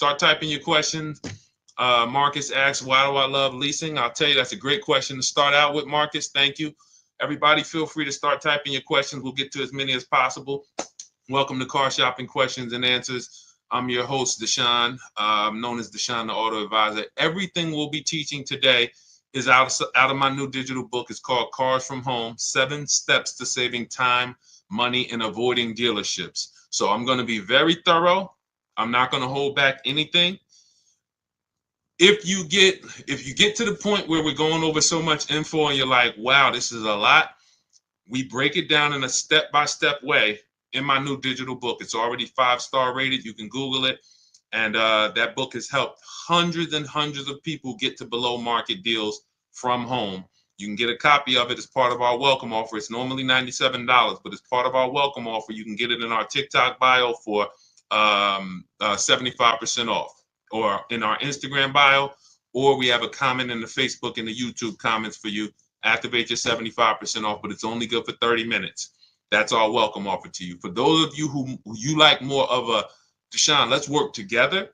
Start typing your questions. Marcus asks, why do I love leasing? I'll tell you, that's a great question to start out with, Marcus. Thank you. Everybody, feel free to start typing your questions. We'll get to as many as possible. Welcome to Car Shopping Questions and Answers. I'm your host, Deshone, known as Deshone, the Auto Advisor. Everything we'll be teaching today is out of my new digital book. It's called Cars from Home, 7 Steps to Saving Time, Money, and Avoiding Dealerships. So I'm going to be very thorough. I'm not going to hold back anything. If you get to the point where we're going over so much info and you're like, wow, this is a lot, we break it down in a step-by-step way in my new digital book. It's already 5-star rated. You can Google it. And that book has helped hundreds and hundreds of people get to below market deals from home. You can get a copy of it as part of our welcome offer. It's normally $97, but as part of our welcome offer, you can get it in our TikTok bio for 75% off, or in our Instagram bio, or we have a comment in the Facebook and the YouTube comments for you. Activate your 75% off, but it's only good for 30 minutes. That's our welcome offer to you. For those of you who you like more of a, Deshone, let's work together.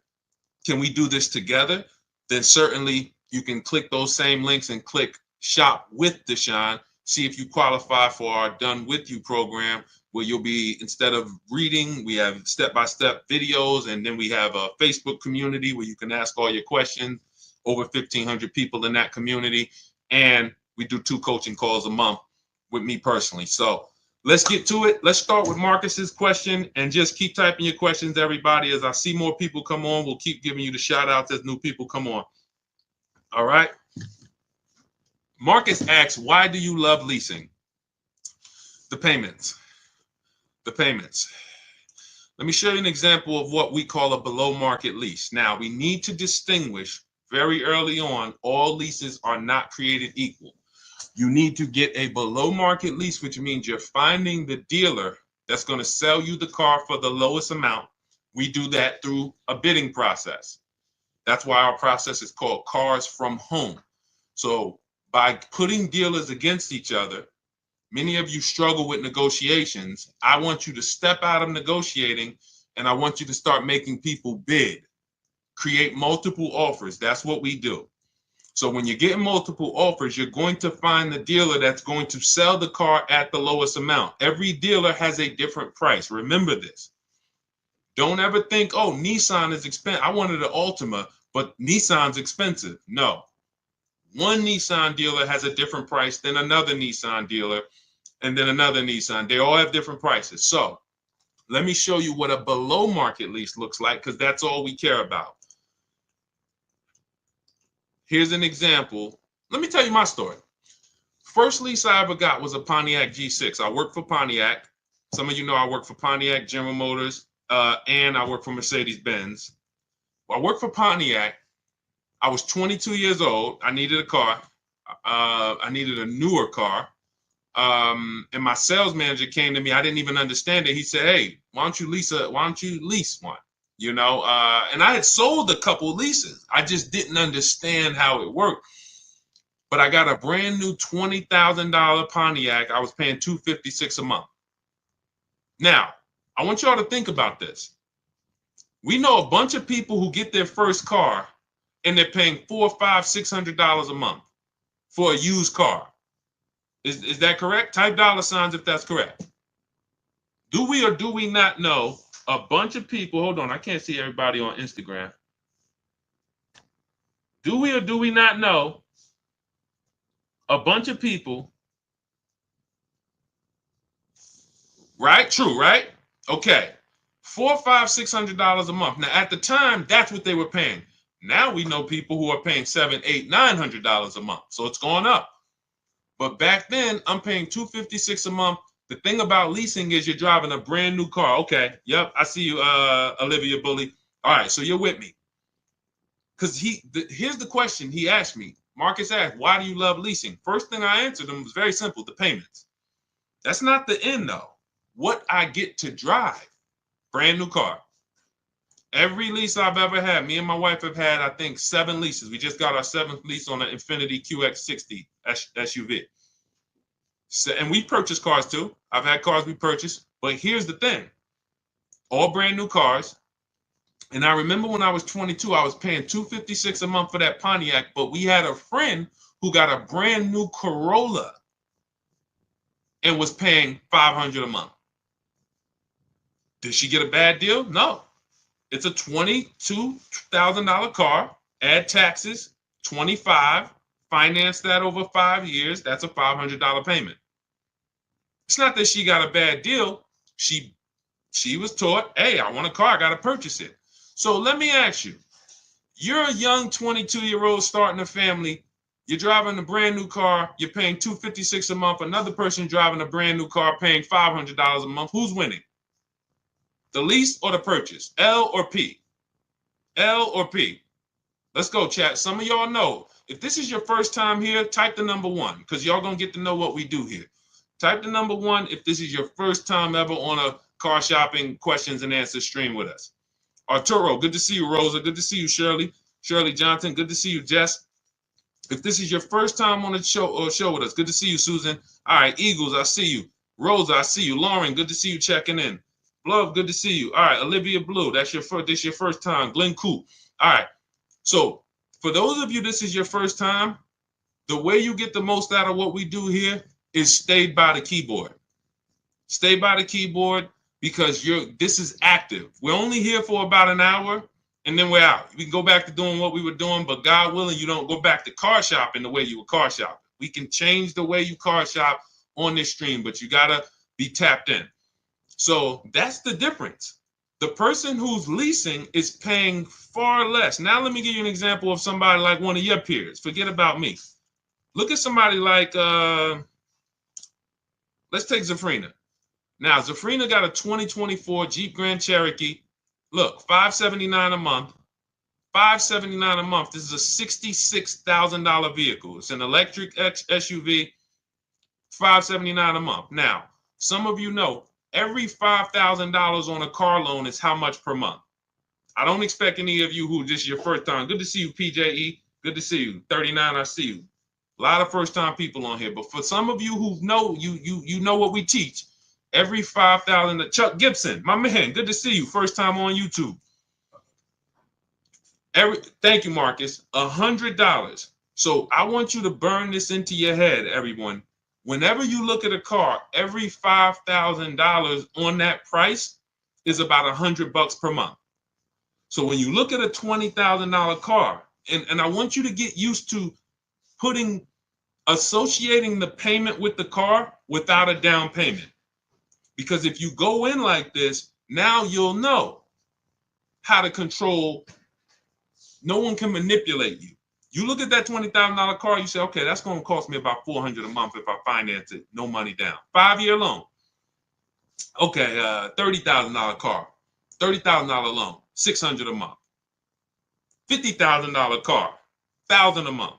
Can we do this together? Then certainly you can click those same links and click Shop with Deshone. See if you qualify for our Done With You program, where you'll be, instead of reading, we have step-by-step videos, and then we have a Facebook community where you can ask all your questions. Over 1,500 people in that community, and we do 2 coaching calls a month with me personally. So let's get to it. Let's start with Marcus's question, and just keep typing your questions, everybody. As I see more people come on, we'll keep giving you the shout outs as new people come on. All right. Marcus asks, why do you love leasing? The payments. The payments. Let me show you an example of what we call a below market lease. Now, we need to distinguish very early on, all leases are not created equal. You need to get a below market lease, which means you're finding the dealer that's going to sell you the car for the lowest amount. We do that through a bidding process. That's why our process is called Cars from Home. So by putting dealers against each other, many of you struggle with negotiations. I want you to step out of negotiating, and I want you to start making people bid. Create multiple offers. That's what we do. So when you're getting multiple offers, you're going to find the dealer that's going to sell the car at the lowest amount. Every dealer has a different price. Remember this. Don't ever think, oh, Nissan is expensive. I wanted an Altima, but Nissan's expensive. No. One Nissan dealer has a different price than another Nissan dealer, and then another Nissan. They all have different prices. So let me show you what a below market lease looks like, because that's all we care about. Here's an example. Let me tell you my story. First lease I ever got was a Pontiac G6. I worked for Pontiac. Some of you know I work for Pontiac, General Motors, and I work for Mercedes-Benz. I worked for Pontiac. I was 22 years old. I needed a car. I needed a newer car. And my sales manager came to me. I didn't even understand it. He said, hey, why don't you lease one? You know, and I had sold a couple leases. I just didn't understand how it worked. But I got a brand new $20,000 Pontiac. I was paying $256 a month. Now, I want y'all to think about this. We know a bunch of people who get their first car and they're paying $400, $500, $600 a month for a used car. Is that correct? Type $ if that's correct. Do we or do we not know a bunch of people? Hold on, I can't see everybody on Instagram. Do we or do we not know a bunch of people? Right? True, right? Okay. $400, $500, $600 a month. Now, at the time, that's what they were paying. Now we know people who are paying $700, $800, $900 a month. So it's gone up. But back then, I'm paying $256 a month. The thing about leasing is you're driving a brand new car. Okay. Yep. I see you, Olivia Bully. All right. So you're with me. Because here's the question he asked me. Marcus asked, why do you love leasing? First thing I answered him was very simple, the payments. That's not the end, though. What I get to drive. Brand new car. Every lease I've ever had, me and my wife have had, I think, 7 leases. We just got our 7th lease on an Infiniti QX60 SUV. So, and we purchased cars too. I've had cars we purchased. But here's the thing. All brand new cars. And I remember when I was 22, I was paying $256 a month for that Pontiac, but we had a friend who got a brand new Corolla and was paying $500 a month. Did she get a bad deal? No. It's a $22,000 car, add taxes, 25, finance that over 5 years, that's a $500 payment. It's not that she got a bad deal. She was taught, hey, I want a car, I got to purchase it. So let me ask you, you're a young 22-year-old starting a family, you're driving a brand new car, you're paying $256 a month, another person driving a brand new car paying $500 a month. Who's winning? The lease or the purchase? L or P? L or P? Let's go, chat. Some of y'all know. If this is your first time here, type the number 1 because y'all going to get to know what we do here. Type the number 1 if this is your first time ever on a car shopping questions and answers stream with us. Arturo, good to see you. Rosa, good to see you. Shirley Johnson, good to see you. Jess, if this is your first time on the show with us, good to see you. Susan, all right. Eagles, I see you. Rosa, I see you. Lauren, good to see you checking in. Love, good to see you. All right, Olivia Blue, this your first time. Glenn Coop. All right. So for those of you, this is your first time, the way you get the most out of what we do here is stay by the keyboard. Stay by the keyboard because this is active. We're only here for about an hour and then we're out. We can go back to doing what we were doing, but God willing, you don't go back to car shopping the way you were car shopping. We can change the way you car shop on this stream, but you got to be tapped in. So that's the difference. The person who's leasing is paying far less. Now, let me give you an example of somebody like one of your peers. Forget about me. Look at somebody like, let's take Zafrina. Now, Zafrina got a 2024 Jeep Grand Cherokee. Look, $579 a month. $579 a month. This is a $66,000 vehicle. It's an electric SUV, $579 a month. Now, some of you know, every $5,000 on a car loan is how much per month? I don't expect any of you who this is your first time. Good to see you, PJE. Good to see you. 39, I see you. A lot of first-time people on here. But for some of you who know, you know what we teach. Every $5,000, Chuck Gibson, my man, good to see you. First time on YouTube. Thank you, Marcus. $100. So I want you to burn this into your head, everyone. Whenever you look at a car, every $5,000 on that price is about $100 per month. So when you look at a $20,000 car, and I want you to get used to associating the payment with the car without a down payment. Because if you go in like this, now you'll know how to control. No one can manipulate you. You look at that $20,000 car, you say, okay, that's going to cost me about $400 a month if I finance it, no money down. 5-year loan. Okay, $30,000 car, $30,000 loan, $600 a month. $50,000 car, $1,000 a month.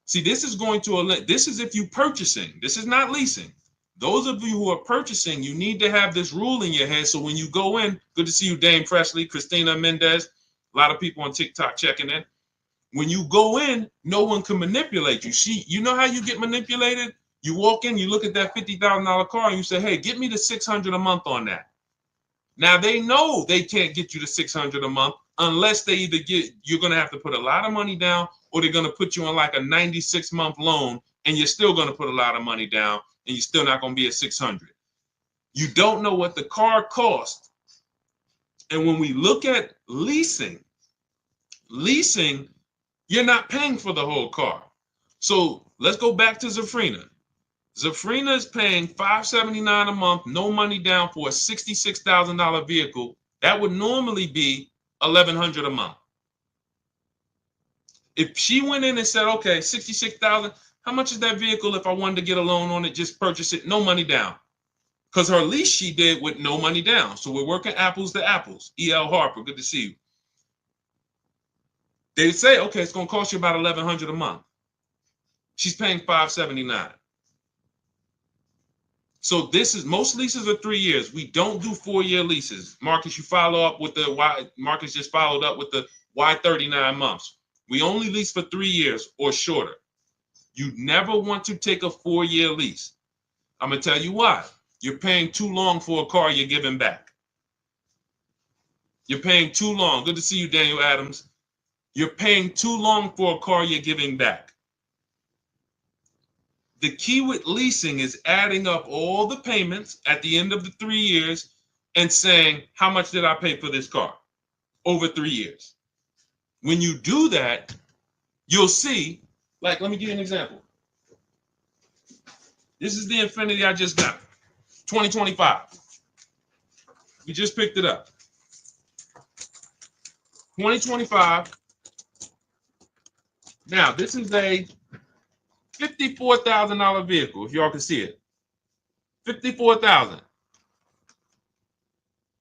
See, this is if you purchasing. This is not leasing. Those of you who are purchasing, you need to have this rule in your head. So when you go in, good to see you, Dame Presley, Christina Mendez, a lot of people on TikTok checking in. When you go in, no one can manipulate you. See, you know how you get manipulated? You walk in, you look at that $50,000 car and you say, hey, get me the $600 a month on that. Now they know they can't get you the $600 a month unless they you're going to have to put a lot of money down or they're going to put you on like a 96-month loan and you're still going to put a lot of money down and you're still not going to be at 600. You don't know what the car cost. And when we look at leasing, you're not paying for the whole car. So let's go back to Zafrina. Zafrina is paying $579 a month, no money down for a $66,000 vehicle. That would normally be $1,100 a month. If she went in and said, okay, $66,000, how much is that vehicle if I wanted to get a loan on it, just purchase it, no money down? Because her lease she did with no money down. So we're working apples to apples. E.L. Harper, good to see you. They say, okay, it's going to cost you about $1,100 a month. She's paying $579. So most leases are 3 years. We don't do 4-year leases. Marcus, you follow up with Marcus just followed up with the why 39 months. We only lease for 3 years or shorter. You never want to take a 4-year lease. I'm going to tell you why. You're paying too long for a car you're giving back. You're paying too long. Good to see you, Daniel Adams. You're paying too long for a car you're giving back. The key with leasing is adding up all the payments at the end of the 3 years and saying, how much did I pay for this car over 3 years? When you do that, you'll see, like, let me give you an example. This is the Infiniti I just got, 2025. We just picked it up. 2025. Now, this is a $54,000 vehicle, if y'all can see it. $54,000.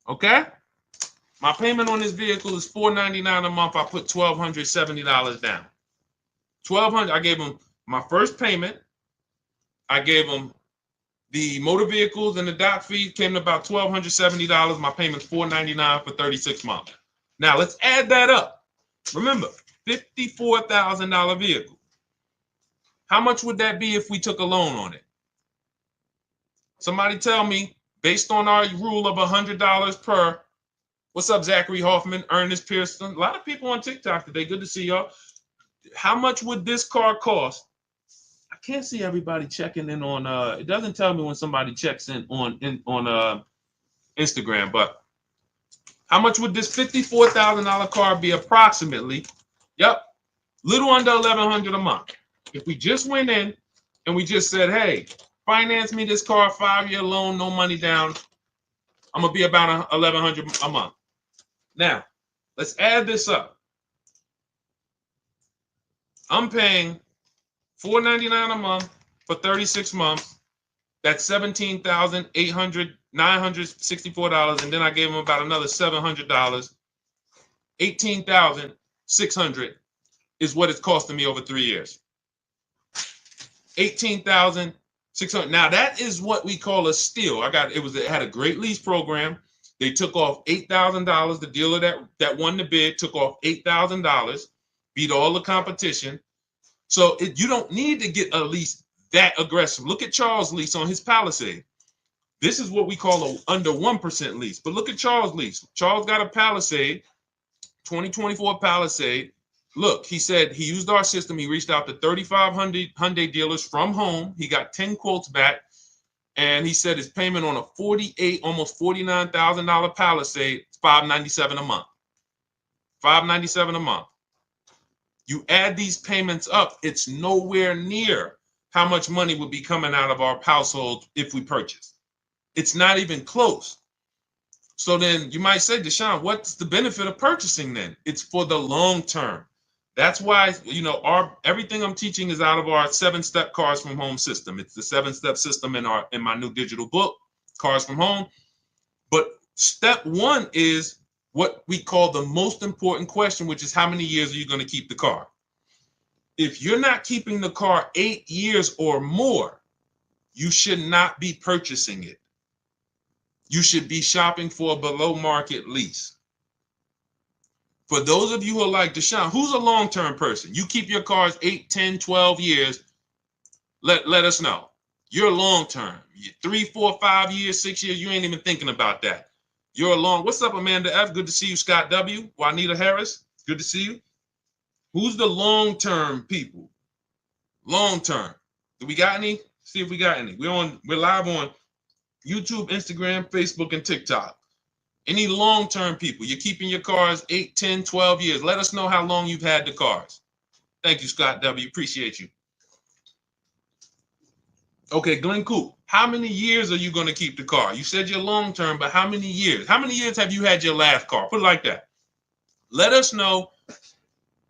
Okay? My payment on this vehicle is $499 a month. I put $1,270 down. $1,200. I gave them my first payment. I gave them the motor vehicles and the dock fee came to about $1,270. My payment's $499 for 36 months. Now let's add that up. Remember, $54,000 vehicle. How much would that be if we took a loan on it? Somebody tell me, based on our rule of $100 per. What's up, Zachary Hoffman, Ernest Pearson? A lot of people on TikTok today. Good to see y'all. How much would this car cost? I can't see everybody checking in on. It doesn't tell me when somebody checks in on Instagram. But how much would this $54,000 car be approximately? Yep, little under $1,100 a month. If we just went in and we just said, "Hey, finance me this car, 5-year loan, no money down," I'm gonna be about $1,100 a month. Now, let's add this up. I'm paying $499 a month for 36 months. That's $17,964, and then I gave them about another $700. $18,600 is what it's costing me over 3 years. $18,600. Now that is what we call a steal. It had a great lease program. They took off $8,000. The dealer that won the bid took off $8,000, beat all the competition. So you don't need to get a lease that aggressive. Look at Charles' lease on his Palisade. This is what we call a under 1% lease. But look at Charles' lease. Charles got a Palisade, 2024 Palisade. Look, he said he used our system. He reached out to 3,500 Hyundai dealers from home. He got 10 quotes back. And he said his payment on a almost $49,000 Palisade is $597 a month. $597 a month. You add these payments up, it's nowhere near how much money would be coming out of our household if we purchase. It's not even close. So then you might say, Deshone, what's the benefit of purchasing then? It's for the long term. That's why, everything I'm teaching is out of our 7-step Cars from Home system. It's the 7-step system in my new digital book, Cars from Home. But step 1 is what we call the most important question, which is how many years are you going to keep the car? If you're not keeping the car 8 years or more, you should not be purchasing it. You should be shopping for a below market lease. For those of you who are like Deshone, who's a long-term person? You keep your cars 8, 10, 12 years. Let us know. You're long-term. 3, 4, 5 years, 6 years, you ain't even thinking about that. You're long. What's up, Amanda F? Good to see you. Scott W. Juanita Harris. Good to see you. Who's the long-term people? Long-term. Do we got any? See if we got any. We're live on YouTube, Instagram, Facebook, and TikTok. Any long-term people? You're keeping your cars 8, 10, 12 years. Let us know how long you've had the cars. Thank you, Scott W. Appreciate you. Okay, Glenn Coop. How many years are you going to keep the car? You said you're long-term, but how many years? How many years have you had your last car? Put it like that. Let us know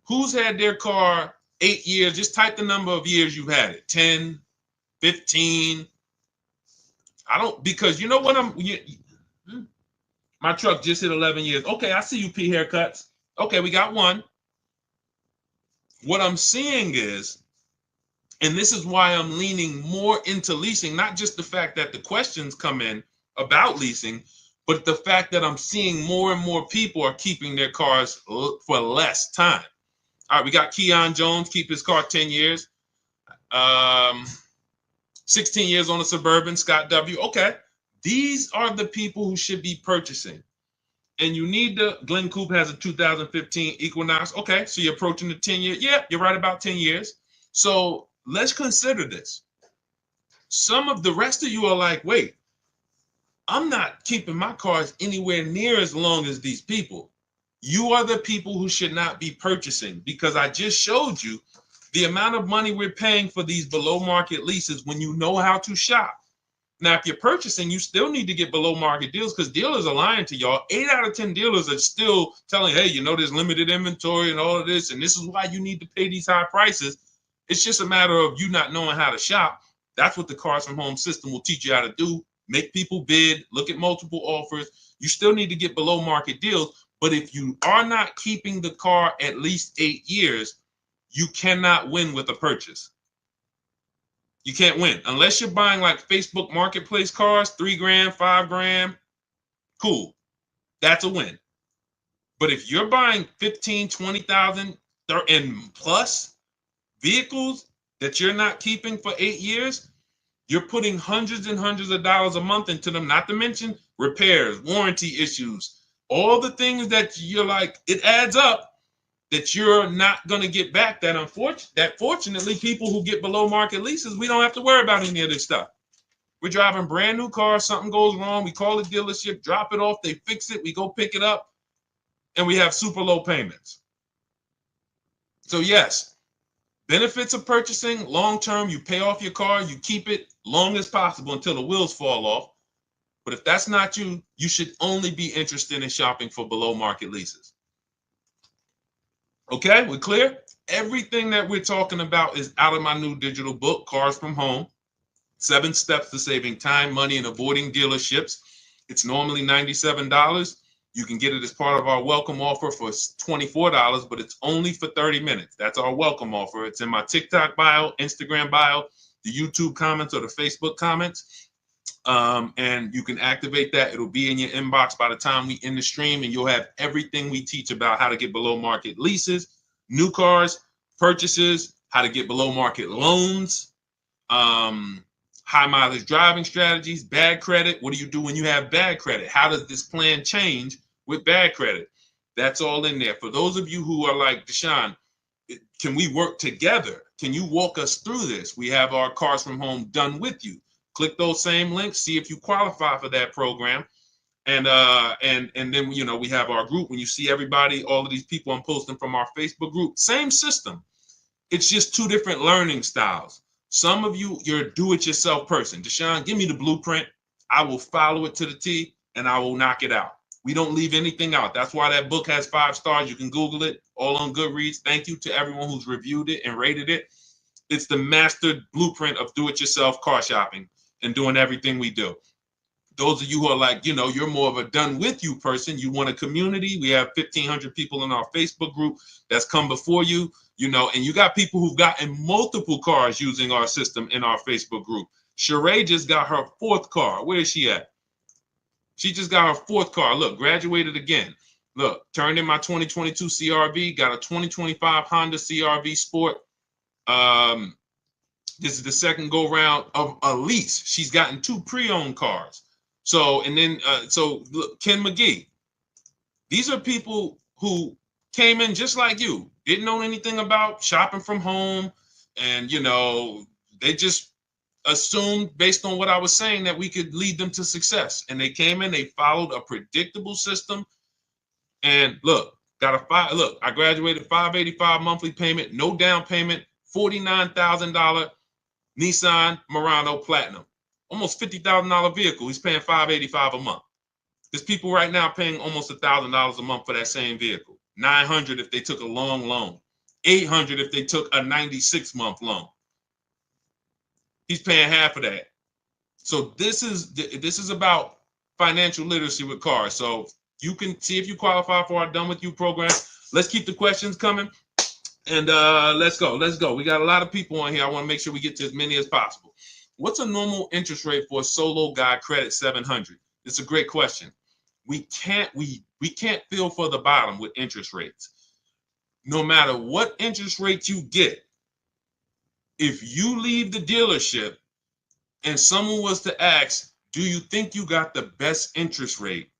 who's had their car 8 years. Just type the number of years you've had it. 10, 15. Because you know what my truck just hit 11 years. Okay, I see you, P Haircuts. Okay, we got one. What I'm seeing is, and this is why I'm leaning more into leasing, not just the fact that the questions come in about leasing, but the fact that I'm seeing more and more people are keeping their cars for less time. All right, we got Keon Jones, keep his car 10 years. 16 years on a Suburban, Scott W. Okay, these are the people who should be purchasing. and you need the Glen Coupe has a 2015 Equinox. Okay, so you're approaching the 10-year. Yeah, you're right about 10 years. So let's consider this. Some of the rest of you are like, wait, I'm not keeping my cars anywhere near as long as these people. You are the people who should not be purchasing, because I just showed you the amount of money we're paying for these below market leases when you know how to shop. Now, if you're purchasing, you still need to get below market deals, because dealers are lying to y'all. 8 out of 10 dealers are still telling, hey, there's limited inventory and all of this, and this is why you need to pay these high prices. It's just a matter of you not knowing how to shop. That's what the Cars from Home system will teach you how to do. Make people bid, look at multiple offers. You still need to get below market deals. But if you are not keeping the car at least 8 years, you cannot win with a purchase. You can't win unless you're buying like Facebook Marketplace cars, $3,000, $5,000. Cool, that's a win. But if you're buying 15, 20,000 and plus vehicles that you're not keeping for 8 years, you're putting hundreds and hundreds of dollars a month into them. Not to mention repairs, warranty issues, all the things that you're like, it adds up, that you're not going to get back. That fortunately, people who get below market leases, we don't have to worry about any of this stuff. We're driving brand new cars, something goes wrong, we call the dealership, drop it off, they fix it, we go pick it up, and we have super low payments. So yes, benefits of purchasing long term, you pay off your car, you keep it long as possible until the wheels fall off. But if that's not you, you should only be interested in shopping for below market leases. Okay, we're clear? Everything that we're talking about is out of my new digital book, Cars from Home, 7 Steps to Saving Time, Money, and Avoiding Dealerships. It's normally $97. You can get it as part of our welcome offer for $24, but it's only for 30 minutes. That's our welcome offer. It's in my TikTok bio, Instagram bio, the YouTube comments, or the Facebook comments. And you can activate that. It'll be in your inbox by the time we end the stream, and you'll have everything we teach about how to get below market leases, new cars, purchases, how to get below market loans, high mileage driving strategies, bad credit. What do you do when you have bad credit? How does this plan change with bad credit? That's all in there. For those of you who are like, Deshone, can we work together? Can you walk us through this? We have our Cars from Home done with you. Click those same links, see if you qualify for that program. And then we have our group. When you see everybody, all of these people I'm posting from our Facebook group, same system. It's just 2 different learning styles. Some of you, you're a do-it-yourself person. Deshone, give me the blueprint. I will follow it to the T, and I will knock it out. We don't leave anything out. That's why that book has 5 stars. You can Google it, all on Goodreads. Thank you to everyone who's reviewed it and rated it. It's the master blueprint of do-it-yourself car shopping and doing everything we do. Those of you who are like, you're more of a done with you person, you want a community. We have 1,500 people in our Facebook group that's come before you, and you got people who've gotten multiple cars using our system in our Facebook group. Sheree just got her 4th car. Where is she at? She just got her 4th car. Look, graduated again. Look, turned in my 2022 CRV, got a 2025 Honda CRV Sport. This is the second go round of a lease. She's gotten 2 pre-owned cars. So look, Ken McGee. These are people who came in just like you, didn't know anything about shopping from home, and they just assumed based on what I was saying that we could lead them to success. And they came in, they followed a predictable system, and look, I graduated $585 monthly payment, no down payment, $49,000 Nissan Murano Platinum, almost $50,000 vehicle. He's paying $585 a month. There's people right now paying almost $1,000 a month for that same vehicle. $900 if they took a long loan, $800 if they took a 96-month loan. He's paying half of that. So this is about financial literacy with cars. So you can see if you qualify for our Done With You program. Let's keep the questions coming. And let's go. We got a lot of people on here. I want to make sure we get to as many as possible. What's a normal interest rate for a solo guy credit 700? It's a great question. We can't feel for the bottom with interest rates. No matter what interest rate you get, if you leave the dealership and someone was to ask, do you think you got the best interest rate?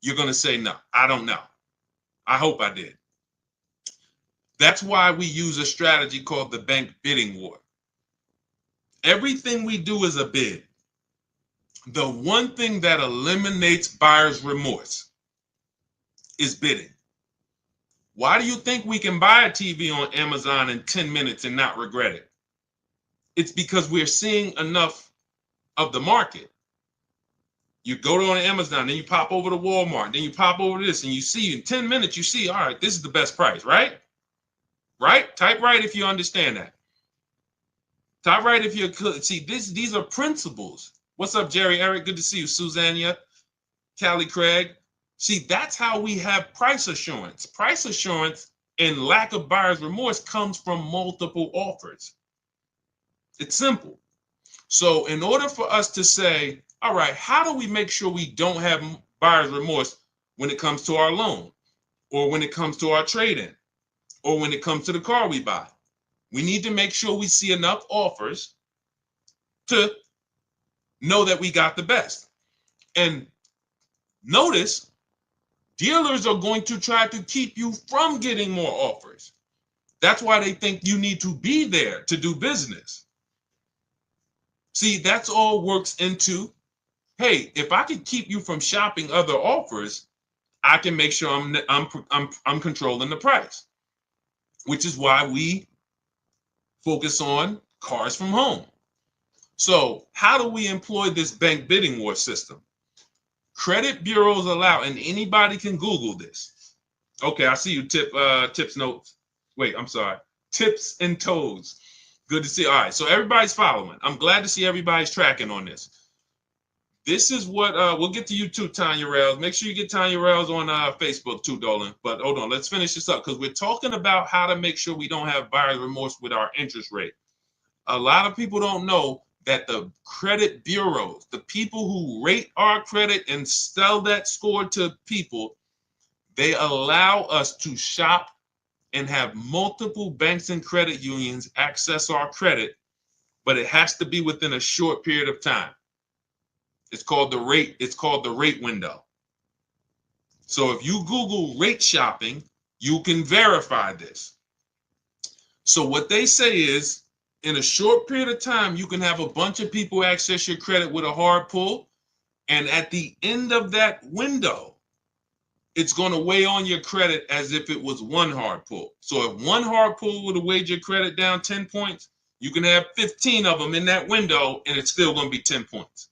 you're going to say, no, I don't know. I hope I did. That's why we use a strategy called the bank bidding war. Everything we do is a bid. The one thing that eliminates buyer's remorse is bidding. Why do you think we can buy a TV on Amazon in 10 minutes and not regret it? It's because we're seeing enough of the market. You go to on Amazon, then you pop over to Walmart, then you pop over to this, and you see in 10 minutes, you see, all right, this is the best price, right? Right? Type right if you understand that. Type right if you could. See, these are principles. What's up, Jerry Eric? Good to see you. Susanna, Callie Craig. See, that's how we have price assurance. Price assurance and lack of buyer's remorse comes from multiple offers. It's simple. So in order for us to say, all right, how do we make sure we don't have buyer's remorse when it comes to our loan, or when it comes to our trade-in, or when it comes to the car we buy? We need to make sure we see enough offers to know that we got the best. And notice, dealers are going to try to keep you from getting more offers. That's why they think you need to be there to do business. See, that's all works into, hey, if I can keep you from shopping other offers, I can make sure I'm controlling the price, which is why we focus on cars from home. So how do we employ this bank bidding war system? Credit bureaus allow, and anybody can Google this. Okay, I see you, tips notes. Wait, I'm sorry. Tips and toes. Good to see. All right, so everybody's following. I'm glad to see everybody's tracking on this. This is what we'll get to you too, Tanya Rails. Make sure you get Tanya Rails on Facebook too, Dolan. But hold on, let's finish this up because we're talking about how to make sure we don't have buyer's remorse with our interest rate. A lot of people don't know that the credit bureaus, the people who rate our credit and sell that score to people, they allow us to shop and have multiple banks and credit unions access our credit, but it has to be within a short period of time. It's called the rate window. So if you Google rate shopping, you can verify this. So what they say is, in a short period of time, you can have a bunch of people access your credit with a hard pull. And at the end of that window, it's going to weigh on your credit as if it was one hard pull. So if one hard pull would have weighed your credit down 10 points, you can have 15 of them in that window and it's still going to be 10 points.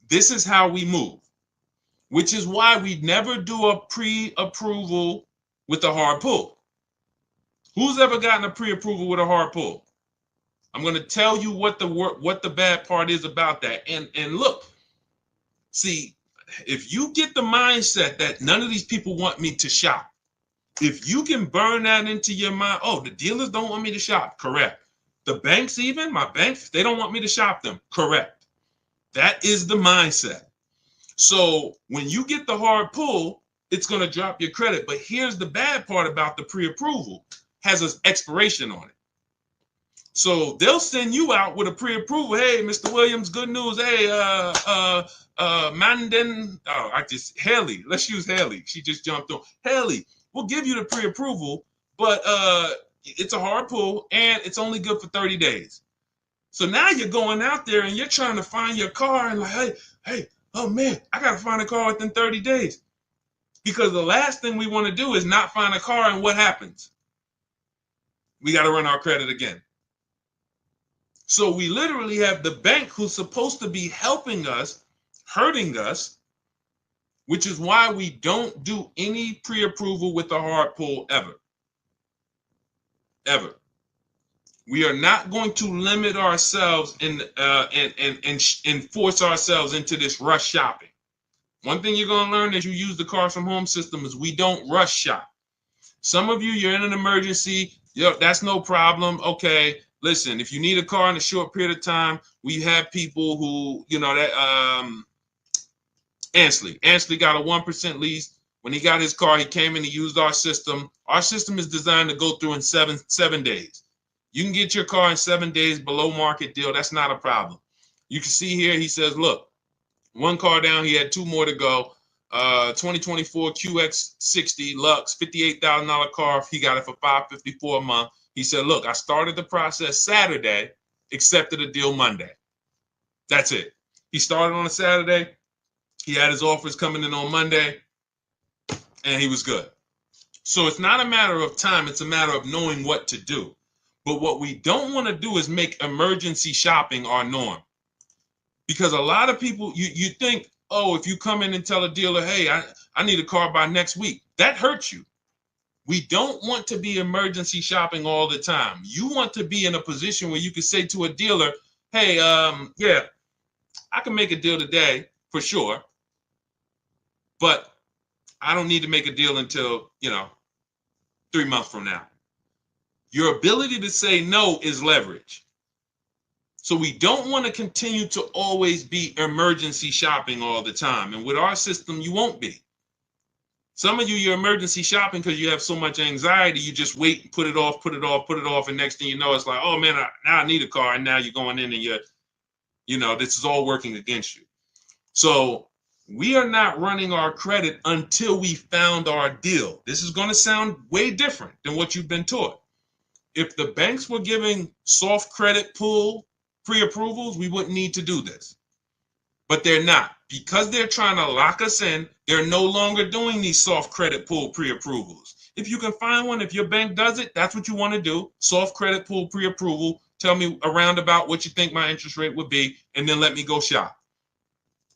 This is how we move, which is why we never do a pre-approval with a hard pull. Who's ever gotten a pre-approval with a hard pull? I'm going to tell you what the bad part is about that. And look, see, if you get the mindset that none of these people want me to shop, if you can burn that into your mind, oh, the dealers don't want me to shop, correct. The banks, even my banks, they don't want me to shop them, correct. That is the mindset. So when you get the hard pull, it's going to drop your credit. But here's the bad part about the pre-approval, has an expiration on it. So they'll send you out with a pre-approval. Hey, Mr. Williams, good news. Hey, Haley, let's use Haley. She just jumped on. Haley, we'll give you the pre-approval, but it's a hard pull and it's only good for 30 days. So now you're going out there and you're trying to find your car and like, hey, oh man, I got to find a car within 30 days. Because the last thing we want to do is not find a car, and what happens? We got to run our credit again. So we literally have the bank who's supposed to be helping us, hurting us, which is why we don't do any pre-approval with a hard pull ever. Ever. We are not going to limit ourselves and force ourselves into this rush shopping. One thing you're going to learn as you use the cars from home system is we don't rush shop. Some of you, you're in an emergency. That's no problem. Okay. Listen, if you need a car in a short period of time, we have people who, Ansley got a 1% lease. When he got his car, he came in, he used our system. Our system is designed to go through in seven days. You can get your car in 7 days below market deal. That's not a problem. You can see here, he says, look, one car down, he had 2 more to go. 2024 QX60 Lux, $58,000 car. He got it for $554 a month. He said, look, I started the process Saturday, accepted a deal Monday. That's it. He started on a Saturday. He had his offers coming in on Monday, and he was good. So it's not a matter of time. It's a matter of knowing what to do. But what we don't want to do is make emergency shopping our norm. Because a lot of people, you think, oh, if you come in and tell a dealer, hey, I need a car by next week, that hurts you. We don't want to be emergency shopping all the time. You want to be in a position where you can say to a dealer, hey, yeah, I can make a deal today for sure, but I don't need to make a deal until, 3 months from now. Your ability to say no is leverage. So we don't want to continue to always be emergency shopping all the time. And with our system, you won't be. Some of you, you're emergency shopping because you have so much anxiety, you just wait and put it off. And next thing you know, it's like, oh man, now I need a car. And now you're going in and this is all working against you. So we are not running our credit until we found our deal. This is going to sound way different than what you've been taught. If the banks were giving soft credit pull pre-approvals, we wouldn't need to do this. But they're not. Because they're trying to lock us in, they're no longer doing these soft credit pull pre-approvals. If you can find one, if your bank does it, that's what you want to do. Soft credit pull pre-approval. Tell me around about what you think my interest rate would be, and then let me go shop.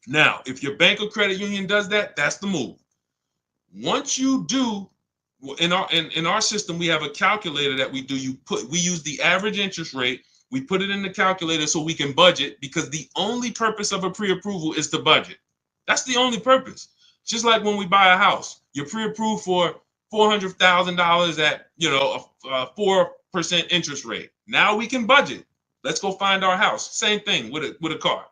Now, if your bank or credit union does that, that's the move. Once you do, in our system, we have a calculator that we do. We use the average interest rate. We put it in the calculator so we can budget, because the only purpose of a pre-approval is to budget. That's the only purpose. Just like when we buy a house, you're pre-approved for $400,000 at a 4% interest rate. Now we can budget. Let's go find our house. Same thing with a car.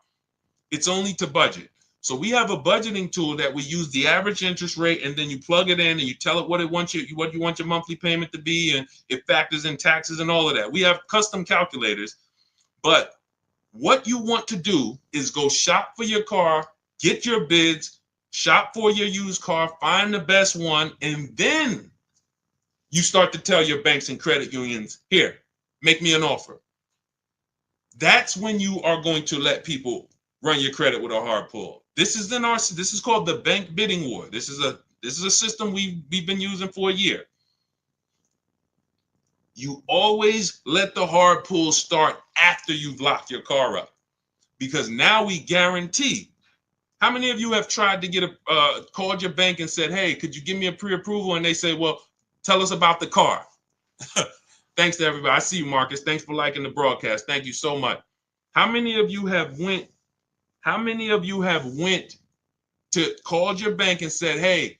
It's only to budget. So we have a budgeting tool that we use the average interest rate, and then you plug it in and you tell it what you want your monthly payment to be, and it factors in taxes and all of that. We have custom calculators, but what you want to do is go shop for your car, get your bids, shop for your used car, find the best one, and then you start to tell your banks and credit unions, here, make me an offer. That's when you are going to let people run your credit with a hard pull. This is called the bank bidding war. This is a system we've been using for a year. You always let the hard pull start after you've locked your car up, because now we guarantee. How many of you have tried to called your bank and said, hey, could you give me a pre-approval? And they say, well, tell us about the car. Thanks to everybody. I see you, Marcus. Thanks for liking the broadcast. Thank you so much. How many of you have went to called your bank and said, hey,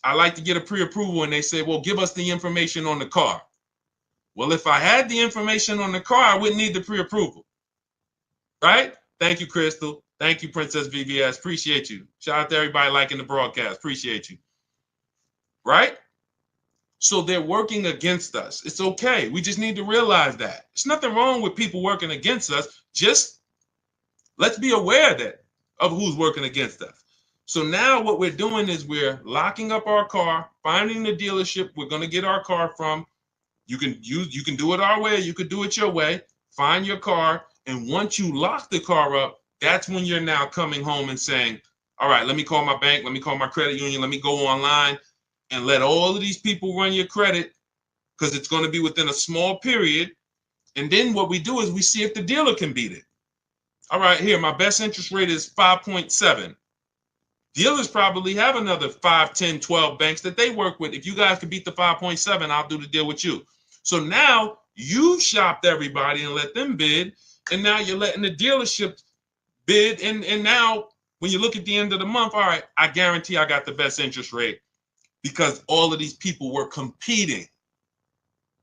I like to get a pre-approval, and they say, well, give us the information on the car. Well, if I had the information on the car, I wouldn't need the pre-approval, right? Thank you, Crystal. Thank you, Princess VVS. Appreciate you. Shout out to everybody liking the broadcast. Appreciate you. Right? So they're working against us. It's okay. We just need to realize that. There's nothing wrong with people working against us. Just let's be aware of who's working against us. So now what we're doing is we're locking up our car, finding the dealership we're going to get our car from. You can do it our way, you could do it your way. Find your car, and once you lock the car up, that's when you're now coming home and saying, all right, let me call my bank, let me call my credit union, let me go online and let all of these people run your credit, because it's going to be within a small period. And then what we do is we see if the dealer can beat it. All right, here, my best interest rate is 5.7. Dealers probably have another 5, 10, 12 banks that they work with. If you guys can beat the 5.7, I'll do the deal with you. So now you've shopped everybody and let them bid, and now you're letting the dealership bid. And now when you look at the end of the month, all right, I guarantee I got the best interest rate because all of these people were competing.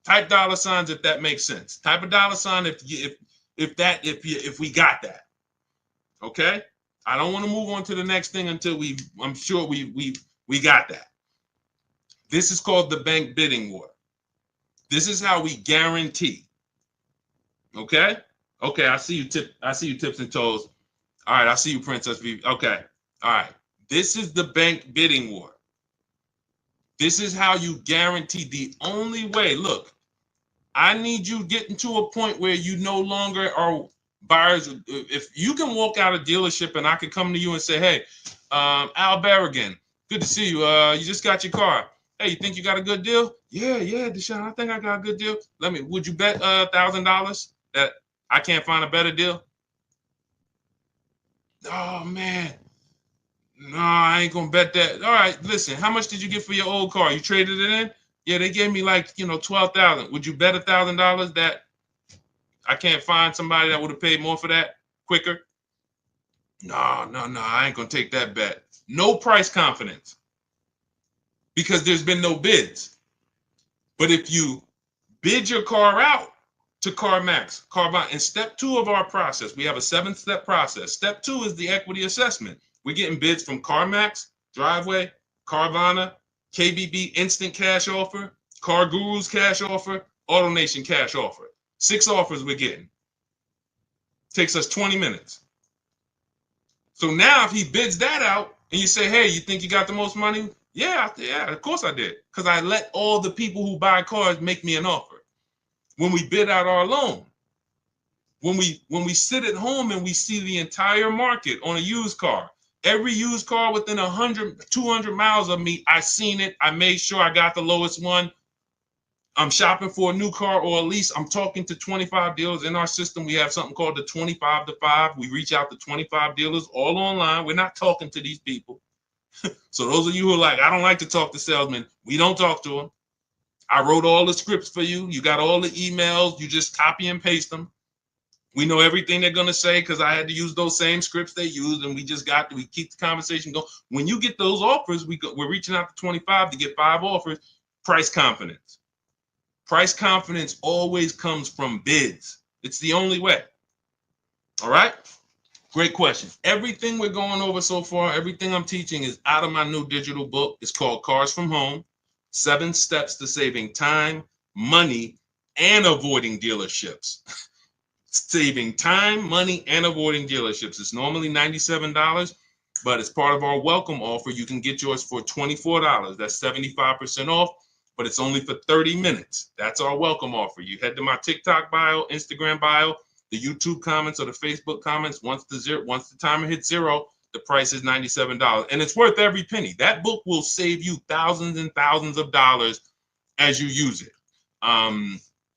Type dollar signs if that makes sense. Type a dollar sign if we got that. Okay? I don't want to move on to the next thing until I'm sure we got that. This is called the bank bidding war. This is how we guarantee. Okay? Okay, I see you tips and toes. All right, I see you, Princess V. Okay. All right. This is the bank bidding war. This is how you guarantee the only way. Look, I need you getting to a point where you no longer are buyers. If you can walk out of dealership and I can come to you and say, hey, Al Berrigan, good to see you. You just got your car. Hey, you think you got a good deal? Yeah, Deshone, I think I got a good deal. Would you bet $1,000 that I can't find a better deal? Oh man, no, I ain't gonna bet that. All right, listen, how much did you get for your old car? You traded it in? Yeah, they gave me like 12,000. Would you bet $1,000 that I can't find somebody that would have paid more for that quicker? No, I ain't gonna take that bet. No price confidence because there's been no bids. But if you bid your car out to CarMax, Carvana, in step 2 of our process, we have a 7-step process. Step 2 is the equity assessment. We're getting bids from CarMax, Driveway, Carvana, KBB Instant Cash Offer, Car Guru's Cash Offer, AutoNation Cash Offer. 6 offers we're getting. Takes us 20 minutes. So now if he bids that out and you say, hey, you think you got the most money? Yeah, of course I did. Because I let all the people who buy cars make me an offer. When we bid out our loan, when we sit at home and we see the entire market on a used car, every used car within 100, 200 miles of me, I seen it. I made sure I got the lowest one. I'm shopping for a new car or at least I'm talking to 25 dealers in our system. We have something called the 25 to 5. We reach out to 25 dealers all online. We're not talking to these people. So those of you who are like, I don't like to talk to salesmen, we don't talk to them. I wrote all the scripts for you. You got all the emails. You just copy and paste them. We know everything they're going to say because I had to use those same scripts they used, and we keep the conversation going. When you get those offers, we're reaching out to 25 to get 5 offers. Price confidence. Price confidence always comes from bids. It's the only way. All right? Great question. Everything we're going over so far, everything I'm teaching is out of my new digital book. It's called Cars from Home, 7 Steps to Saving Time, Money, and Avoiding Dealerships. Saving time, money, and avoiding dealerships. It's normally $97, but as part of our welcome offer, you can get yours for $24. That's 75% off, but it's only for 30 minutes. That's our welcome offer. You head to my TikTok bio, Instagram bio, the YouTube comments or the Facebook comments. Once the timer hits 0, the price is $97, and it's worth every penny. That book will save you thousands and thousands of dollars as you use it.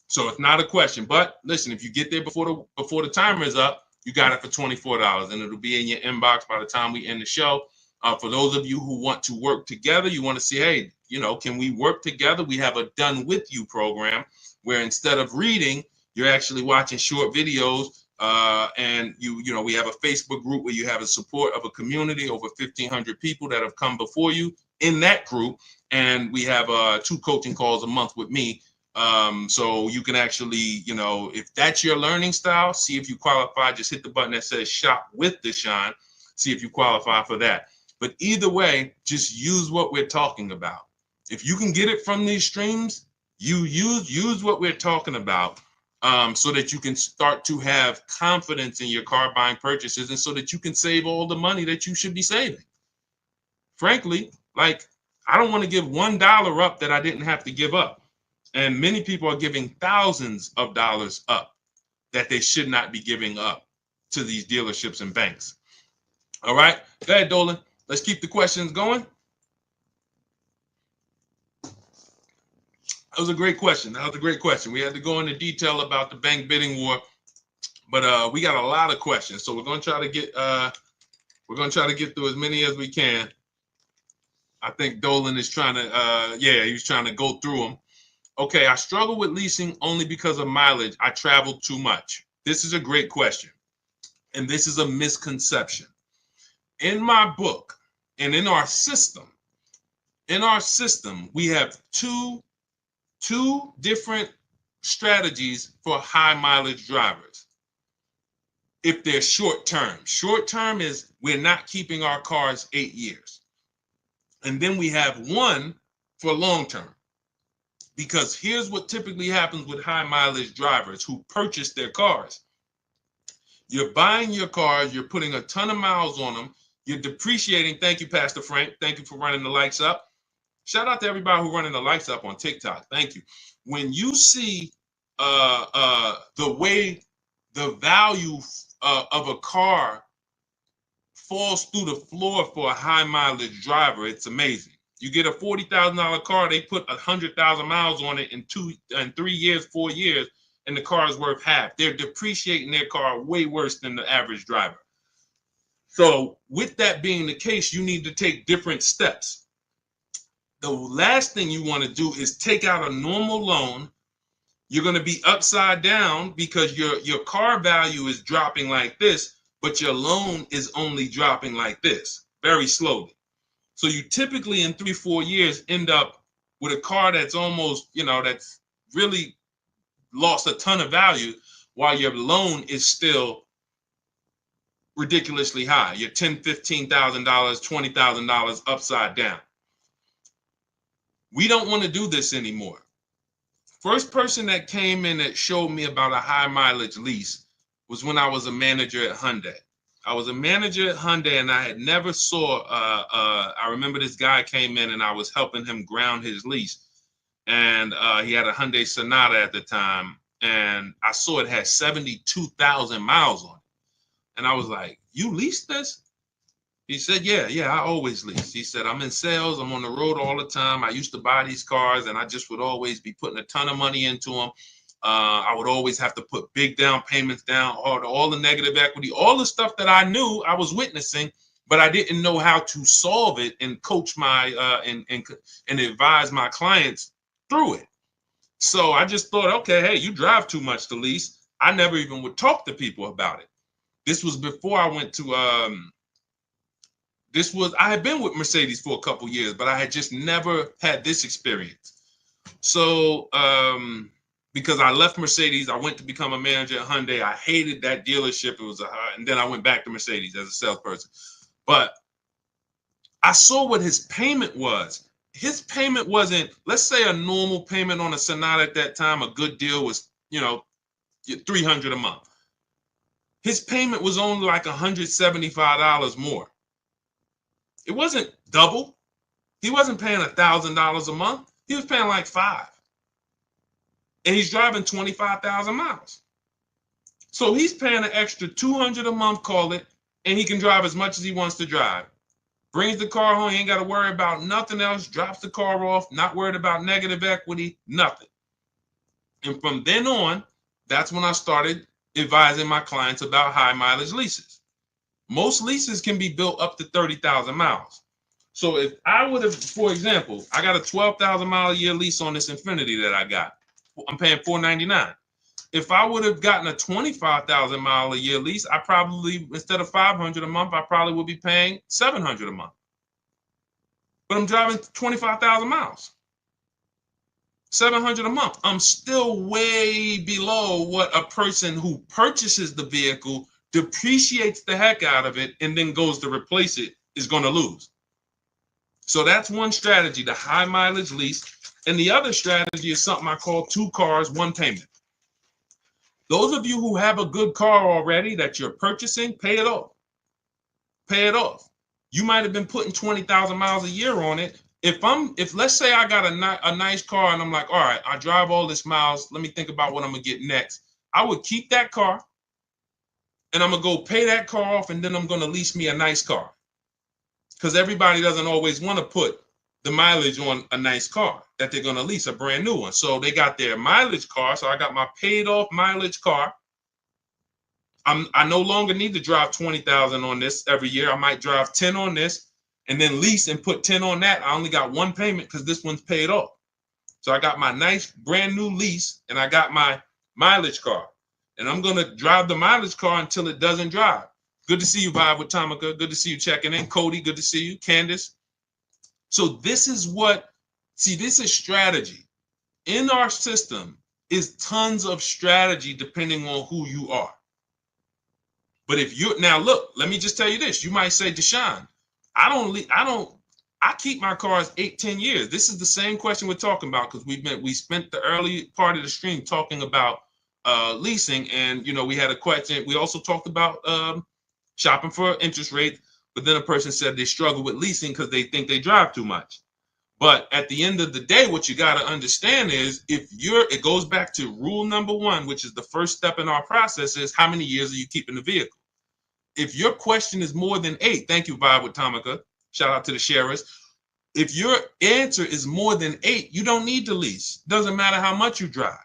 So it's not a question. But listen, if you get there before the timer is up, you got it for $24, and it'll be in your inbox by the time we end the show. For those of you who want to work together, you want to see, hey, can we work together? We have a Done With You program where instead of reading, you're actually watching short videos. And we have a Facebook group where you have a support of a community, over 1,500 people that have come before you in that group. And we have 2 coaching calls a month with me. So you can actually, if that's your learning style, see if you qualify. Just hit the button that says Shop with Deshone. See if you qualify for that. But either way, just use what we're talking about. If you can get it from these streams, you use what we're talking about. So that you can start to have confidence in your car buying purchases, and so that you can save all the money that you should be saving. Frankly, I don't want to give $1 up that I didn't have to give up. And many people are giving thousands of dollars up that they should not be giving up to these dealerships and banks. All right, go ahead, Dolan. Let's keep the questions going. That was a great question. We had to go into detail about the bank bidding war, but we got a lot of questions, so we're going to try to get through as many as we can. I think Dolan is trying to, he's trying to go through them. Okay, I struggle with leasing only because of mileage. I travel too much. This is a great question, and this is a misconception. In my book and in our system, we have two different strategies for high mileage drivers. If they're short term is we're not keeping our cars 8 years. And then we have one for long term. Because here's what typically happens with high mileage drivers who purchase their cars. You're buying your cars, you're putting a ton of miles on them, You're depreciating. Thank you, Pastor Frank. Thank you for running the lights up. Shout out to everybody who running the lights up on TikTok. Thank you. When you see the way the value of a car falls through the floor for a high mileage driver, it's amazing. You get a $40,000 car, they put 100,000 miles on it in 3 years, 4 years, and the car is worth half. They're depreciating their car way worse than the average driver. So with that being the case, you need to take different steps. The last thing you want to do is take out a normal loan. You're going to be upside down because your car value is dropping like this, but your loan is only dropping like this, very slowly. So you typically in 3-4 years end up with a car that's almost, that's really lost a ton of value while your loan is still ridiculously high. You're $10,000, $15,000, $20,000 upside down. We don't want to do this anymore. First person that came in that showed me about a high mileage lease was when I was a manager at Hyundai. I was a manager at Hyundai and I had never saw, I remember this guy came in and I was helping him ground his lease. And he had a Hyundai Sonata at the time. And I saw it had 72,000 miles on it. And I was like, you leased this? He said, yeah, I always lease. He said, I'm in sales. I'm on the road all the time. I used to buy these cars and I just would always be putting a ton of money into them. I would always have to put big down payments down, all the negative equity, all the stuff that I knew I was witnessing, but I didn't know how to solve it and coach my and advise my clients through it. So I just thought, okay, hey, you drive too much to lease. I never even would talk to people about it. This was before I went to I had been with Mercedes for a couple years, but I had just never had this experience. So because I left Mercedes, I went to become a manager at Hyundai. I hated that dealership. And then I went back to Mercedes as a salesperson. But I saw what his payment was. His payment wasn't, let's say a normal payment on a Sonata at that time, a good deal was, $300 a month. His payment was only like $175 more. It wasn't double. He wasn't paying $1,000 a month. He was paying like $5,000. And he's driving 25,000 miles. So he's paying an extra $200 a month, call it, and he can drive as much as he wants to drive. Brings the car home, he ain't got to worry about nothing else, drops the car off, not worried about negative equity, nothing. And from then on, that's when I started advising my clients about high mileage leases. Most leases can be built up to 30,000 miles. So if I would have, for example, I got a 12,000 mile a year lease on this Infiniti that I got. I'm paying $499. If I would have gotten a 25,000 mile a year lease, I probably, instead of $500 a month, I probably would be paying $700 a month. But I'm driving 25,000 miles. $700 a month. I'm still way below what a person who purchases the vehicle, depreciates the heck out of it, and then goes to replace it is going to lose. So that's one strategy, the high mileage lease. And the other strategy is something I call 2 cars, 1 payment. Those of you who have a good car already that you're purchasing, pay it off. Pay it off. You might have been putting 20,000 miles a year on it. If let's say I got a nice car and I'm like, all right, I drive all this miles. Let me think about what I'm going to get next. I would keep that car and I'm going to go pay that car off and then I'm going to lease me a nice car. Because everybody doesn't always want to put the mileage on a nice car that they're going to lease, a brand new one. So they got their mileage car. So I got my paid off mileage car. I no longer need to drive 20,000 on this every year. I might drive 10 on this and then lease and put 10 on that. I only got 1 payment because this one's paid off. So I got my nice brand new lease and I got my mileage car. And I'm going to drive the mileage car until it doesn't drive. Good to see you, Vibe with Tamika. Good to see you checking in. Cody, good to see you. Candace. So this is this is strategy. In our system is tons of strategy depending on who you are. But if you now look, let me just tell you this. You might say, Deshone, I keep my cars 8-10 years. This is the same question we're talking about because we spent the early part of the stream talking about leasing, and we had a question. We also talked about shopping for interest rates. but then a person said they struggle with leasing because they think they drive too much. But at the end of the day, what you got to understand is it goes back to rule number one, which is the first step in our process, is how many years are you keeping the vehicle? If your question is more than 8, thank you, Vibe with Tamika. Shout out to the sharers. If your answer is more than 8, you don't need to lease. Doesn't matter how much you drive.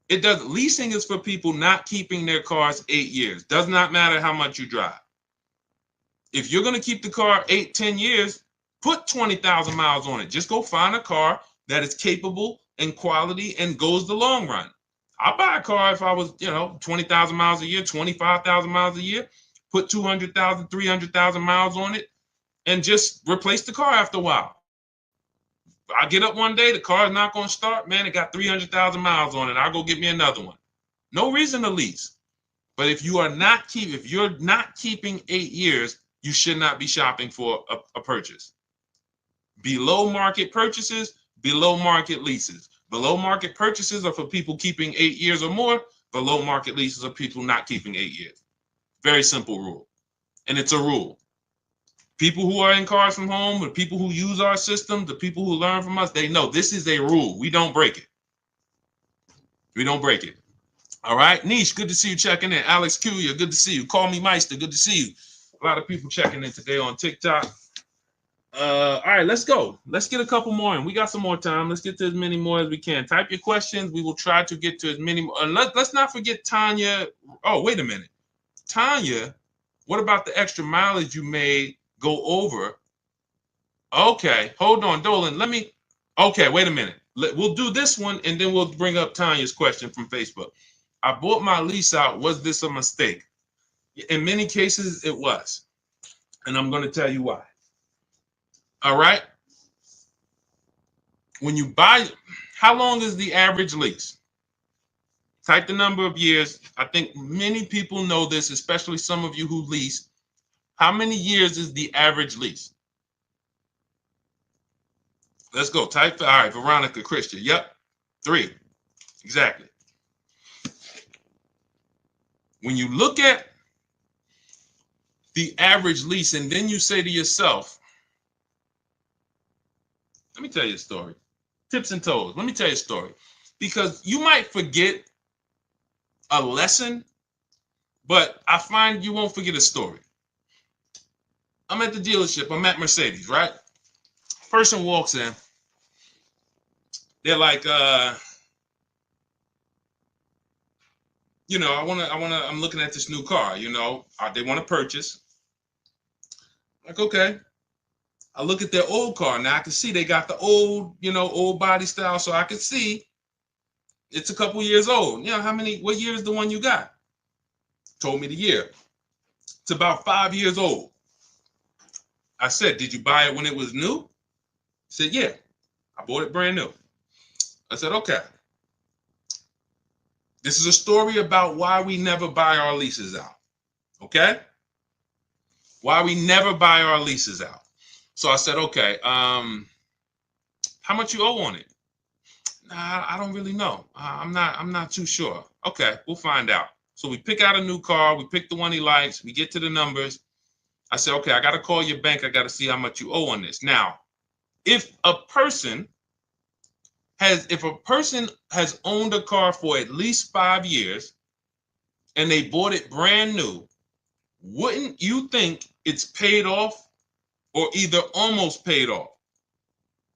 Leasing is for people not keeping their cars 8 years. Does not matter how much you drive. If you're going to keep the car 8, 10 years, put 20,000 miles on it. Just go find a car that is capable and quality and goes the long run. I'll buy a car if I was, 20,000 miles a year, 25,000 miles a year, put 200,000, 300,000 miles on it, and just replace the car after a while. I get up one day, the car is not going to start. Man, it got 300,000 miles on it. I'll go get me another one. No reason to lease. But if you're not keeping 8 years, you should not be shopping for a purchase. Below market purchases, below market leases. Below market purchases are for people keeping 8 years or more. Below market leases are people not keeping 8 years. Very simple rule. And it's a rule. People who are in cars from home, the people who use our system, the people who learn from us, they know this is a rule. We don't break it. We don't break it. All right. Niche, good to see you checking in. Alex Kuya, good to see you. Call me Meister, good to see you. A lot of people checking in today on TikTok. All right, let's go. Let's get a couple more in. We got some more time. Let's get to as many more as we can. Type your questions. We will try to get to as many more. Let's not forget Tanya. Oh, wait a minute. Tanya, what about the extra mileage you made go over? Okay, hold on, Dolan. Okay, wait a minute. We'll do this one, and then we'll bring up Tanya's question from Facebook. I bought my lease out. Was this a mistake? In many cases, it was. And I'm going to tell you why. All right. When you buy, how long is the average lease? Type the number of years. I think many people know this, especially some of you who lease. How many years is the average lease? Let's go. Type. All right, Veronica Christian. Yep. 3. Exactly. When you look at the average lease and then you say to yourself, let me tell you a story. Tips and toes. Let me tell you a story. Because you might forget a lesson, but I find you won't forget a story. I'm at the dealership. I'm at Mercedes, right? Person walks in. They're like, I'm looking at this new car, they want to purchase. Like, okay. I look at their old car. Now I can see they got the old body style. So I can see it's a couple years old. What year is the one you got? Told me the year. It's about 5 years old. I said, did you buy it when it was new? He said, yeah, I bought it brand new. I said, okay. This is a story about why we never buy our leases out. Okay? Why we never buy our leases out. So I said, okay, how much you owe on it? Nah, I don't really know. I'm not too sure. Okay, we'll find out. So we pick out a new car. We pick the one he likes. We get to the numbers. I said, okay, I got to call your bank. I got to see how much you owe on this. Now, if a person has owned a car for at least 5 years and they bought it brand new, wouldn't you think it's paid off or either almost paid off?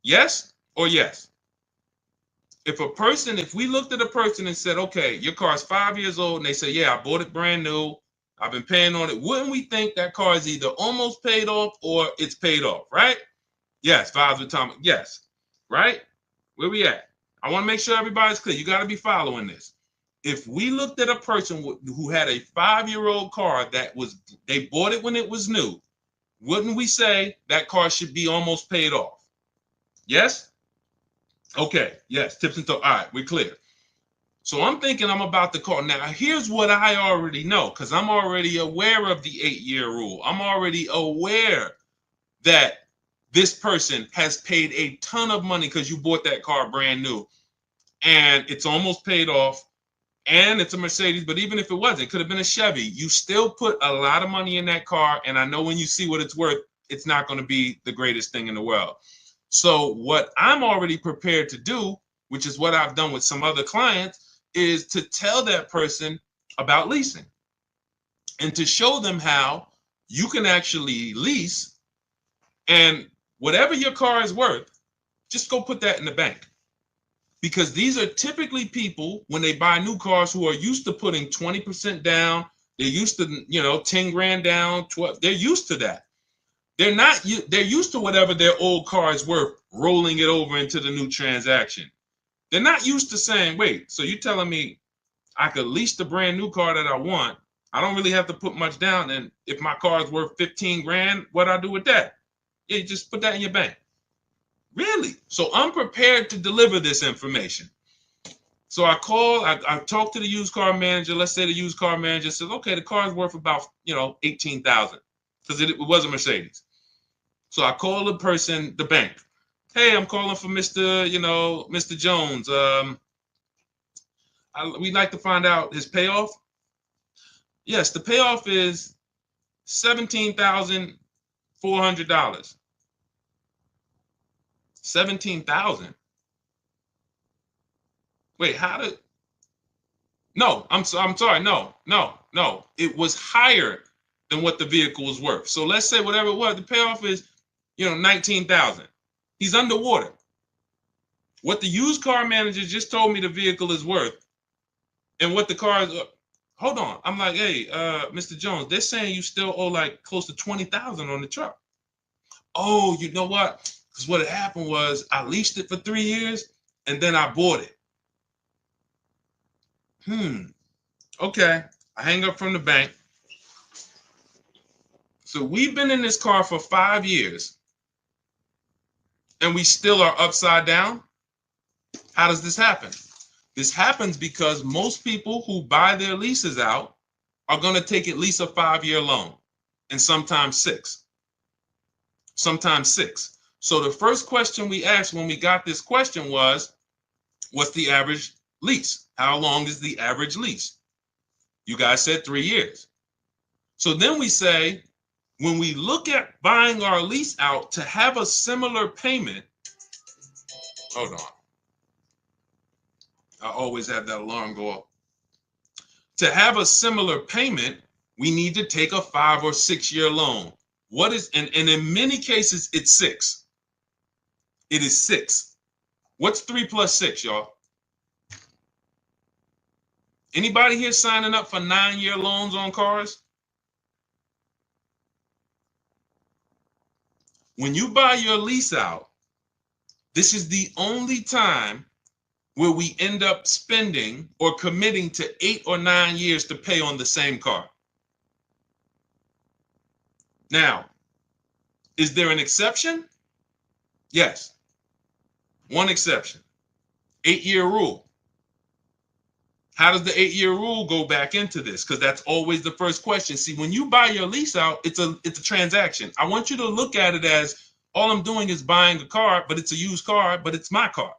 Yes or yes? If we looked at a person and said, okay, your car's 5 years old, and they say, yeah, I bought it brand new, I've been paying on it, wouldn't we think that car is either almost paid off or it's paid off, right? Yes, vibes with Tom. Yes, right? Where we at? I want to make sure everybody's clear. You got to be following this. If we looked at a person who had a 5-year-old car they bought it when it was new, wouldn't we say that car should be almost paid off? Yes? Okay, yes, tips and toes. All right, we're clear. So I'm thinking I'm about to call. Now, here's what I already know, because I'm already aware of the 8-year rule. I'm already aware that this person has paid a ton of money because you bought that car brand new and it's almost paid off. and it's a Mercedes, but even if it wasn't, it could have been a Chevy. You still put a lot of money in that car, and I know when you see what it's worth, it's not going to be the greatest thing in the world. So what I'm already prepared to do, which is what I've done with some other clients, is to tell that person about leasing and to show them how you can actually lease, and whatever your car is worth, just go put that in the bank. Because these are typically people, when they buy new cars, who are used to putting 20% down. They're used to, 10 grand down, 12. They're used to that. They're used to whatever their old car is worth, rolling it over into the new transaction. They're not used to saying, wait, so you're telling me I could lease the brand new car that I want. I don't really have to put much down. And if my car is worth 15 grand, what do I do with that? Yeah, you just put that in your bank. Really? So I'm prepared to deliver this information. So I talked to the used car manager. Let's say the used car manager says, okay, the car is worth about, 18,000 because it was a Mercedes. So I call the bank. Hey, I'm calling for Mr. Jones. We'd like to find out his payoff. Yes, the payoff is $17,400. 17,000. Wait, how did? No, I'm sorry. No. It was higher than what the vehicle was worth. So let's say whatever it was, the payoff is, 19,000. He's underwater. What the used car manager just told me the vehicle is worth, and what the car is. Hold on. I'm like, hey, Mr. Jones, they're saying you still owe like close to 20,000 on the truck. Oh, you know what? Because what had happened was I leased it for 3 years and then I bought it. Okay. I hang up from the bank. So we've been in this car for 5 years and we still are upside down. How does this happen? This happens because most people who buy their leases out are going to take at least a 5-year loan, and sometimes 6. So the first question we asked when we got this question was, what's the average lease? How long is the average lease? You guys said 3 years. So then we say, when we look at buying our lease out to have a similar payment, hold on. I always have that alarm go off. To have a similar payment, we need to take a 5 or 6 year loan. And in many cases, it's 6. It is 6. What's 3 plus 6, y'all? Anybody here signing up for 9-year loans on cars? When you buy your lease out, this is the only time where we end up spending or committing to 8 or 9 years to pay on the same car. Now, is there an exception? Yes. One exception. 8-year rule. How does the 8-year rule go back into this? Because that's always the first question. See, when you buy your lease out, it's a transaction. I want you to look at it as all I'm doing is buying a car, but it's a used car, but it's my car.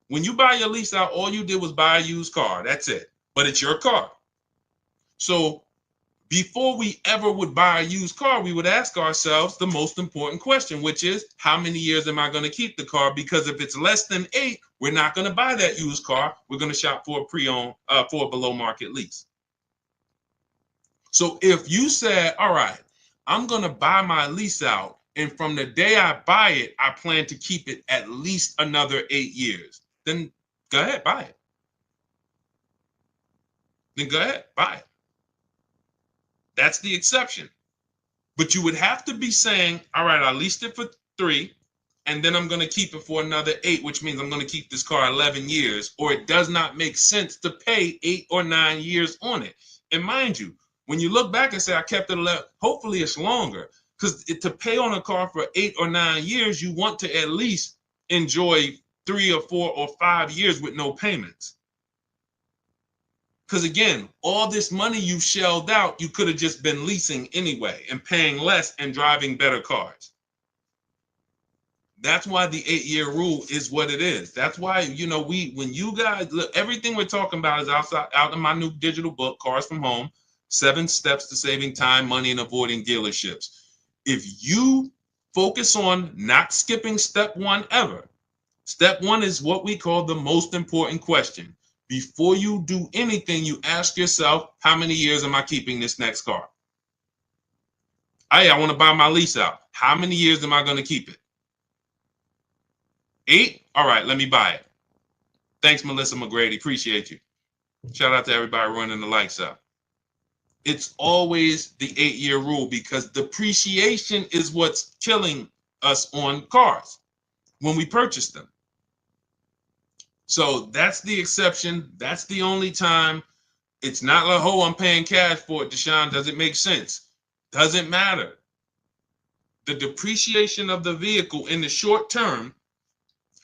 When you buy your lease out, all you did was buy a used car. That's it. But it's your car. So before we ever would buy a used car, we would ask ourselves the most important question, which is, how many years am I going to keep the car? Because if it's less than 8, we're not going to buy that used car. We're going to shop for a pre-owned, for a below market lease. So if you said, all right, I'm going to buy my lease out, and from the day I buy it, I plan to keep it at least another 8 years, then go ahead, buy it. That's the exception. But you would have to be saying, all right, I leased it for 3, and then I'm going to keep it for another 8, which means I'm going to keep this car 11 years, or it does not make sense to pay 8 or 9 years on it. And mind you, when you look back and say, I kept it 11, hopefully it's longer, because to pay on a car for 8 or 9 years, you want to at least enjoy 3 or 4 or 5 years with no payments. Because again, all this money you shelled out, you could have just been leasing anyway and paying less and driving better cars. That's why the 8-year rule is what it is. That's why, you know, when you guys look, everything we're talking about is out in my new digital book, Cars from Home, 7 Steps to Saving Time, Money, and Avoiding Dealerships. If you focus on not skipping step 1 ever, step 1 is what we call the most important question. Before you do anything, you ask yourself, how many years am I keeping this next car? Hey, I want to buy my lease out. How many years am I going to keep it? 8? All right, let me buy it. Thanks, Melissa McGrady. Appreciate you. Shout out to everybody running the lights out. It's always the 8-year rule because depreciation is what's killing us on cars when we purchase them. So that's the exception. That's the only time. It's not like, oh, I'm paying cash for it, Deshone. Does it make sense? Doesn't matter. The depreciation of the vehicle in the short term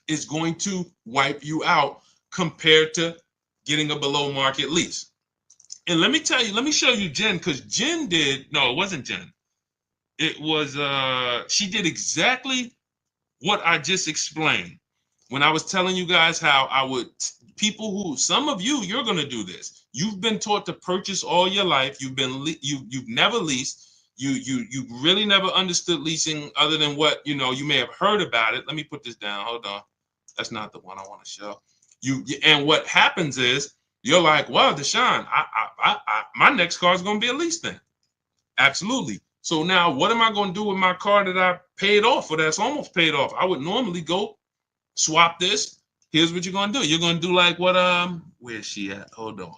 is going to wipe you out compared to getting a below market lease. And let me tell you, let me show you Jen, because Jen no, it wasn't Jen. It was, she did exactly what I just explained when I was telling you guys how I would, people who, some of you, you're going to do this. You've been taught to purchase all your life. You've never leased. You really never understood leasing other than what, you know, you may have heard about it. Let me put this down. Hold on. That's not the one I want to show you. And what happens is you're like, well, Deshone, my next car is going to be a lease thing. Absolutely. So now what am I going to do with my car that I paid off or that's almost paid off? I would normally go swap this. Here's what you're going to do. You're going to do like what, where's she at? Hold on.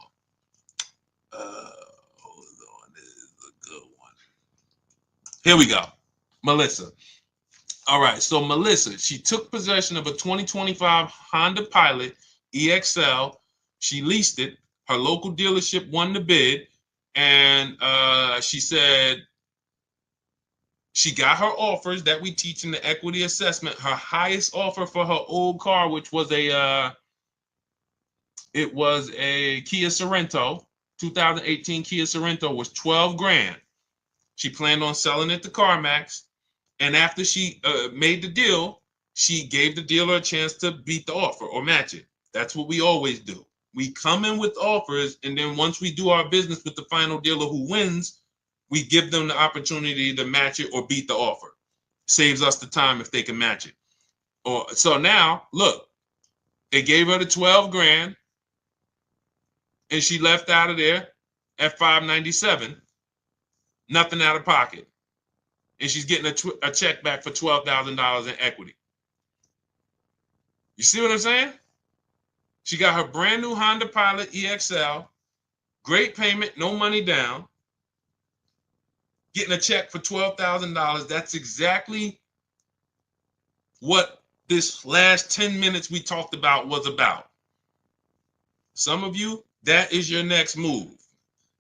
This is a good one. Here we go. Melissa. All right, so Melissa, she took possession of a 2025 Honda Pilot EXL. She leased it. Her local dealership won the bid, and she said she got her offers that we teach in the equity assessment. Her highest offer for her old car, which was a Kia Sorento, 2018 Kia Sorento, was 12 grand. She planned on selling it to CarMax. And after she made the deal, she gave the dealer a chance to beat the offer or match it. That's what we always do. We come in with offers, and then once we do our business with the final dealer who wins, we give them the opportunity to match it or beat the offer. Saves us the time if they can match it. So now, look, they gave her the 12 grand, and she left out of there at $597, nothing out of pocket. And she's getting a check back for $12,000 in equity. You see what I'm saying? She got her brand new Honda Pilot EXL, great payment, no money down, getting a check for $12,000. That's exactly what this last 10 minutes we talked about was about. Some of you, that is your next move.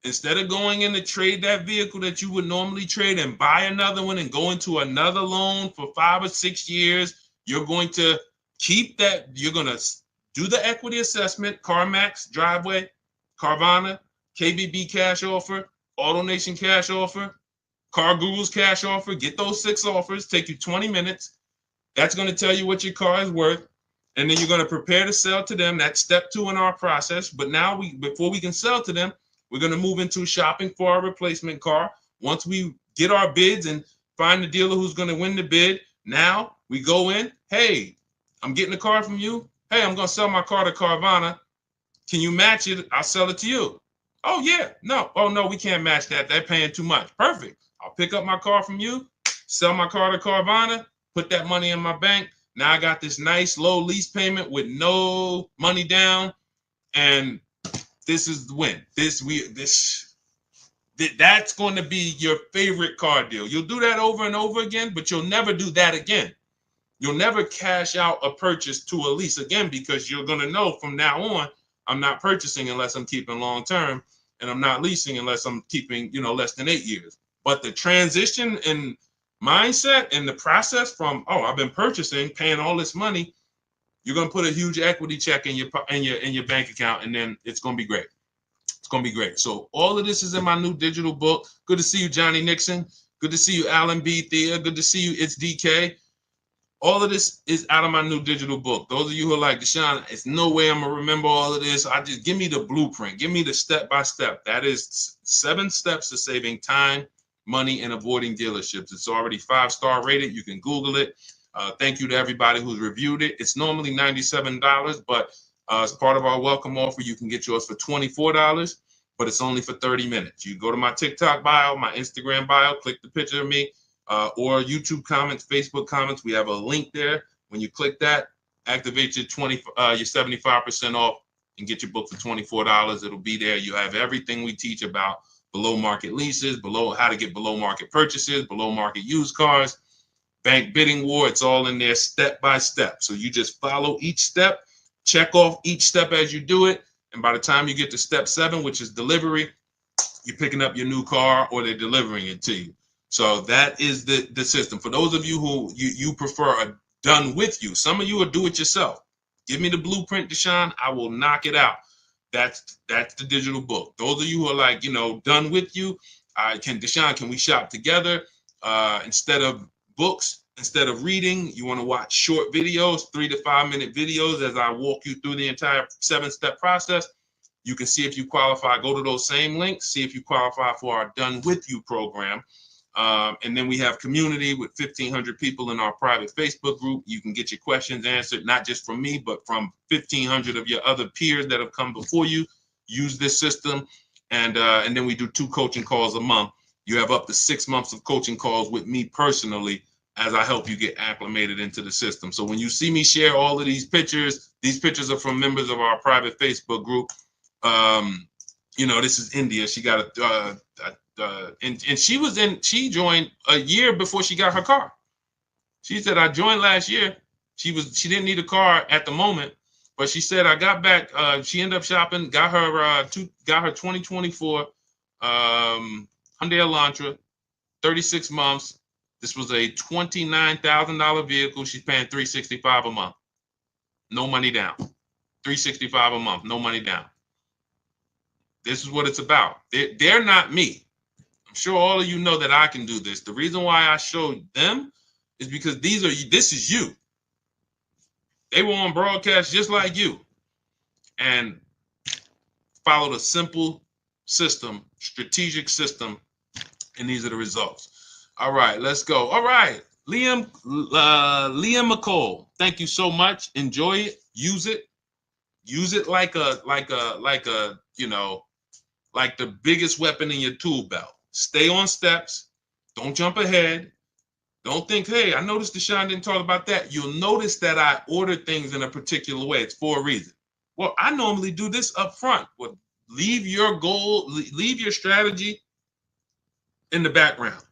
Instead of going in to trade that vehicle that you would normally trade and buy another one and go into another loan for 5 or 6 years, you're going to keep that. You're going to do the equity assessment, CarMax, Driveway, Carvana, KBB cash offer, AutoNation cash offer, Car Guru's cash offer. Get those 6 offers. Take you 20 minutes. That's going to tell you what your car is worth. And then you're going to prepare to sell to them. That's step 2 in our process. But now before we can sell to them, we're going to move into shopping for our replacement car. Once we get our bids and find the dealer who's going to win the bid, now we go in. Hey, I'm getting a car from you. Hey, I'm going to sell my car to Carvana. Can you match it? I'll sell it to you. Oh, yeah. No. Oh, no, we can't match that. They're paying too much. Perfect. I'll pick up my car from you, sell my car to Carvana, put that money in my bank. Now I got this nice low lease payment with no money down, and this is the win. That's going to be your favorite car deal. You'll do that over and over again, but you'll never do that again. You'll never cash out a purchase to a lease again because you're going to know from now on, I'm not purchasing unless I'm keeping long term, and I'm not leasing unless I'm keeping, less than 8 years. But the transition in mindset and the process from, I've been purchasing, paying all this money, you're going to put a huge equity check in your bank account, and then it's going to be great. It's going to be great. So all of this is in my new digital book. Good to see you, Johnny Nixon. Good to see you, Alan B. Thea. Good to see you, It's DK. All of this is out of my new digital book. Those of you who are like, Deshone, it's no way I'm gonna remember all of this. I just give me the blueprint, give me the step-by-step. That is 7 steps to saving time, money, and avoiding dealerships. It's already 5-star rated. You can Google it. Thank you to everybody who's reviewed it. It's normally $97, but as part of our welcome offer, you can get yours for $24, but it's only for 30 minutes. You go to my TikTok bio, my Instagram bio, click the picture of me, or YouTube comments, Facebook comments. We have a link there. When you click that, activate your 75% off and get your book for $24. It'll be there. You have everything we teach about below market leases, how to get below market purchases, below market used cars, bank bidding war. It's all in there step by step. So you just follow each step, check off each step as you do it. And by the time you get to step 7, which is delivery, you're picking up your new car or they're delivering it to you. So that is the system. For those of you who you prefer a done with you, some of you will do it yourself. Give me the blueprint, Deshone. I will knock it out. That's the digital book. Those of you who are like, done with you, Deshone, can we shop together? Instead of books, instead of reading, you want to watch short videos, 3 to 5 minute videos as I walk you through the entire 7-step process. You can see if you qualify. Go to those same links, see if you qualify for our Done With You program. And then we have community with 1,500 people in our private Facebook group. You can get your questions answered, not just from me, but from 1,500 of your other peers that have come before you. Use this system. And then we do 2 coaching calls a month. You have up to 6 months of coaching calls with me personally as I help you get acclimated into the system. So when you see me share all of these pictures are from members of our private Facebook group. This is India. She got and she joined a year before she got her car. She said, I joined last year. She didn't need a car at the moment, but she said, I got back. She ended up shopping, got her 2024 Hyundai Elantra, 36 months. This was a $29,000 vehicle. She's paying $365 a month. No money down. $365 a month, no money down. This is what it's about. They're not me. I'm sure all of you know that I can do this. The reason why I showed them is because this is you. They were on broadcast just like you and followed a simple system, strategic system, and these are the results. All right, let's go. All right, Liam McCall, thank you so much. Enjoy it. Use it. Use it like the biggest weapon in your tool belt. Stay on steps. Don't jump ahead. Don't think, hey, I noticed Deshone didn't talk about that. You'll notice that I ordered things in a particular way. It's for a reason. Well, I normally do this up front. Well, leave your goal, leave your strategy in the background.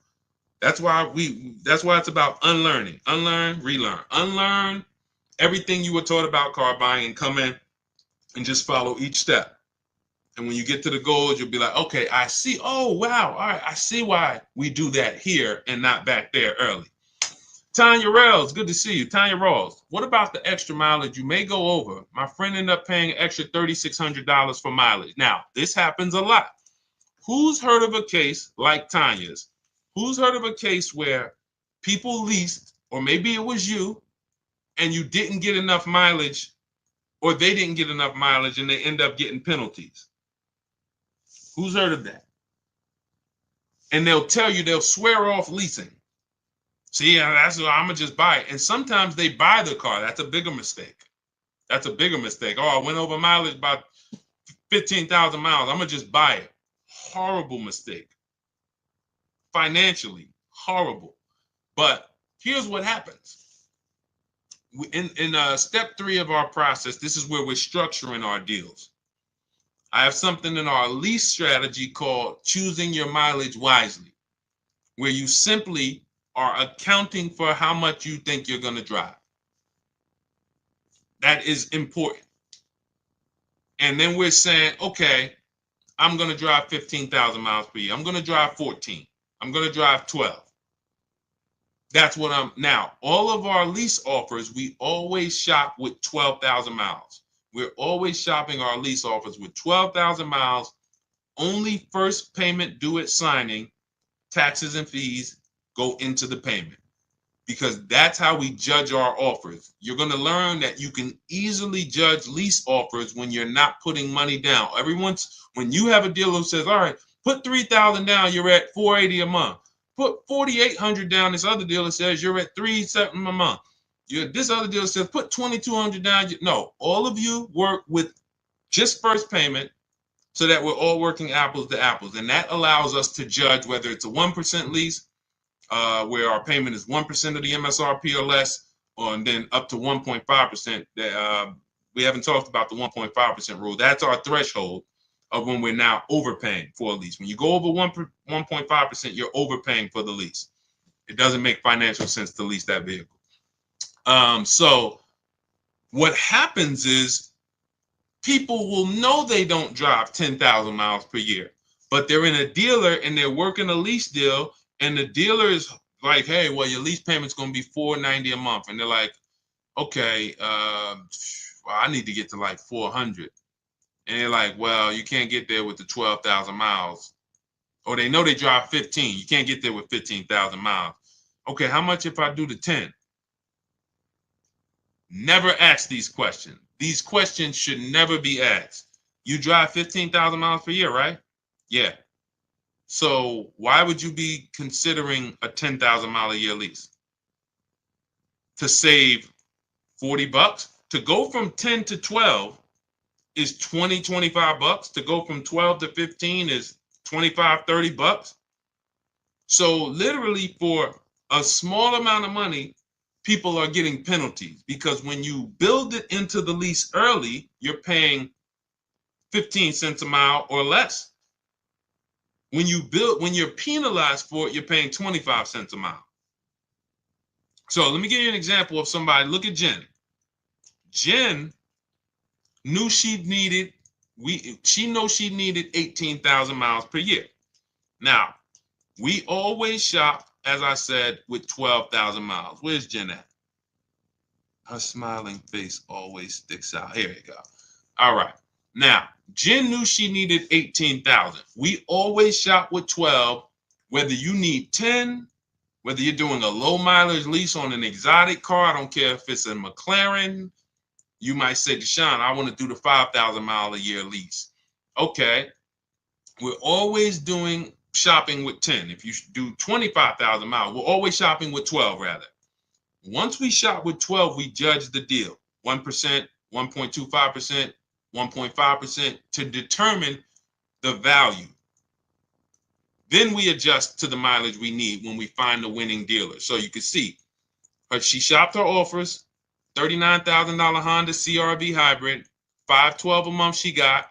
That's why it's about unlearning. Unlearn, relearn. Unlearn everything you were taught about car buying and come in and just follow each step. And when you get to the goals, you'll be like, okay, I see. Oh, wow. All right. I see why we do that here and not back there early. Tanya Rawls, good to see you. Tanya Rawls, what about the extra mileage you may go over? My friend ended up paying an extra $3,600 for mileage. Now, this happens a lot. Who's heard of a case like Tanya's? Who's heard of a case where people leased, or maybe it was you, and you didn't get enough mileage, or they didn't get enough mileage, and they end up getting penalties? Who's heard of that? And they'll swear off leasing. See, that's what I'm gonna just buy it. And sometimes they buy the car. That's a bigger mistake. Oh, I went over mileage by 15,000 miles. I'm gonna just buy it. Horrible mistake. Financially, horrible. But here's what happens. In step 3 of our process, this is where we're structuring our deals. I have something in our lease strategy called choosing your mileage wisely, where you simply are accounting for how much you think you're going to drive. That is important. And then we're saying, okay, I'm going to drive 15,000 miles per year. I'm going to drive 14. I'm going to drive 12. That's what now, all of our lease offers, we always shop with 12,000 miles. We're always shopping our lease offers with 12,000 miles, only first payment due at signing, taxes and fees go into the payment. because that's how we judge our offers. You're going to learn that you can easily judge lease offers when you're not putting money down. When you have a dealer who says, all right, put $3,000 down, you're at $480 a month. Put $4,800 down, this other dealer says you're at $3,700 a month. This other dealer says put $2,200 down. No, all of you work with just first payment so that we're all working apples to apples. And that allows us to judge whether it's a 1% lease, where our payment is 1% of the MSRP or less, and then up to 1.5%. We haven't talked about the 1.5% rule. That's our threshold of when we're now overpaying for a lease. When you go over 1.5%, you're overpaying for the lease. It doesn't make financial sense to lease that vehicle. So what happens is people will know they don't drive 10,000 miles per year, but they're in a dealer and they're working a lease deal, and the dealer is like, hey, well, your lease payment's going to be $490 a month. And they're like, okay, well, I need to get to like 400. And they're like, well, you can't get there with the 12,000 miles. Or they know they drive 15. You can't get there with 15,000 miles. Okay, how much if I do the 10? Never ask these questions. These questions should never be asked. You drive 15,000 miles per year, right? Yeah. So why would you be considering a 10,000 mile a year lease? To save 40 bucks? To go from 10 to 12 is 20, 25 bucks. To go from 12 to 15 is 25, 30 bucks. So literally for a small amount of money, people are getting penalties, because when you build it into the lease early, you're paying 15 cents a mile or less. When you're penalized for it, you're paying 25 cents a mile. So let me give you an example of somebody. Look at Jen. Jen knew she needed 18,000 miles per year. Now, we always shop, as I said, with 12,000 miles. Where's Jen at? Her smiling face always sticks out. Here you go. All right. Now, Jen knew she needed 18,000. We always shop with 12, whether you need 10, whether you're doing a low mileage lease on an exotic car. I don't care if it's a McLaren. You might say, Deshone, I want to do the 5,000 mile a year lease. Okay. We're always shopping with 10. If you do 25,000 miles, we're always shopping with 12 rather. Once we shop with 12, we judge the deal. 1%, 1.25%, 1.5% to determine the value. Then we adjust to the mileage we need when we find the winning dealer. So you can see, she shopped her offers, $39,000 Honda CR-V hybrid, $512 a month she got.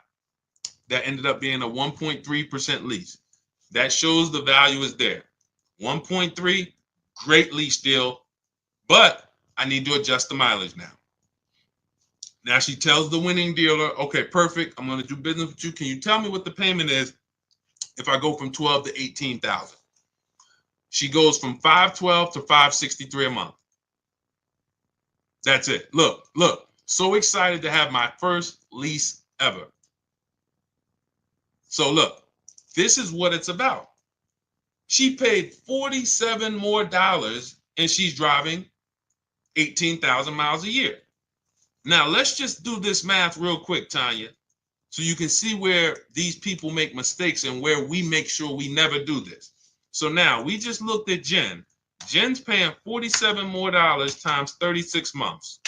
That ended up being a 1.3% lease. That shows the value is there. 1.3, great lease deal, but I need to adjust the mileage now. Now she tells the winning dealer, okay, perfect, I'm going to do business with you. Can you tell me what the payment is if I go from 12 to 18,000? She goes from 512 to 563 a month. That's it. Look, so excited to have my first lease ever. So look, this is what it's about. She paid $47 more and she's driving 18,000 miles a year. Now let's just do this math real quick, Tanya, so you can see where these people make mistakes and where we make sure we never do this. So now we just looked at Jen. Jen's paying $47 more times 36 months,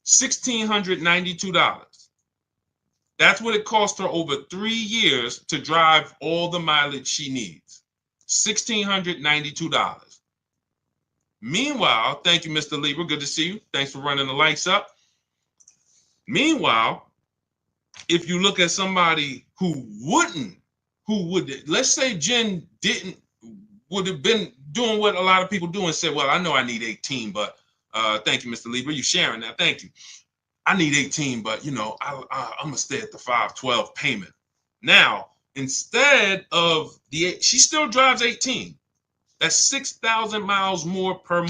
$1,692. That's what it cost her over 3 years to drive all the mileage she needs, $1,692. Meanwhile, thank you, Mr. Lieber. Good to see you. Thanks for running the lights up. Meanwhile, if you look at somebody let's say Jen would have been doing what a lot of people do and said, well, I know I need 18, but thank you, Mr. Lieber. You sharing that. Thank you. I need 18, but I'm going to stay at the 512 payment. Now, instead of she still drives 18. That's 6,000 miles more per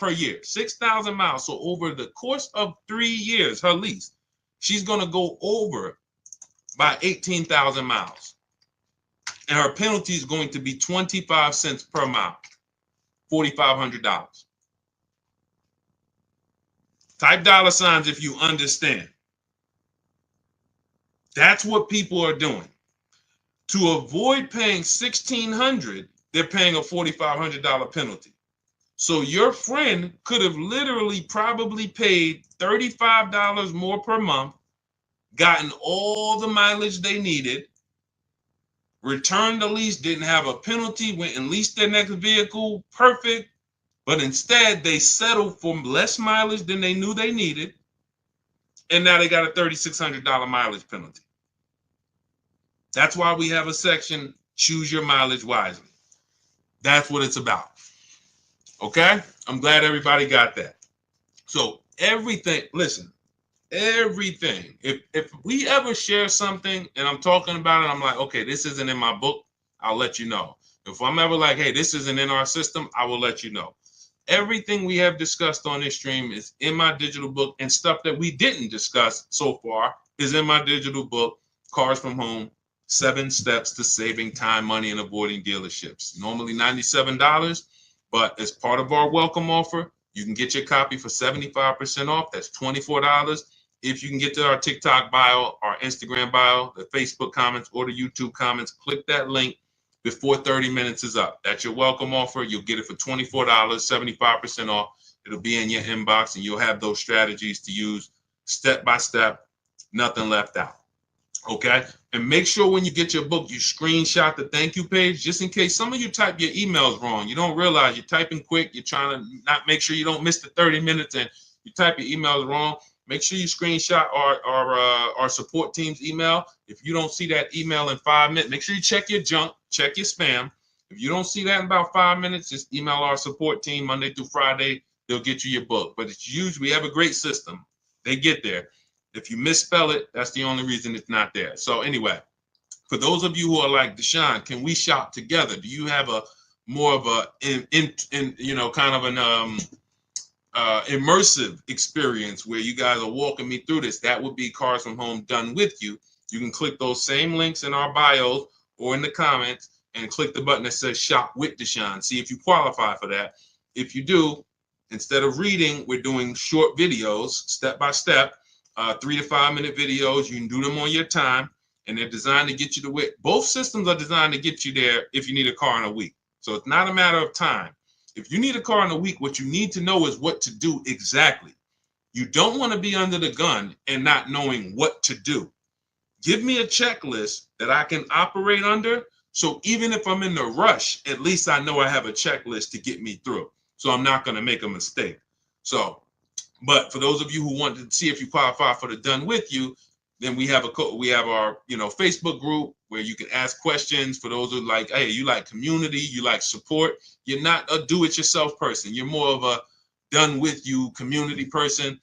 year, 6,000 miles. So over the course of 3 years, her lease, she's going to go over by 18,000 miles. And her penalty is going to be 25 cents per mile. $4,500. Type dollar signs if you understand. That's what people are doing. To avoid paying $1,600, they're paying a $4,500 penalty. So your friend could have literally probably paid $35 more per month, gotten all the mileage they needed, returned the lease, didn't have a penalty, went and leased their next vehicle, perfect. But instead, they settled for less mileage than they knew they needed. And now they got a $3,600 mileage penalty. That's why we have a section, choose your mileage wisely. That's what it's about. Okay? I'm glad everybody got that. So everything, listen, everything. If we ever share something and I'm talking about it, I'm like, okay, this isn't in my book, I'll let you know. If I'm ever like, hey, this isn't in our system, I will let you know. Everything we have discussed on this stream is in my digital book, and stuff that we didn't discuss so far is in my digital book, Cars from Home, 7 Steps to Saving Time, Money, and Avoiding Dealerships. Normally $97, but as part of our welcome offer, you can get your copy for 75% off. That's $24. If you can get to our TikTok bio, our Instagram bio, the Facebook comments, or the YouTube comments, click that link before 30 minutes is up. That's your welcome offer. You'll get it for $24, 75% off. It'll be in your inbox, and you'll have those strategies to use step by step, nothing left out. Okay? And make sure when you get your book, you screenshot the thank you page, just in case some of you type your emails wrong. You don't realize you're typing quick. You're trying to not make sure you don't miss the 30 minutes, and you type your emails wrong. Make sure you screenshot our support team's email. If you don't see that email in 5 minutes, make sure you check your junk, check your spam. If you don't see that in about 5 minutes, just email our support team Monday through Friday. They'll get you your book. But it's usually, we have a great system. They get there. If you misspell it, that's the only reason it's not there. So anyway, for those of you who are like, Deshone, can we shop together? Do you have a more of a kind of an immersive experience where you guys are walking me through this? That would be Cars from Home done with you. You can click those same links in our bios or in the comments and click the button that says shop with Deshone. See if you qualify for that. If you do, instead of reading, we're doing short videos, step by step, 3 to 5 minute videos. You can do them on your time, and they're designed to get you to where both systems are designed to get you there if you need a car in a week. So it's not a matter of time. If you need a car in a week, what you need to know is what to do exactly. You don't want to be under the gun and not knowing what to do. Give me a checklist that I can operate under. So even if I'm in the rush, at least I know I have a checklist to get me through. So I'm not going to make a mistake. So, but for those of you who want to see if you qualify for the done with you, then we have our Facebook group where you can ask questions. For those who like, hey, you like community, you like support. You're not a do-it-yourself person. You're more of a done with you community person.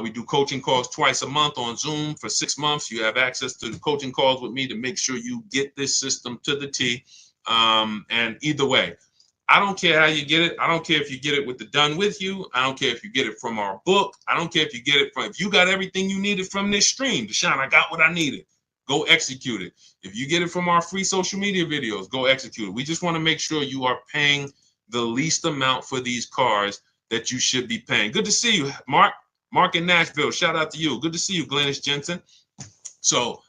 We do coaching calls twice a month on Zoom for 6 months. You have access to the coaching calls with me to make sure you get this system to the T. And either way, I don't care how you get it. I don't care if you get it with the done with you. I don't care if you get it from our book. I don't care if you get it from, if you got everything you needed from this stream, Deshone, I got what I needed. Go execute it. If you get it from our free social media videos, go execute it. We just want to make sure you are paying the least amount for these cars that you should be paying. Good to see you, Mark. Mark in Nashville, shout out to you. Good to see you, Glennis Jensen. So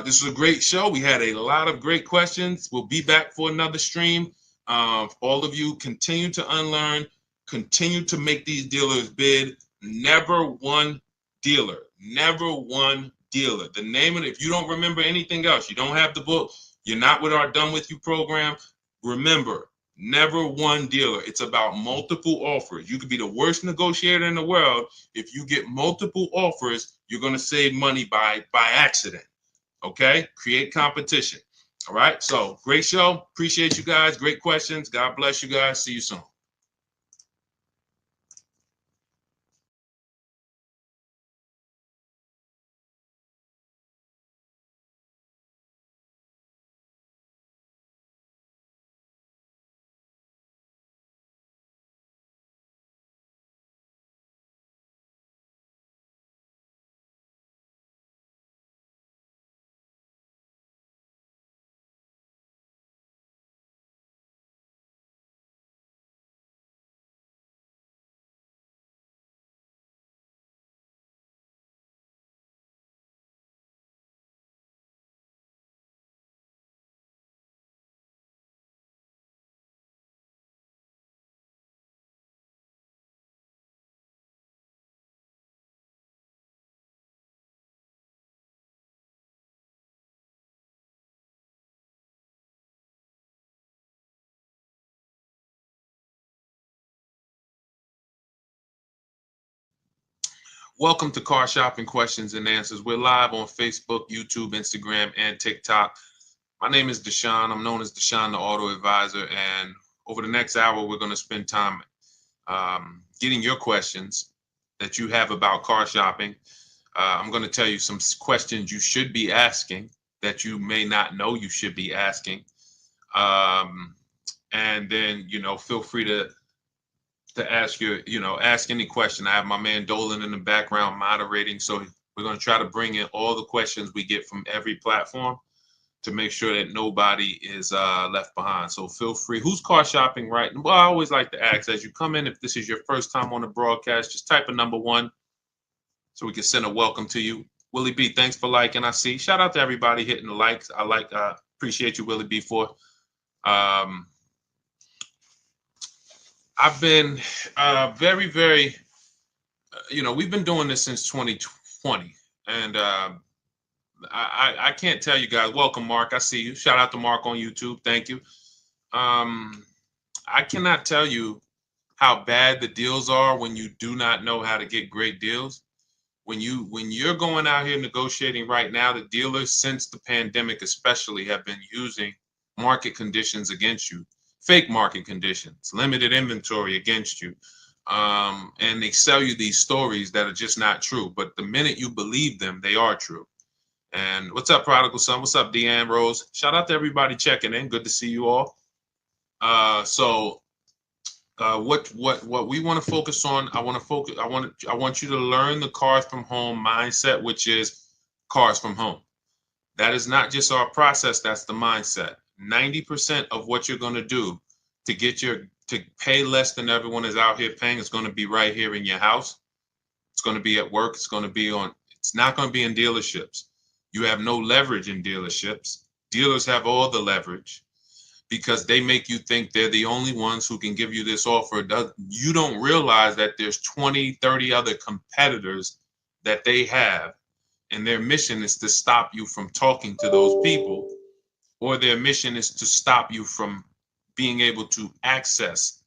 this was a great show. We had a lot of great questions. We'll be back for another stream. All of you continue to unlearn, continue to make these dealers bid. Never one dealer, never one dealer. The name of it, if you don't remember anything else, you don't have the book, you're not with our Done With You program, remember, never one dealer. It's about multiple offers. You could be the worst negotiator in the world. If you get multiple offers, you're going to save money by accident. Okay? Create competition. All right? So, great show. Appreciate you guys. Great questions. God bless you guys. See you soon. Welcome to Car Shopping Questions and Answers. We're live on Facebook, YouTube, Instagram, and TikTok. My name is Deshone. I'm known as Deshone, the Auto Advisor. And over the next hour, we're going to spend time getting your questions that you have about car shopping. I'm going to tell you some questions you should be asking that you may not know you should be asking. And then, feel free to ask ask any question. I have my man Dolan in the background moderating. So we're going to try to bring in all the questions we get from every platform to make sure that nobody is left behind. So feel free. Who's car shopping right? Well, I always like to ask as you come in, if this is your first time on the broadcast, just type a number 1 so we can send a welcome to you. Willie B, thanks for liking. I see. Shout out to everybody hitting the likes. I appreciate you, Willie B, for. I've been very, very, we've been doing this since 2020. And I can't tell you guys. Welcome, Mark. I see you. Shout out to Mark on YouTube. Thank you. I cannot tell you how bad the deals are when you do not know how to get great deals. When you're going out here negotiating right now, the dealers since the pandemic especially have been using market conditions against you, fake market conditions, limited inventory against you. And they sell you these stories that are just not true. But the minute you believe them, they are true. And what's up, Prodigal Son? What's up, Deanne Rose? Shout out to everybody checking in. Good to see you all. What we want to focus on, I want you to learn the cars from home mindset, which is cars from home. That is not just our process, that's the mindset. 90% of what you're going to do to pay less than everyone is out here paying is going to be right here in your house. It's going to be at work. It's not going to be in dealerships. You have no leverage in dealerships. Dealers have all the leverage because they make you think they're the only ones who can give you this offer. You don't realize that there's 20, 30 other competitors that they have, and their mission is to stop you from talking to those people, or their mission is to stop you from being able to access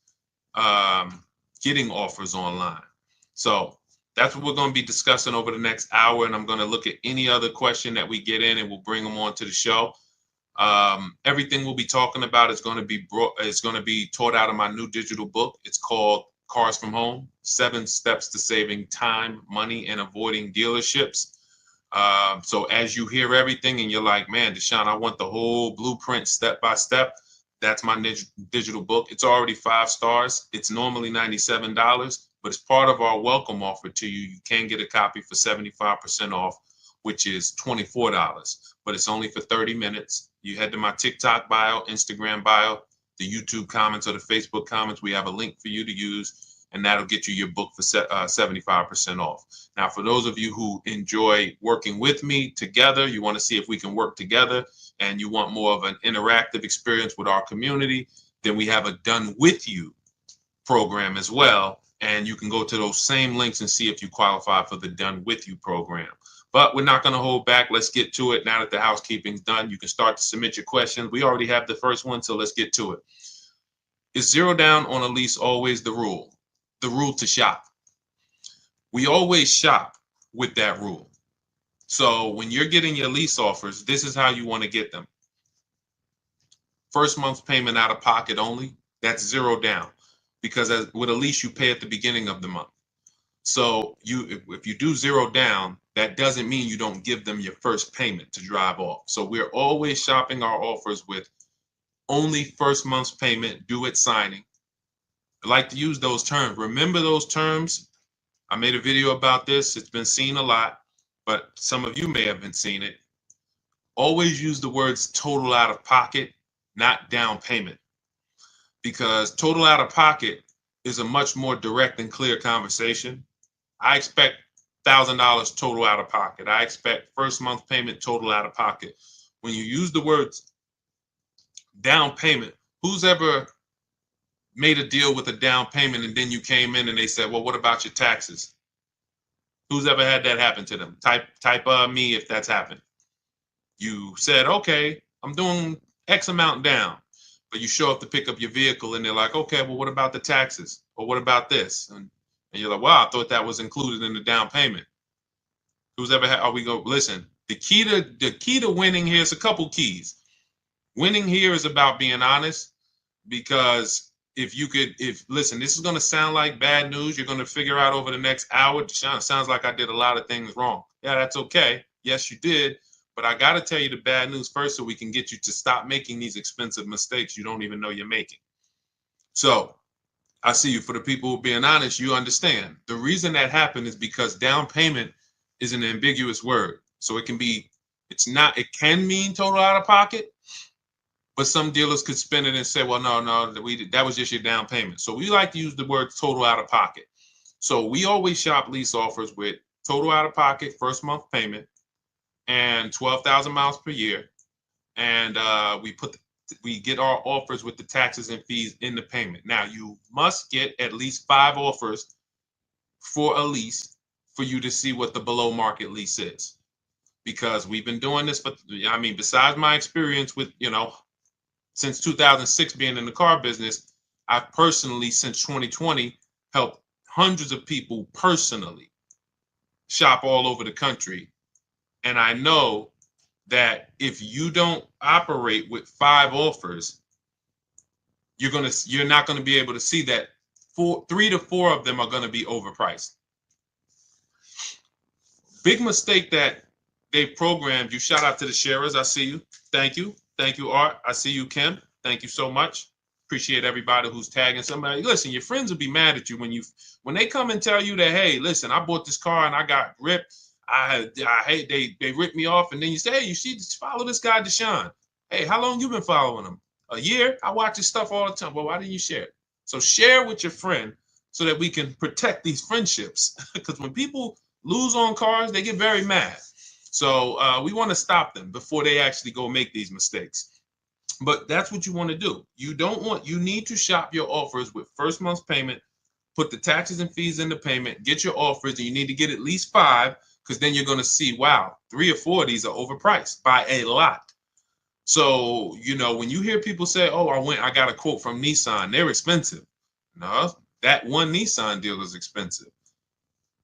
getting offers online. So that's what we're going to be discussing over the next hour, and I'm going to look at any other question that we get in, and we'll bring them on to the show. Everything we'll be talking about is going to be taught out of my new digital book. It's called Cars from Home: 7 Steps to Saving Time, Money, and Avoiding Dealerships. So as you hear everything and you're like, man, Deshone, I want the whole blueprint step by step. That's my digital book. It's already 5 stars. It's normally $97. But as part of our welcome offer to you, you can get a copy for 75% off, which is $24. But it's only for 30 minutes. You head to my TikTok bio, Instagram bio, the YouTube comments, or the Facebook comments. We have a link for you to use, and that'll get you your book for 75% off. Now, for those of you who enjoy working with me together, you want to see if we can work together, and you want more of an interactive experience with our community, then we have a Done With You program as well. And you can go to those same links and see if you qualify for the Done With You program. But we're not going to hold back. Let's get to it. Now that the housekeeping's done, you can start to submit your questions. We already have the first one, so let's get to it. Is 0 down on a lease always the rule? The rule to shop. We always shop with that rule. So when you're getting your lease offers, this is how you want to get them. First month's payment out of pocket only, that's 0 down. Because with a lease, you pay at the beginning of the month. So if you do 0 down, that doesn't mean you don't give them your first payment to drive off. So we're always shopping our offers with only first month's payment due at signing. I like to use those terms. Remember those terms. I made a video about this. It's been seen a lot, but some of you may have been seeing it. Always use the words total out of pocket, not down payment. Because total out of pocket is a much more direct and clear conversation. I expect $1,000 total out of pocket. I expect first month payment total out of pocket. When you use the words down payment, who's ever made a deal with a down payment and then you came in and they said, well, what about your taxes? Who's ever had that happen to them? Type me if that's happened. You said, okay, I'm doing X amount down. But you show up to pick up your vehicle and they're like, okay, well, what about the taxes? Or what about this? And And you're like, wow, I thought that was included in the down payment. Who's ever had, are we go, listen, the key to winning here is a couple keys. Winning here is about being honest, because listen, this is going to sound like bad news. You're going to figure out over the next hour, Deshone, sounds like I did a lot of things wrong. Yeah, that's okay. Yes, you did. But I got to tell you the bad news first so we can get you to stop making these expensive mistakes you don't even know you're making. So I see you. For the people who are being honest, you understand. The reason that happened is because down payment is an ambiguous word. So it can mean total out of pocket, but some dealers could spin it and say, well, no, that was just your down payment. So we like to use the word total out of pocket. So we always shop lease offers with total out of pocket, first month payment, and 12,000 miles per year. And we get our offers with the taxes and fees in the payment. Now, you must get at least 5 offers for a lease for you to see what the below market lease is. Because we've been doing this, but I mean, besides my experience with, since 2006 being in the car business, I've personally, since 2020, helped hundreds of people personally shop all over the country. And I know that if you don't operate with 5 offers, you're not going to be able to see that 3 to 4 of them are going to be overpriced. Big mistake that they've programmed you. Shout out to the sharers. I see you. Thank you. Thank you, Art. I see you, Kim. Thank you so much. Appreciate everybody who's tagging somebody. Listen, your friends will be mad at you when they come and tell you that, hey, listen, I bought this car and I got ripped. I hate they ripped me off, and then you say, hey, you see, follow this guy Deshone. Hey, how long you been following him? A year? I watch his stuff all the time. Well, why didn't you share it? So share with your friend so that we can protect these friendships. Because when people lose on cars, they get very mad. So we want to stop them before they actually go make these mistakes. But that's what you want to do. You need to shop your offers with first month's payment, put the taxes and fees in the payment, get your offers, and you need to get at least 5, because then you're going to see, wow, 3 or 4 of these are overpriced by a lot. So, when you hear people say, oh, I got a quote from Nissan, they're expensive. No, that one Nissan dealer is expensive.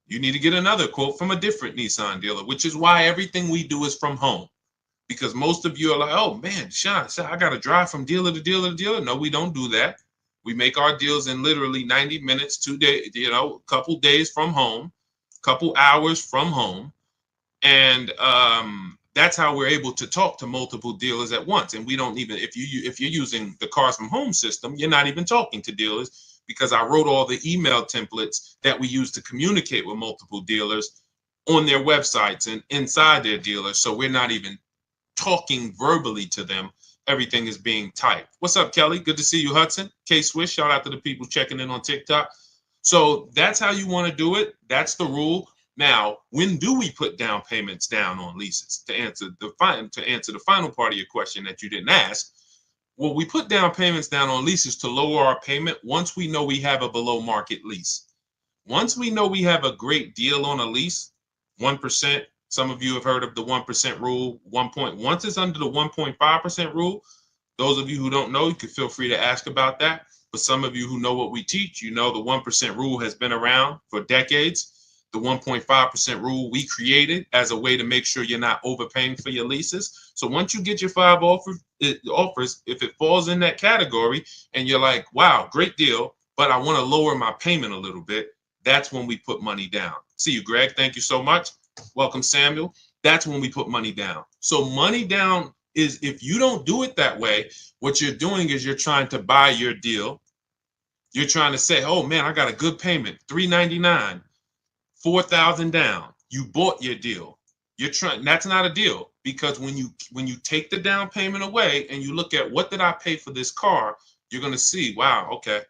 You need to get another quote from a different Nissan dealer, which is why everything we do is from home. Because most of you are like, oh man, Sean, I got to drive from dealer to dealer to dealer. No, we don't do that. We make our deals in literally 90 minutes, 2 days, a couple days from home, couple hours from home. And that's how we're able to talk to multiple dealers at once. And we don't even, if you're using the Cars from Home system, you're not even talking to dealers, because I wrote all the email templates that we use to communicate with multiple dealers on their websites and inside their dealers. So we're not even talking verbally to them. Everything is being typed. What's up, Kelly? Good to see you, Hudson. K Swish, shout out to the people checking in on TikTok. So that's how you want to do it. That's the rule. Now, when do we put down payments down on leases? To answer the final part of your question that you didn't ask, well, we put down payments down on leases to lower our payment once we know we have a below market lease. Once we know we have a great deal on a lease, 1%. Some of you have heard of the 1% rule. Once it's under the 1.5% rule, those of you who don't know, you can feel free to ask about that. But some of you who know what we teach, the 1% rule has been around for decades. The 1.5% rule we created as a way to make sure you're not overpaying for your leases. So once you get your 5 offers, if it falls in that category and you're like, wow, great deal, but I want to lower my payment a little bit, that's when we put money down. See you, Greg. Thank you so much. Welcome, Samuel. That's when we put money down. So money down is, if you don't do it that way, what you're doing is you're trying to buy your deal. You're trying to say, oh man, I got a good payment, $399, $4,000 down. You bought your deal. That's not a deal, because when you take the down payment away and you look at what did I pay for this car, you're going to see, wow, okay,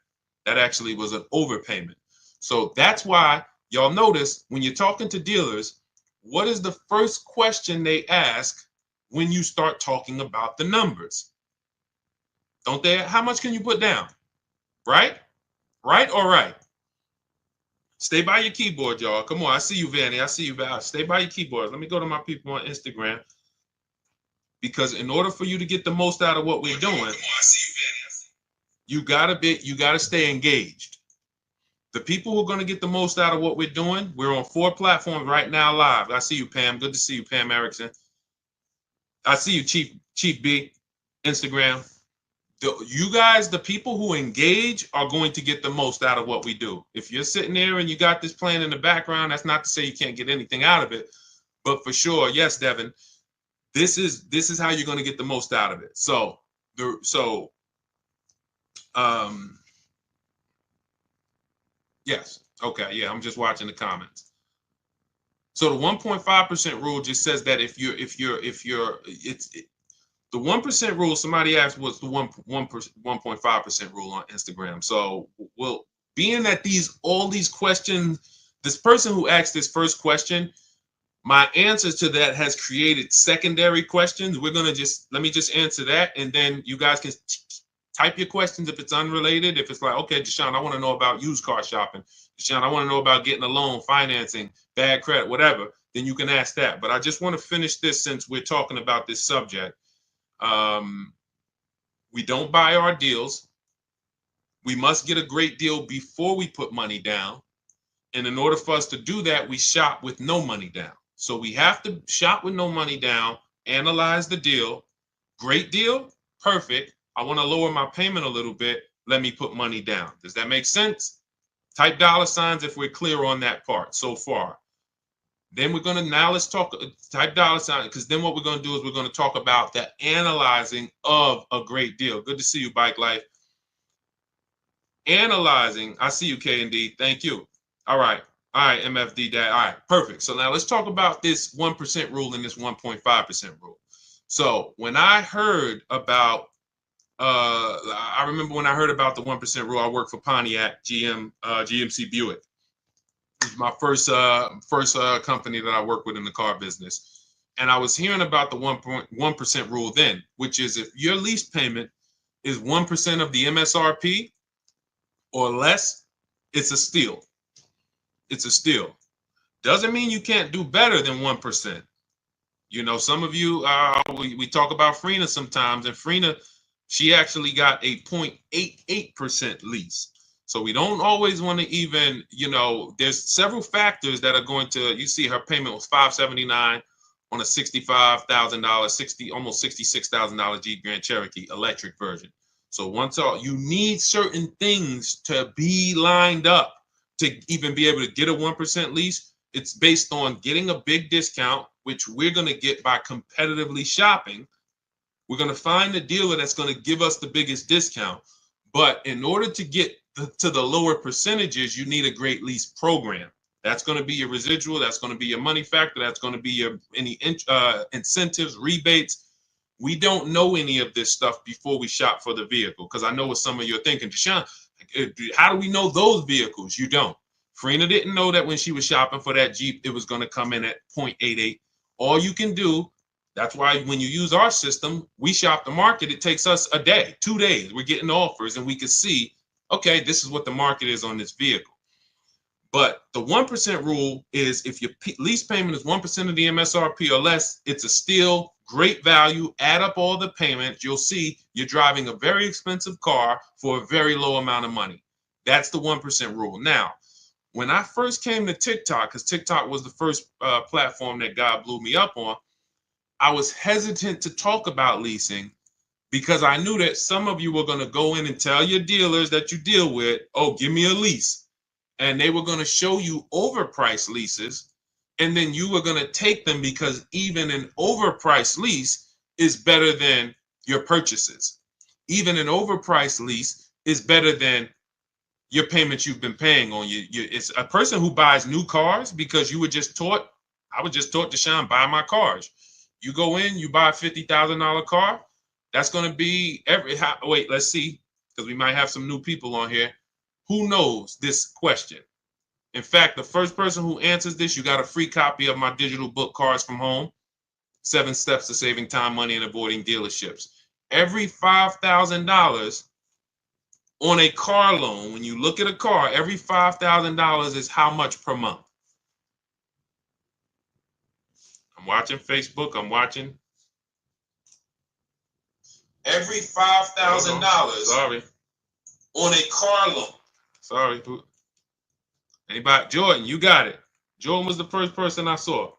that actually was an overpayment. So that's why y'all notice when you're talking to dealers, what is the first question they ask when you start talking about the numbers? Don't they? How much can you put down? Right? Right or right? Stay by your keyboard, y'all. Come on. I see you, Vanny. I see you, Val. Stay by your keyboard. Let me go to my people on Instagram. Because in order for you to get the most out of what we're doing, you gotta stay engaged. The people who are going to get the most out of what we're doing, we're on 4 platforms right now live. I see you, Pam. Good to see you, Pam Erickson. I see you, Chief B, Instagram. You guys, the people who engage are going to get the most out of what we do. If you're sitting there and you got this playing in the background, that's not to say you can't get anything out of it. But for sure, yes, Devin, this is how you're going to get the most out of it. Yes. Okay. Yeah. I'm just watching the comments. So the 1.5% rule just says that if you're the 1% rule. Somebody asked what's the 1.5% rule on Instagram. So being that all these questions, this person who asked this first question, my answer to that has created secondary questions. Let me just answer that, and then you guys can type your questions if it's unrelated. If it's like, okay, Deshone, I want to know about used car shopping. Deshone, I want to know about getting a loan, financing, bad credit, whatever. Then you can ask that. But I just want to finish this since we're talking about this subject. We don't buy our deals. We must get a great deal before we put money down. And in order for us to do that, we shop with no money down. So we have to shop with no money down, analyze the deal. Great deal, perfect. I want to lower my payment a little bit. Let me put money down. Does that make sense? Type $ if we're clear on that part so far. Then we're going to, now let's talk, type $, because then what we're going to do is we're going to talk about the analyzing of a great deal. Good to see you, Bike Life. Analyzing, I see you, K&D. Thank you. All right, MFD Dad. All right, perfect. So now let's talk about this 1% rule and this 1.5% rule. So when I heard about, I remember when I heard about the 1% rule, I worked for Pontiac, GMC Buick. It was my first company that I worked with in the car business. And I was hearing about the 1% rule then, which is if your lease payment is 1% of the MSRP or less, it's a steal. It's a steal. Doesn't mean you can't do better than 1%. You know, some of you, we talk about Frina sometimes, and Frina, she actually got a 0.88% lease. So we don't always want to even, you know, there's several factors that are going to, you see her payment was $579 on a $65,000, almost $66,000 Jeep Grand Cherokee electric version. So you need certain things to be lined up to even be able to get a 1% lease. It's based on getting a big discount, which we're going to get by competitively shopping. We're going to find the dealer that's going to give us the biggest discount. But in order to get to the lower percentages, you need a great lease program. That's going to be your residual. That's going to be your money factor. That's going to be your any incentives, rebates. We don't know any of this stuff before we shop for the vehicle, because I know what some of you are thinking. Deshone, how do we know those vehicles? You don't. Frina didn't know that when she was shopping for that Jeep, it was going to come in at 0.88. All you can do, that's why when you use our system, we shop the market. It takes us a day, 2 days. We're getting offers and we can see, okay, this is what the market is on this vehicle. But the 1% rule is if your lease payment is 1% of the MSRP or less, it's a steal, great value. Add up all the payments. You'll see you're driving a very expensive car for a very low amount of money. That's the 1% rule. Now, when I first came to TikTok, because TikTok was the first platform that God blew me up on, I was hesitant to talk about leasing because I knew that some of you were going to go in and tell your dealers that you deal with, oh, give me a lease. And they were going to show you overpriced leases. And then you were going to take them because even an overpriced lease is better than your purchases. Even an overpriced lease is better than your payments you've been paying on it's a person who buys new cars because you were just taught, I was just taught, Deshone, buy my cars. You go in, you buy a $50,000 car. That's going to be wait, let's see, because we might have some new people on here. Who knows this question? In fact, the first person who answers this, you got a free copy of my digital book, Cars from Home, 7 Steps to Saving Time, Money, and Avoiding Dealerships. Every $5,000 on a car loan, when you look at a car, every $5,000 is how much per month? I'm watching Facebook. I'm watching. Every $5,000 sorry, on a car loan. Sorry. Anybody? Jordan, you got it. Jordan was the first person I saw.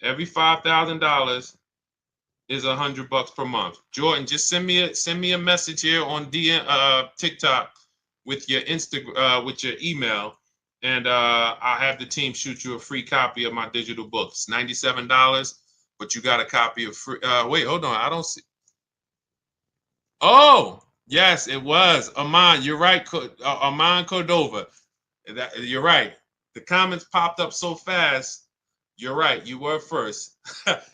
Every $5,000 is $100 per month. Jordan, just send me a message here on TikTok with your with your email, and I'll have the team shoot you a free copy of my digital book. It's $97, but you got a copy of free. Wait, hold on. I don't see. Oh, yes, it was Aman. You're right, Aman Cordova. You're right. The comments popped up so fast. You're right. You were first.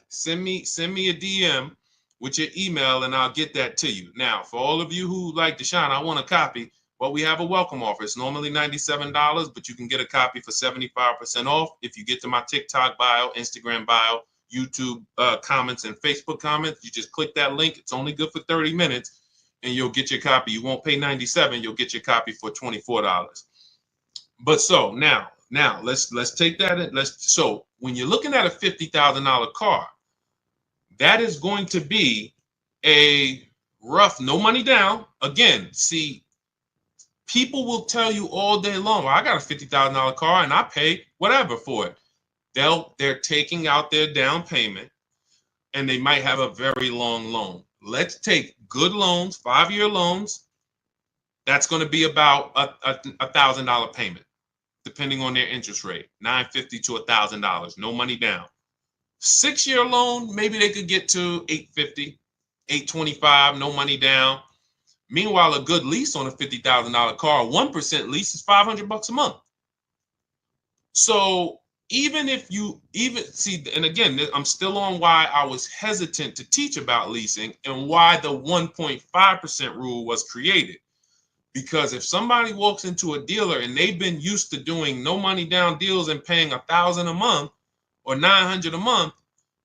send me a DM with your email, and I'll get that to you. Now, for all of you who like Deshone, I want a copy. Well, we have a welcome offer. It's normally $97, but you can get a copy for 75% off if you get to my TikTok bio, Instagram bio, YouTube comments, and Facebook comments. You just click that link. It's only good for 30 minutes, and you'll get your copy. You won't pay $97. You'll get your copy for $24. But so now let's take that. So when you're looking at a $50,000 car, that is going to be a rough, no money down. Again, see, people will tell you all day long, well, I got a $50,000 car and I pay whatever for it. They're taking out their down payment, and they might have a very long loan. Let's take good loans, 5-year loans. That's going to be about a $1,000 payment, depending on their interest rate, $950 to $1,000, no money down. 6-year loan, maybe they could get to $850, $825, no money down. Meanwhile, a good lease on a $50,000 car, 1% lease is $500 a month. So even if you see, and again, I'm still on why I was hesitant to teach about leasing and why the 1.5% rule was created. Because if somebody walks into a dealer and they've been used to doing no money down deals and paying $1,000 a month or $900 a month,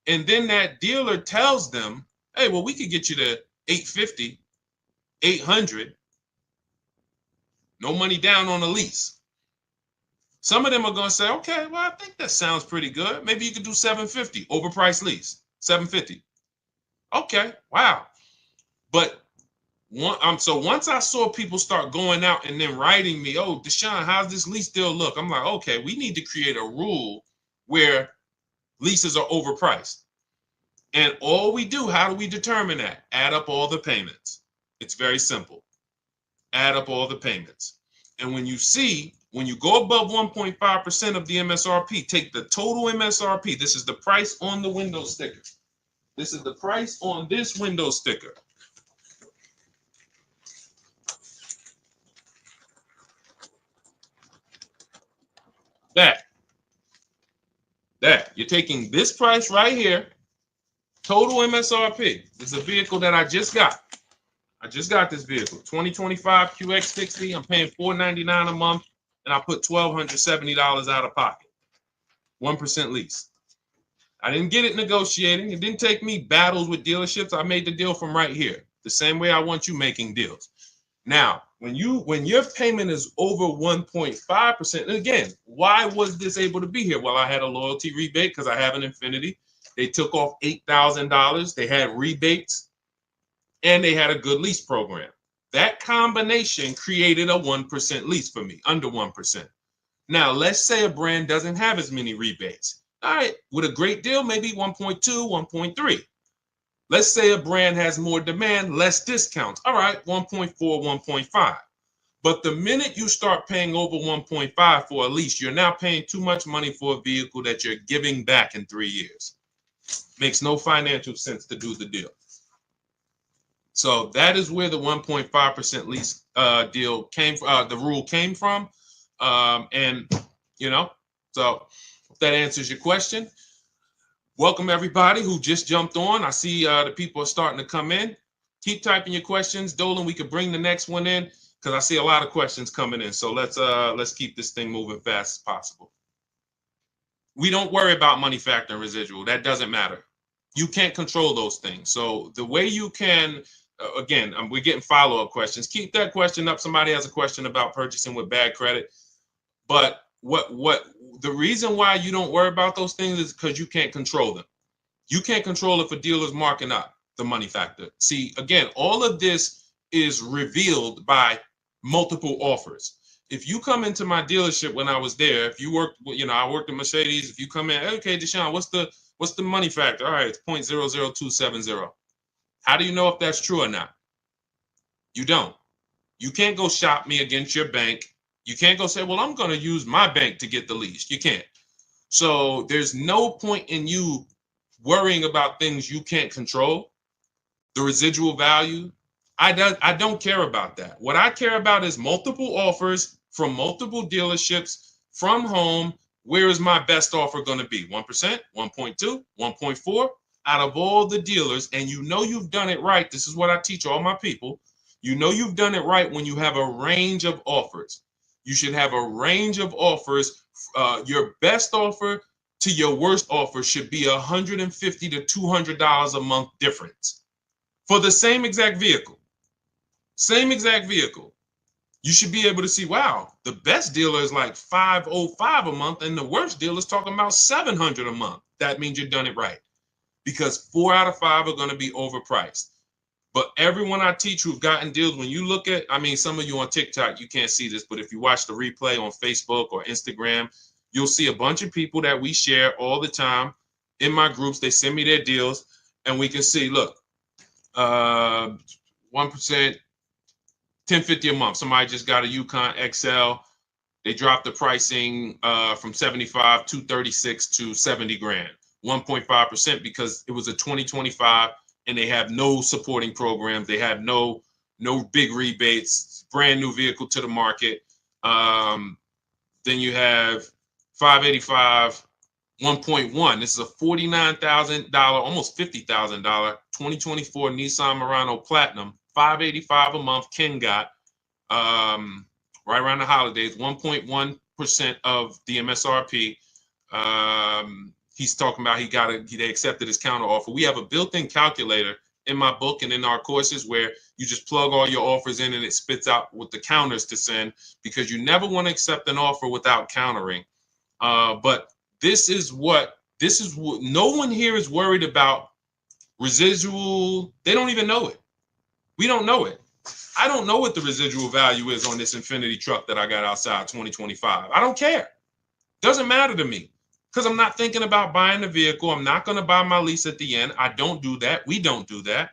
and then that dealer tells them, hey, well, we could get you to $850, $800, no money down on a lease. Some of them are going to say, okay, well, I think that sounds pretty good. Maybe you could do $750, overpriced lease, $750. Okay, wow. But so once I saw people start going out and then writing me, oh, Deshone, how's this lease deal look? I'm like, okay, we need to create a rule where leases are overpriced. And all we do, how do we determine that? Add up all the payments. It's very simple. Add up all the payments. And when you go above 1.5% of the MSRP, take the total MSRP. This is the price on the window sticker. This is the price on this window sticker. That. You're taking this price right here, total MSRP. This is a vehicle that I just got. I just got this vehicle, 2025 QX60. I'm paying $499 a month, and I put $1,270 out of pocket. 1% lease. I didn't get it negotiating. It didn't take me battles with dealerships. I made the deal from right here, the same way I want you making deals. Now, when your payment is over 1.5%, and again, why was this able to be here? Well, I had a loyalty rebate because I have an Infiniti. They took off $8,000. They had rebates, and they had a good lease program. That combination created a 1% lease for me, under 1%. Now, let's say a brand doesn't have as many rebates. All right, with a great deal, maybe 1.2, 1.3. Let's say a brand has more demand, less discounts. All right, 1.4, 1.5. But the minute you start paying over 1.5 for a lease, you're now paying too much money for a vehicle that you're giving back in 3 years. Makes no financial sense to do the deal. So that is where the 1.5% lease deal came from, the rule came from. And, so if that answers your question. Welcome everybody who just jumped on. I see the people are starting to come in. Keep typing your questions. Dolan, we could bring the next one in because I see a lot of questions coming in. So let's keep this thing moving fast as possible. We don't worry about money factor and residual. That doesn't matter. You can't control those things. So the way you can, again, we're getting follow-up questions. Keep that question up. Somebody has a question about purchasing with bad credit. But what the reason why you don't worry about those things is because you can't control them. You can't control if a dealer's marking up the money factor. See, again, all of this is revealed by multiple offers. if you come into my dealership when I was there, if you worked, I worked at Mercedes. If you come in, okay, Deshone, what's the money factor? All right, it's 0.00270. How do you know if that's true or not? You don't. You can't go shop me against your bank. You can't go say, well, I'm going to use my bank to get the lease. You can't. So there's no point in you worrying about things you can't control. The residual value, I don't care about that. What I care about is multiple offers from multiple dealerships from home. Where is my best offer going to be? 1%, 1.2, 1.4 out of all the dealers. And you've done it right. This is what I teach all my people. You've done it right when you have a range of offers. You should have a range of offers. Your best offer to your worst offer should be $150 to $200 a month difference for the same exact vehicle. Same exact vehicle. You should be able to see, wow, the best dealer is like $505 a month, and the worst dealer is talking about $700 a month. That means you've done it right, because 4 out of 5 are going to be overpriced. But everyone I teach who've gotten deals, when you look at, some of you on TikTok, you can't see this, but if you watch the replay on Facebook or Instagram, you'll see a bunch of people that we share all the time in my groups. They send me their deals, and we can see, look, 1%, $10.50 a month. Somebody just got a Yukon XL. They dropped the pricing from 75 to 36 to 70 grand, 1.5%, because it was a 2025 and they have no supporting programs. They have no big rebates, brand new vehicle to the market. Then you have 585, 1.1. This is a $49,000, almost $50,000 2024 Nissan Murano Platinum, $585 a month. Ken got right around the holidays, 1.1% of the MSRP. He's talking about they accepted his counter offer. We have a built-in calculator in my book and in our courses where you just plug all your offers in and it spits out with the counters to send, because you never want to accept an offer without countering. But this is what no one here is worried about. Residual, they don't even know it. We don't know it. I don't know what the residual value is on this Infiniti truck that I got outside 2025. I don't care. Doesn't matter to me, because I'm not thinking about buying the vehicle. I'm not going to buy my lease at the end. I don't do that. We don't do that.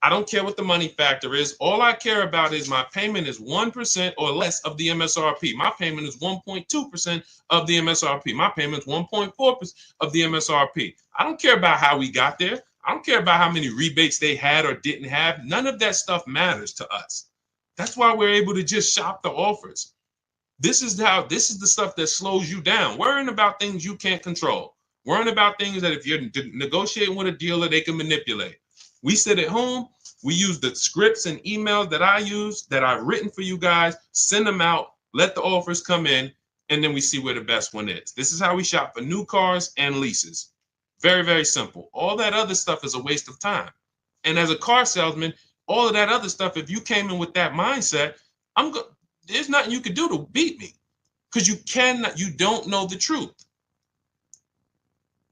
I don't care what the money factor is. All I care about is my payment is 1% or less of the MSRP. My payment is 1.2% of the MSRP. My payment is 1.4% of the MSRP. I don't care about how we got there. I don't care about how many rebates they had or didn't have. None of that stuff matters to us. That's why we're able to just shop the offers. This is the stuff that slows you down. Worrying about things you can't control. Worrying about things that if you're negotiating with a dealer, they can manipulate. We sit at home. We use the scripts and emails that I use, that I've written for you guys, send them out, let the offers come in, and then we see where the best one is. This is how we shop for new cars and leases. Very, very simple. All that other stuff is a waste of time. And as a car salesman, all of that other stuff, if you came in with that mindset, there's nothing you could do to beat me, because you don't know the truth.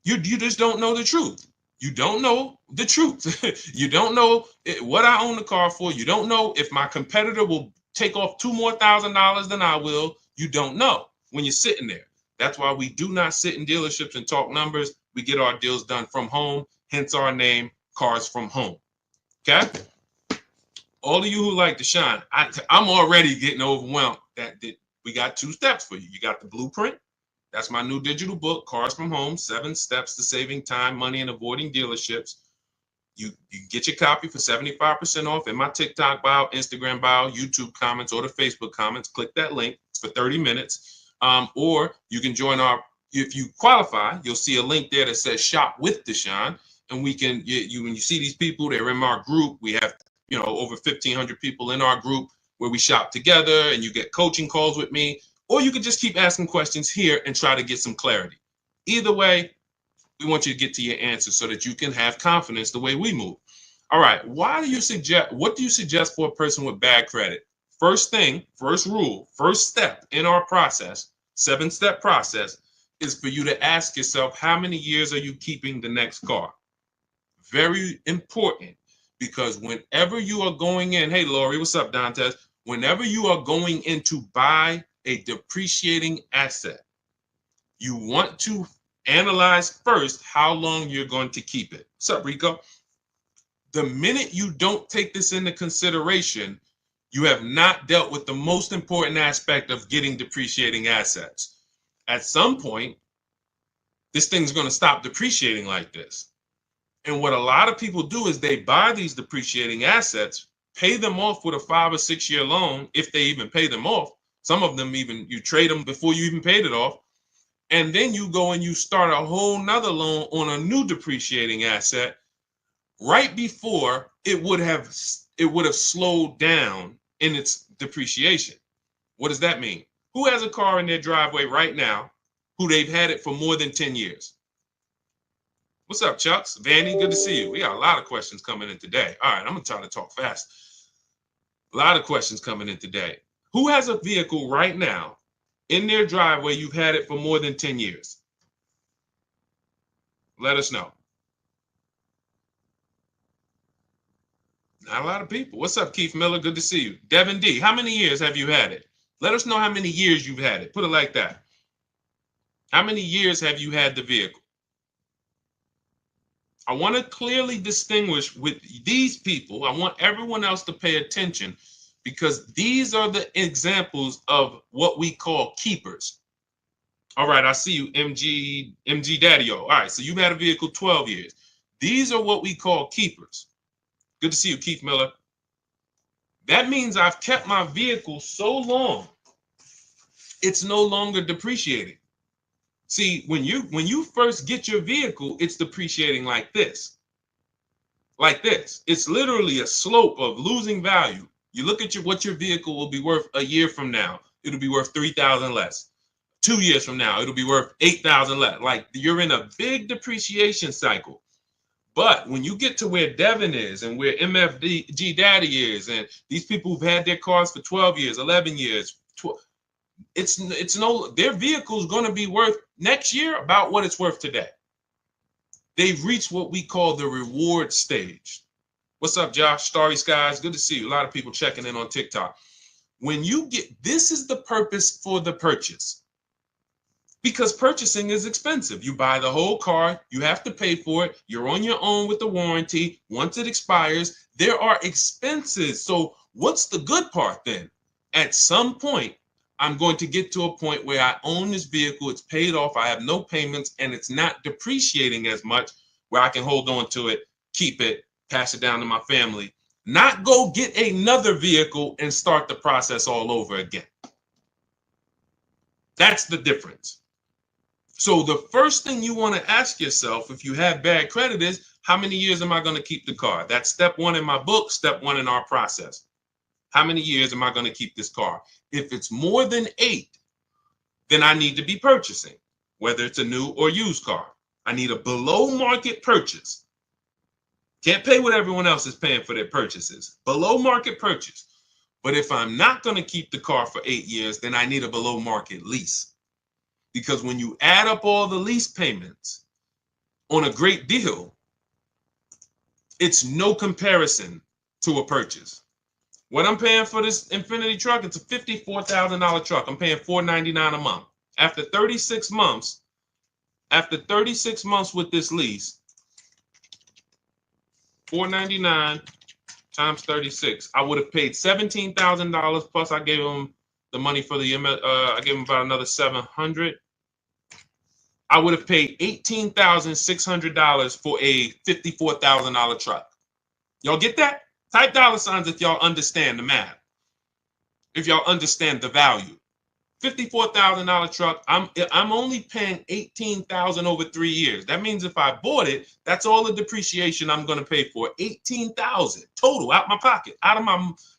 You just don't know the truth. You don't know the truth. You don't know what I own the car for. You don't know if my competitor will take off $2,000 more than I will. You don't know when you're sitting there. That's why we do not sit in dealerships and talk numbers. We get our deals done from home, hence our name, Cars from Home. Okay? All of you who like Deshone, I'm already getting overwhelmed that we got 2 steps for you. You got the blueprint. That's my new digital book, Cars from Home, 7 Steps to Saving Time, Money, and Avoiding Dealerships. You can get your copy for 75% off in my TikTok bio, Instagram bio, YouTube comments, or the Facebook comments. Click that link. It's for 30 minutes. Or you can join if you qualify, you'll see a link there that says Shop with Deshone. And we can, when you see these people, they're in our group. We have, over 1,500 people in our group where we shop together, and you get coaching calls with me. Or you could just keep asking questions here and try to get some clarity. Either way, we want you to get to your answer so that you can have confidence the way we move. All right. What do you suggest for a person with bad credit? First thing, first rule, first step in our process, 7-step process, is for you to ask yourself, how many years are you keeping the next car? Very important, because whenever you are going in, hey, Lori, what's up, Dantes? Whenever you are going in to buy a depreciating asset. You want to analyze first how long you're going to keep it. What's up, Rico? The minute you don't take this into consideration, you have not dealt with the most important aspect of getting depreciating assets. At some point, this thing's going to stop depreciating like this. And what a lot of people do is they buy these depreciating assets, pay them off with a 5 or 6 year loan, if they even pay them off. Some of them even you trade them before you even paid it off. And then you go and you start a whole nother loan on a new depreciating asset right before it would have slowed down in its depreciation. What does that mean? Who has a car in their driveway right now who they've had it for more than 10 years? What's up, Chucks? Vanny, good to see you. We got a lot of questions coming in today. All right, I'm going to try to talk fast. A lot of questions coming in today. Who has a vehicle right now in their driveway you've had it for more than 10 years? Let us know. Not a lot of people. What's up, Keith Miller? Good to see you. Devin D, how many years have you had it? Let us know how many years you've had it. Put it like that. How many years have you had the vehicle? I want to clearly distinguish with these people. I want everyone else to pay attention because these are the examples of what we call keepers. All right, I see you, MG Daddy-O. All right, so you've had a vehicle 12 years. These are what we call keepers. Good to see you, Keith Miller. That means I've kept my vehicle so long, it's no longer depreciating. See, when you first get your vehicle, it's depreciating like this. Like this. It's literally a slope of losing value. You look at what your vehicle will be worth a year from now. It'll be worth $3,000 less. 2 years from now, it'll be worth $8,000 less. Like you're in a big depreciation cycle. But when you get to where Devin is and where MFG Daddy is, and these people who've had their cars for 12 years, 11 years, their vehicle is going to be worth next year about what it's worth today. They've reached what we call the reward stage. What's up, Josh? Starry Skies, good to see you. A lot of people checking in on TikTok. When you get, this is the purpose for the purchase. Because purchasing is expensive. You buy the whole car, you have to pay for it. You're on your own with the warranty. Once it expires, there are expenses. So what's the good part then? At some point, I'm going to get to a point where I own this vehicle, it's paid off, I have no payments, and it's not depreciating as much where I can hold on to it, keep it, pass it down to my family, not go get another vehicle and start the process all over again. That's the difference. So the first thing you want to ask yourself if you have bad credit is, how many years am I going to keep the car? That's step one in my book, step one in our process. How many years am I going to keep this car? If it's more than 8, then I need to be purchasing, whether it's a new or used car. I need a below market purchase. Can't pay what everyone else is paying for their purchases. Below market purchase. But if I'm not going to keep the car for 8 years, then I need a below market lease. Because when you add up all the lease payments on a great deal, it's no comparison to a purchase. What I'm paying for this Infiniti truck, it's a $54,000 truck. I'm paying $499 a month. After 36 months with this lease, $499 times 36, I would have paid $17,000 plus I gave them the money for the I gave them about another $700. I would have paid $18,600 for a $54,000 truck. Y'all get that? Type dollar signs if y'all understand the math. If y'all understand the value. $54,000 truck, I'm only paying $18,000 over 3 years. That means if I bought it, that's all the depreciation I'm going to pay for. $18,000 total out my pocket, out of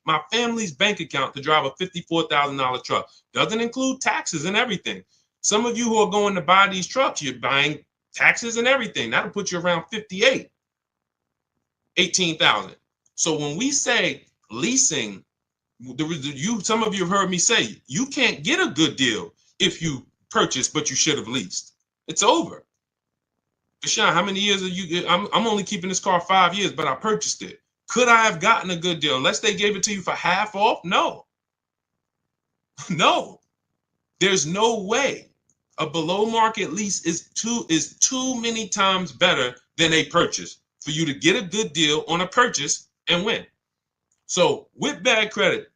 my family's bank account to drive a $54,000 truck. Doesn't include taxes and everything. Some of you who are going to buy these trucks, you're buying taxes and everything. That'll put you around 58, 18,000. So when we say leasing, some of you have heard me say, you can't get a good deal if you purchase, but you should have leased. It's over. Deshone, how many years are you? I'm only keeping this car 5 years, but I purchased it. Could I have gotten a good deal unless they gave it to you for half off? No. No. There's no way a below market lease is too many times better than a purchase for you to get a good deal on a purchase and win. So with bad credit,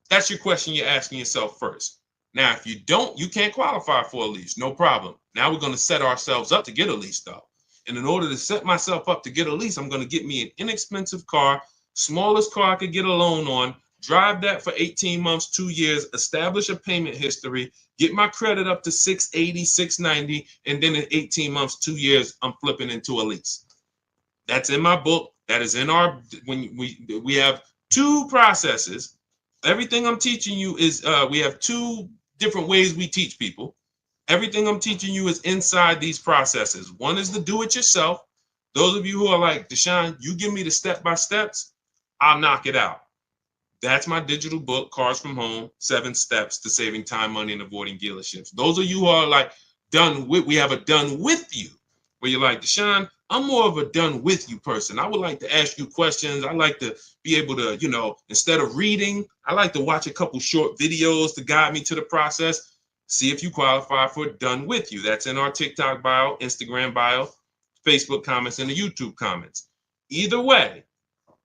that's your question you're asking yourself first. Now, if you don't, you can't qualify for a lease. No problem. Now we're going to set ourselves up to get a lease, though. And in order to set myself up to get a lease, I'm going to get me an inexpensive car, smallest car I could get a loan on, drive that for 18 months, 2 years, establish a payment history, get my credit up to 680, 690, and then in 18 months, 2 years, I'm flipping into a lease. That's in my book. That is in our, when we have two processes. Everything I'm teaching you is, we have two different ways we teach people. Everything I'm teaching you is inside these processes. One is the do-it-yourself. Those of you who are like, Deshone, you give me the step-by-steps, I'll knock it out. That's my digital book, Cars from Home, 7 Steps to Saving Time, Money, and Avoiding Dealerships. Those of you who are like, we have a done with you, where you're like, Deshone, I'm more of a done with you person. I would like to ask you questions. I like to be able to, instead of reading, I like to watch a couple short videos to guide me to the process. See if you qualify for done with you. That's in our TikTok bio, Instagram bio, Facebook comments, and the YouTube comments. Either way,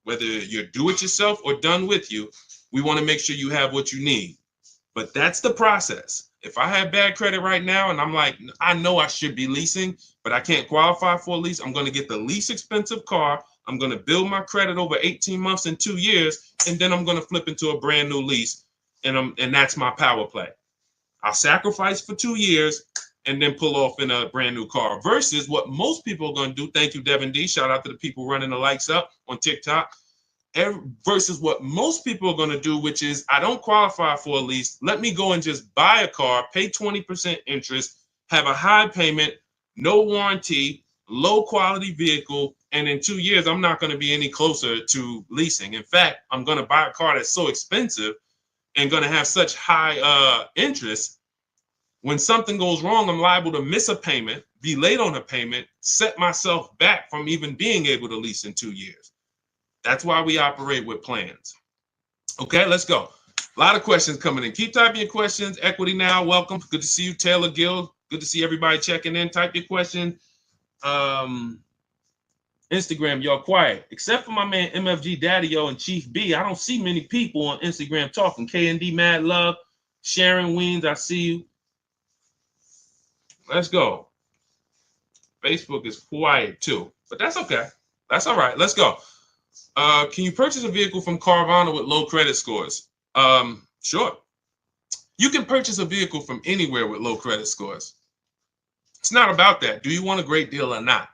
whether you're do-it-yourself or done with you, we want to make sure you have what you need. But that's the process. If I have bad credit right now and I'm like, I know I should be leasing, but I can't qualify for a lease, I'm going to get the least expensive car. I'm going to build my credit over 18 months and 2 years, and then I'm going to flip into a brand new lease, and that's my power play. I'll sacrifice for 2 years and then pull off in a brand new car versus what most people are going to do. Thank you, Devin D. Shout out to the people running the likes up on TikTok. Versus what most people are going to do, which is I don't qualify for a lease. Let me go and just buy a car, pay 20% interest, have a high payment, no warranty, low quality vehicle. And in 2 years, I'm not going to be any closer to leasing. In fact, I'm going to buy a car that's so expensive and going to have such high interest. When something goes wrong, I'm liable to miss a payment, be late on a payment, set myself back from even being able to lease in 2 years. That's why we operate with plans. Okay, let's go. A lot of questions coming in. Keep typing your questions. Equity Now, welcome. Good to see you, Taylor Gill. Good to see everybody checking in. Type your question. Instagram, y'all quiet. Except for my man MFG Daddy-O and Chief B, I don't see many people on Instagram talking. K&D Mad Love, Sharon Weens, I see you. Let's go. Facebook is quiet too, but that's okay. That's all right. Let's go. Can you purchase a vehicle from Carvana with low credit scores? Sure. You can purchase a vehicle from anywhere with low credit scores. It's not about that. Do you want a great deal or not?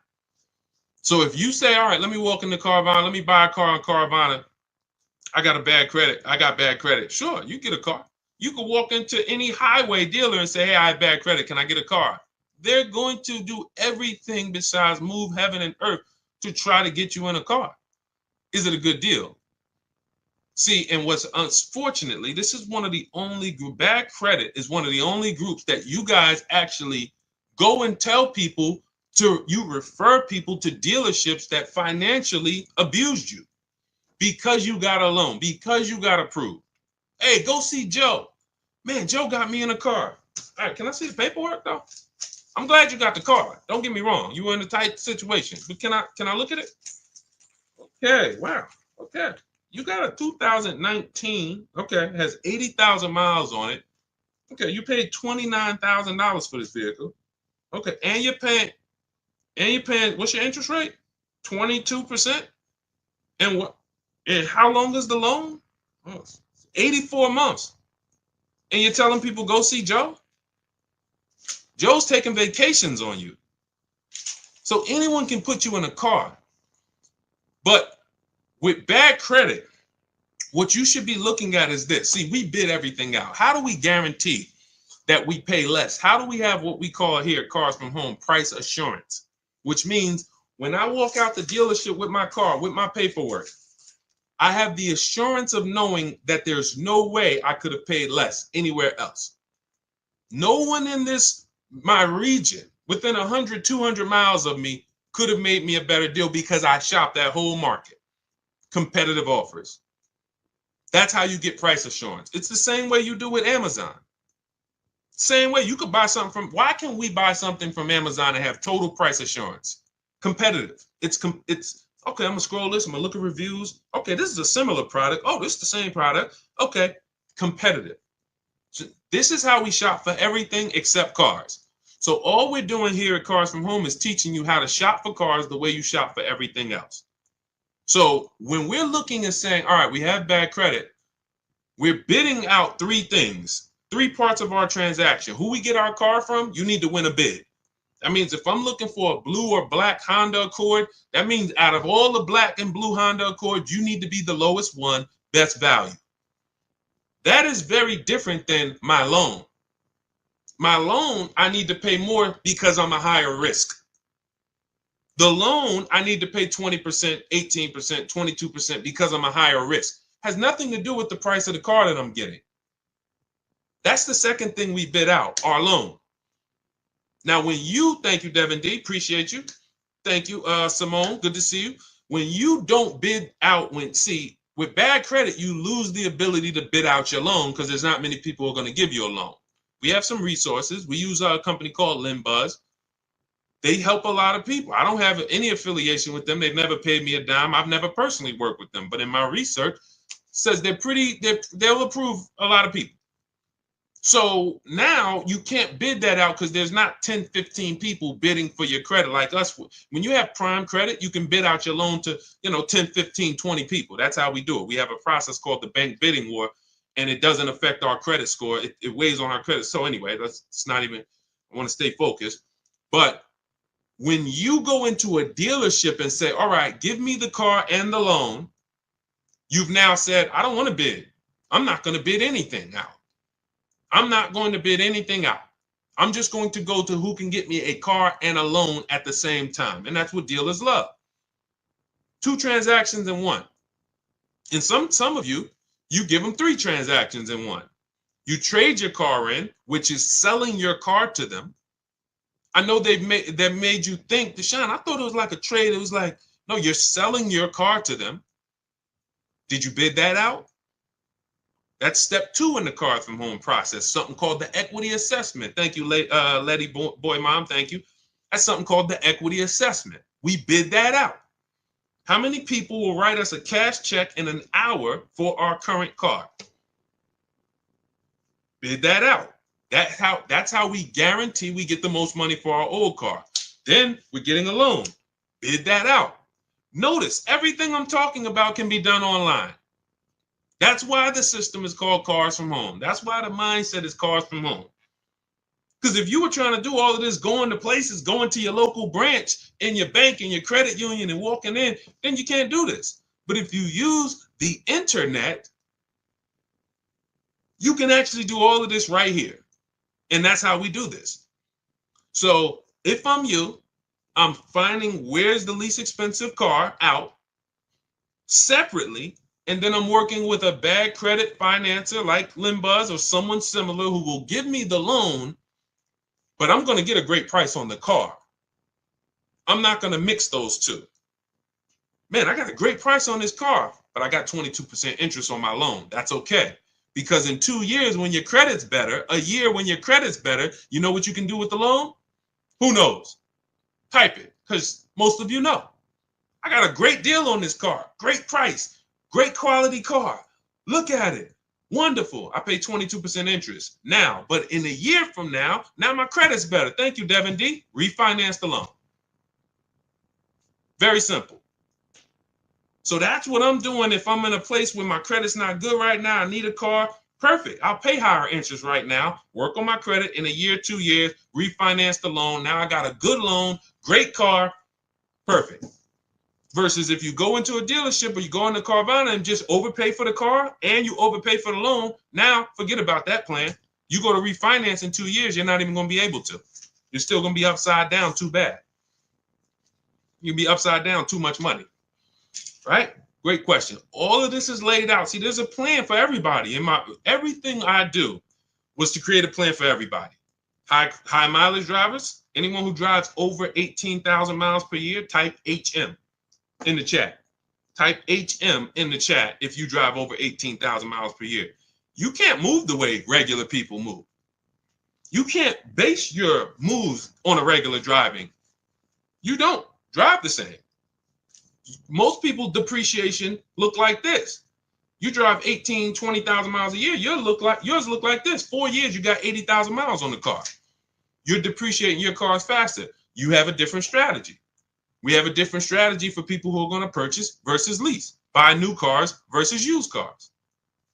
So if you say, all right, let me walk into Carvana, let me buy a car on Carvana. I got bad credit. Sure, you get a car. You can walk into any highway dealer and say, hey, I have bad credit. Can I get a car? They're going to do everything besides move heaven and earth to try to get you in a car. Is it a good deal? See, and what's unfortunately, this is one of the only bad credit is one of the only groups that you guys actually go and tell people you refer people to dealerships that financially abused you because you got a loan, because you got approved. Hey, go see Joe. Man, Joe got me in a car. All right, can I see the paperwork though? I'm glad you got the car. Don't get me wrong. You were in a tight situation, but can I look at it? Okay, wow. Okay. You got a 2019. Okay, has 80,000 miles on it. Okay, you paid $29,000 for this vehicle. Okay, and you're paying, what's your interest rate? 22%? And what? And how long is the loan? Oh, 84 months. And you're telling people go see Joe? Joe's taking vacations on you. So anyone can put you in a car. But with bad credit, what you should be looking at is this. See, we bid everything out. How do we guarantee that we pay less? How do we have what we call here at Cars from Home price assurance? Which means when I walk out the dealership with my car, with my paperwork, I have the assurance of knowing that there's no way I could have paid less anywhere else. No one in my region, within 100, 200 miles of me, could have made me a better deal because I shopped that whole market. Competitive offers. That's how you get price assurance. It's the same way you do with Amazon. Same way, you could buy something from, why can we buy something from Amazon and have total price assurance? Competitive. It's okay, I'm gonna scroll this, I'm gonna look at reviews. Okay, this is a similar product. Oh, this is the same product. Okay, competitive. So this is how we shop for everything except cars. So all we're doing here at Cars from Home is teaching you how to shop for cars the way you shop for everything else. So when we're looking and saying, all right, we have bad credit, we're bidding out three things, three parts of our transaction. Who we get our car from, you need to win a bid. That means if I'm looking for a blue or black Honda Accord, that means out of all the black and blue Honda Accords, you need to be the lowest one, best value. That is very different than my loan. My loan, I need to pay more because I'm a higher risk. The loan, I need to pay 20%, 18%, 22% because I'm a higher risk. Has nothing to do with the price of the car that I'm getting. That's the second thing we bid out, our loan. Now, when you, thank you, Devin D, appreciate you. Thank you, Simone, good to see you. When you don't bid out, with bad credit, you lose the ability to bid out your loan because there's not many people who are going to give you a loan. We have some resources. We use a company called Limbuzz. They help a lot of people. I don't have any affiliation with them. They've never paid me a dime. I've never personally worked with them, but in my research, says they'll approve a lot of people. So now you can't bid that out because there's not 10, 15 people bidding for your credit like us. When you have prime credit, you can bid out your loan to, 10, 15, 20 people. That's how we do it. We have a process called the bank bidding war, and it doesn't affect our credit score. It weighs on our credit. So anyway, it's not even, I want to stay focused. But when you go into a dealership and say, all right, give me the car and the loan, you've now said, I don't want to bid. I'm not going to bid anything out. I'm not going to bid anything out. I'm just going to go to who can get me a car and a loan at the same time. And that's what dealers love. 2 transactions in one. And some of you give them 3 transactions in one. You trade your car in, which is selling your car to them. I know that made you think, Deshone, I thought it was like a trade. It was like, no, you're selling your car to them. Did you bid that out? That's step 2 in the Cars from Home process, something called the equity assessment. Thank you, Letty Boy Mom, thank you. That's something called the equity assessment. We bid that out. How many people will write us a cash check in an hour for our current car? Bid that out. That's how we guarantee we get the most money for our old car. Then we're getting a loan. Bid that out. Notice everything I'm talking about can be done online. That's why the system is called Cars from Home. That's why the mindset is Cars from Home. Because if you were trying to do all of this, going to places, going to your local branch in your bank and your credit union and walking in, then you can't do this. But if you use the internet, you can actually do all of this right here. And that's how we do this. So if I'm you, I'm finding where's the least expensive car out separately. And then I'm working with a bad credit financer like Limbuzz or someone similar who will give me the loan, but I'm going to get a great price on the car. I'm not going to mix those two. Man, I got a great price on this car, but I got 22% interest on my loan. That's okay. Because in 2 years, when your credit's better, a year when your credit's better, you know what you can do with the loan? Who knows? Type it, because most of you know. I got a great deal on this car, great price. Great quality car. Look at it. Wonderful. I pay 22% interest now, but in a year from now my credit's better. Thank you, Devin D. Refinance the loan. Very simple. So that's what I'm doing if I'm in a place where my credit's not good right now. I need a car. Perfect. I'll pay higher interest right now. Work on my credit in a year, 2 years. Refinance the loan. Now I got a good loan. Great car. Perfect. Versus if you go into a dealership or you go into Carvana and just overpay for the car and you overpay for the loan, now forget about that plan. You go to refinance in 2 years, you're not even going to be able to. You're still going to be upside down too bad. You'll be upside down too much money, right? Great question. All of this is laid out. See, there's a plan for everybody. Everything I do was to create a plan for everybody. High mileage drivers, anyone who drives over 18,000 miles per year, type HM. In the chat. Type HM in the chat if you drive over 18,000 miles per year. You can't move the way regular people move. You can't base your moves on a regular driving. You don't drive the same. Most people depreciation look like this. You drive 18, 20,000 miles a year, yours look like this. 4 years, you got 80,000 miles on the car. You're depreciating your cars faster. You have a different strategy. We have a different strategy for people who are going to purchase versus lease, buy new cars versus used cars.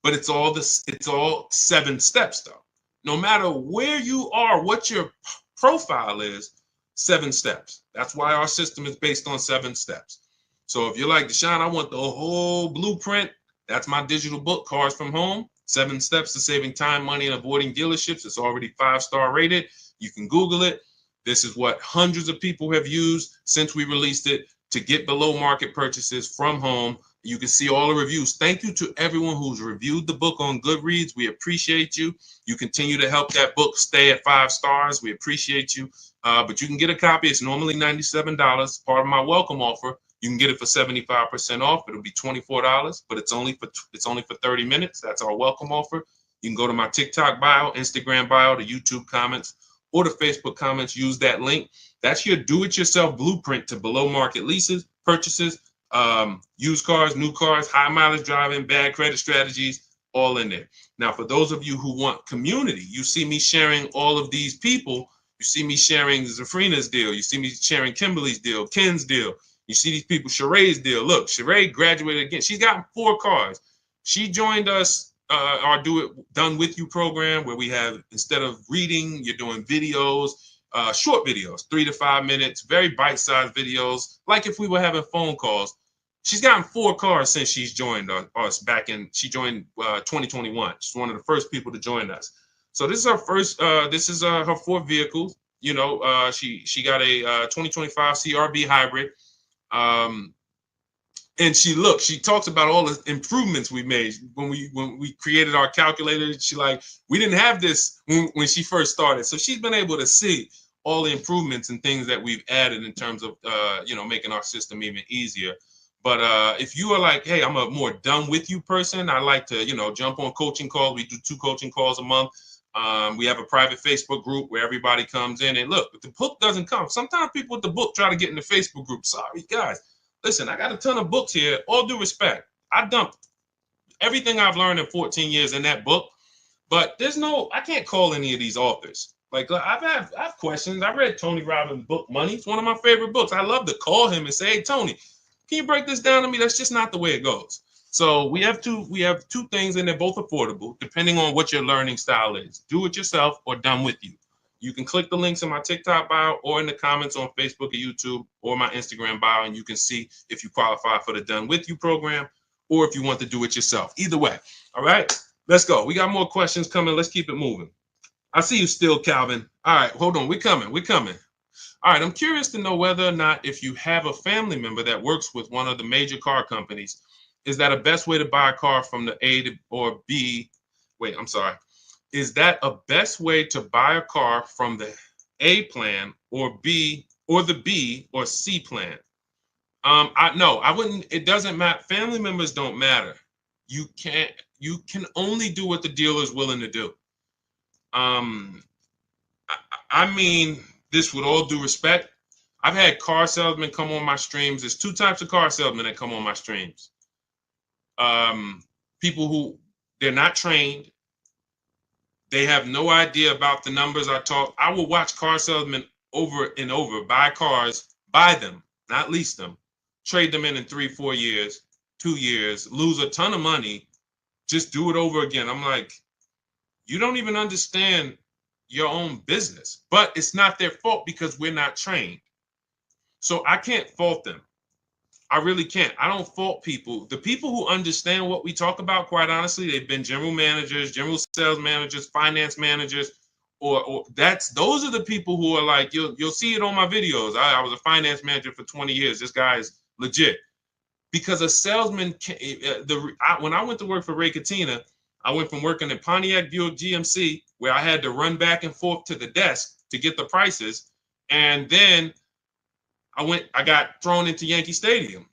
But it's all 7 steps though. No matter where you are, what your profile is, 7 steps. That's why our system is based on 7 steps. So if you're like, Deshone, I want the whole blueprint, that's my digital book, Cars from Home, 7 Steps to Saving Time, Money, and Avoiding Dealerships. It's already 5-star rated. You can Google it. This is what hundreds of people have used since we released it to get below market purchases from home. You can see all the reviews. Thank you to everyone who's reviewed the book on Goodreads. We appreciate you. You continue to help that book stay at 5 stars. We appreciate you. But you can get a copy. It's normally $97. Part of my welcome offer. You can get it for 75% off. It'll be $24, but it's only for 30 minutes. That's our welcome offer. You can go to my TikTok bio, Instagram bio, the YouTube comments, or the Facebook comments. Use that link. That's your do-it-yourself blueprint to below market leases, purchases, used cars, new cars, high mileage driving, bad credit strategies, all in there. Now, for those of you who want community, you see me sharing all of these people. You see me sharing Zafrina's deal. You see me sharing Kimberly's deal, Ken's deal. You see these people, Sheree's deal. Look, Sheree graduated again. She's gotten 4 cars. She joined us, our Done With You program, where we have, instead of reading, you're doing videos, short videos, 3 to 5 minutes, very bite-sized videos, like if we were having phone calls. She's gotten 4 cars since she's joined us back in, she joined 2021. She's one of the first people to join us. So this is her first, this is her 4th vehicle. You know, she got a 2025 CRV hybrid. And she talks about all the improvements we made when we created our calculator. She like, we didn't have this when she first started. So she's been able to see all the improvements and things that we've added in terms of, making our system even easier. But if you are like, hey, I'm a more done with you person, I like to, jump on coaching calls. We do 2 coaching calls a month. We have a private Facebook group where everybody comes in, and look, if the book doesn't come, sometimes people with the book try to get in the Facebook group. Sorry, guys. Listen, I got a ton of books here. All due respect, I dumped everything I've learned in 14 years in that book, but I can't call any of these authors. Like, I have questions. I read Tony Robbins' book, Money. It's one of my favorite books. I love to call him and say, hey, Tony, can you break this down to me? That's just not the way it goes. So we have two things, and they're both affordable, depending on what your learning style is. Do it yourself or done with you. You can click the links in my TikTok bio or in the comments on Facebook or YouTube or my Instagram bio, and you can see if you qualify for the Done With You program or if you want to do it yourself. Either way. All right, let's go. We got more questions coming. Let's keep it moving. I see you still, Calvin. All right, hold on. We're coming. All right, I'm curious to know whether or not, if you have a family member that works with one of the major car companies, is that a best way to buy a car from the A to or B? Wait, I'm sorry. Is that a best way to buy a car from the A plan or B or the B or C plan? I wouldn't. It doesn't matter. Family members don't matter. You can only do what the dealer is willing to do. I mean this with all due respect. I've had car salesmen come on my streams. There's 2 types of car salesmen that come on my streams. People who they're not trained. They have no idea about the numbers I talk. I will watch car salesmen over and over buy cars, buy them, not lease them, trade them in 3, 4 years, 2 years, lose a ton of money, just do it over again. I'm like, you don't even understand your own business, but it's not their fault because we're not trained. So I can't fault them. I really can't. I don't fault people. The people who understand what we talk about, quite honestly, they've been general managers, general sales managers, finance managers, or those are the people who are like, you'll see it on my videos. I was a finance manager for 20 years. This guy is legit. Because a salesman, when I went to work for Ray Katina, I went from working in Pontiac Buick GMC, where I had to run back and forth to the desk to get the prices, and then I got thrown into Yankee Stadium,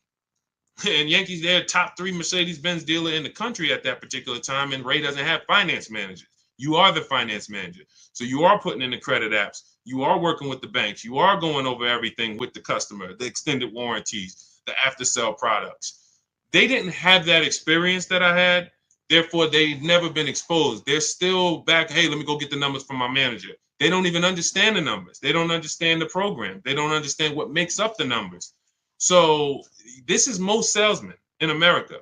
and Yankees, they're top 3 Mercedes-Benz dealer in the country at that particular time, and Ray doesn't have finance managers. You are the finance manager. So you are putting in the credit apps. You are working with the banks. You are going over everything with the customer, the extended warranties, the after sale products. They didn't have that experience that I had. Therefore, they've never been exposed. They're still back. Hey, let me go get the numbers from my manager. They don't even understand the numbers. They don't understand the program. They don't understand what makes up the numbers. So this is most salesmen in America.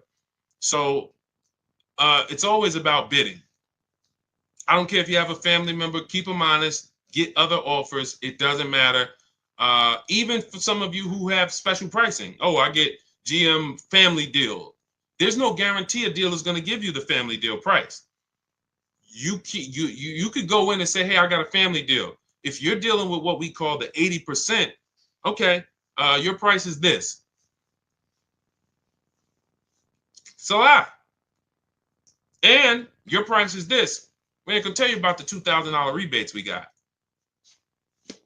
So it's always about bidding. I don't care if you have a family member, keep them honest, get other offers. It doesn't matter. Even for some of you who have special pricing. Oh, I get GM family deal. There's no guarantee a deal is going to give you the family deal price. You could go in and say, hey, I got a family deal. If you're dealing with what we call the 80%, okay, your price is this. So and your price is this. We ain't gonna tell you about the $2,000 rebates we got.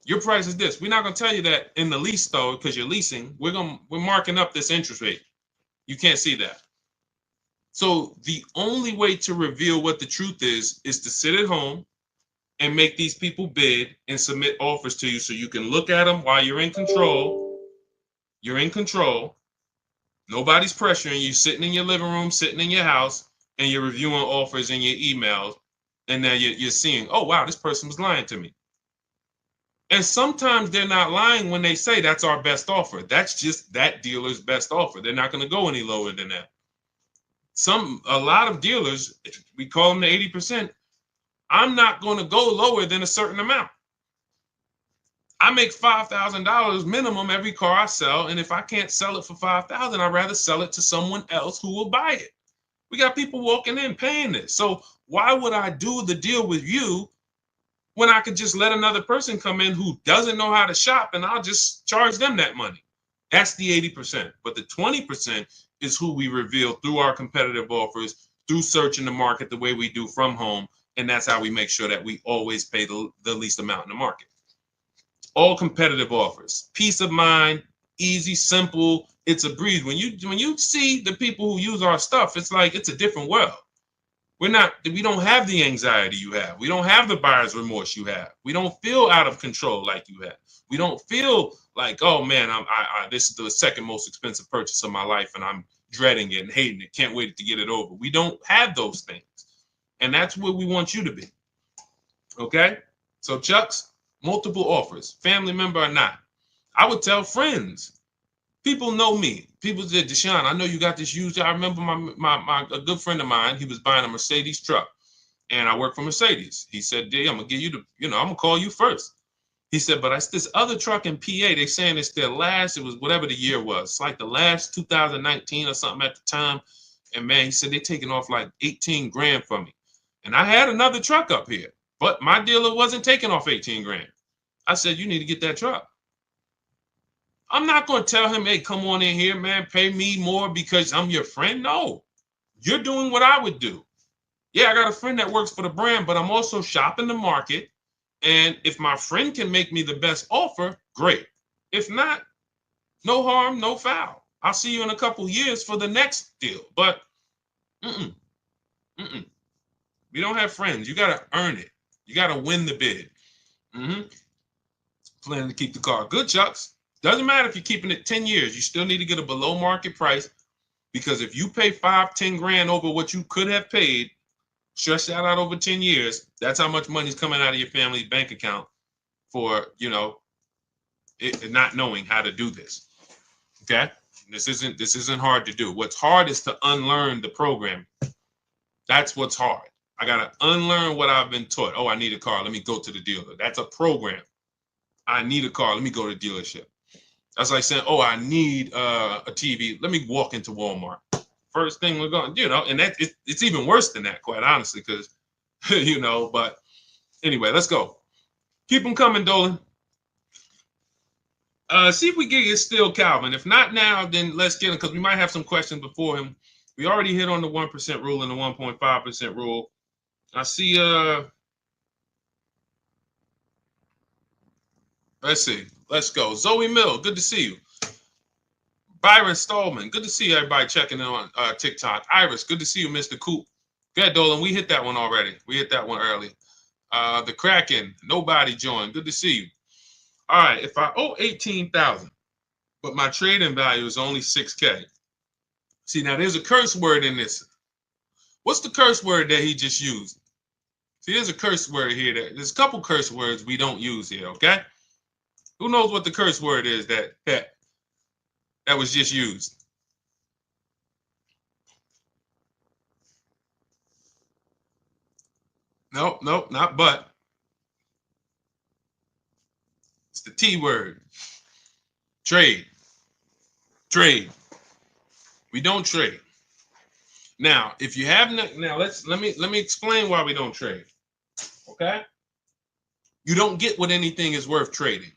Your price is this. We're not gonna tell you that in the lease though, because you're leasing. We're marking up this interest rate. You can't see that. So the only way to reveal what the truth is to sit at home and make these people bid and submit offers to you so you can look at them while you're in control. You're in control. Nobody's pressuring you, sitting in your living room, sitting in your house, and you're reviewing offers in your emails. And now you're seeing, oh, wow, this person was lying to me. And sometimes they're not lying when they say that's our best offer. That's just that dealer's best offer. They're not going to go any lower than that. A lot of dealers, we call them the 80%, I'm not going to go lower than a certain amount. I make $5,000 minimum every car I sell, and if I can't sell it for $5,000, I'd rather sell it to someone else who will buy it. We got people walking in paying this. So why would I do the deal with you when I could just let another person come in who doesn't know how to shop and I'll just charge them that money? That's the 80%. But the 20% is who we reveal through our competitive offers, through searching the market the way we do from home. And that's how we make sure that we always pay the least amount in the market. All competitive offers, peace of mind, easy, simple. It's a breeze. When you see the people who use our stuff, it's like it's a different world. We don't have the anxiety you have. We don't have the buyer's remorse you have. We don't feel out of control like you have. We don't feel like, oh man, this is the second most expensive purchase of my life and I'm dreading it and hating it. Can't wait to get it over. We don't have those things. And that's where we want you to be. Okay? So Chucks, multiple offers, family member or not. I would tell friends. People know me. People said, Deshone, I know you got this used. I remember a good friend of mine, he was buying a Mercedes truck. And I work for Mercedes. He said, D, I'm going to give you I'm going to call you first. He said, but it's this other truck in PA. They saying it's their last, it was whatever the year was. It's like the last 2019 or something at the time. And man, he said, they're taking off like 18 grand for me. And I had another truck up here, but my dealer wasn't taking off 18 grand. I said, you need to get that truck. I'm not going to tell him, hey, come on in here, man, pay me more because I'm your friend. No, you're doing what I would do. Yeah, I got a friend that works for the brand, but I'm also shopping the market. And if my friend can make me the best offer, great. If not, no harm, no foul. I'll see you in a couple years for the next deal. But we don't have friends. You got to earn it. You got to win the bid. Planning to keep the car. Good, Chucks. Doesn't matter if you're keeping it 10 years. You still need to get a below market price because if you pay 5-10 grand over what you could have paid, stretch that out over 10 years, that's how much money's coming out of your family's bank account for, not knowing how to do this. Okay? This isn't hard to do. What's hard is to unlearn the program. That's what's hard. I got to unlearn what I've been taught. Oh, I need a car. Let me go to the dealer. That's a program. I need a car. Let me go to the dealership. That's like saying, oh, I need a TV. Let me walk into Walmart. First thing we're going, and it's even worse than that, quite honestly, because, but anyway, let's go. Keep them coming, Dolan. See if we get Still Calvin. If not now, then let's get him, because we might have some questions before him. We already hit on the 1% rule and the 1.5% rule. I see, let's see. Let's go. Zoe Mill, good to see you. Byron Stallman, good to see everybody checking in on TikTok. Iris, good to see you, Mr. Coop. Go ahead, Dolan. We hit that one already. We hit that one early. The Kraken, nobody joined. Good to see you. All right, if I owe 18,000, but my trading value is only 6K. See, now there's a curse word in this. What's the curse word that he just used? See, there's a curse word here. There's a couple curse words we don't use here, okay? Who knows what the curse word is that was just used? Nope, not but. It's the T word. Trade. Trade. We don't trade. Now, if you have now let me explain why we don't trade. Okay? You don't get what anything is worth trading.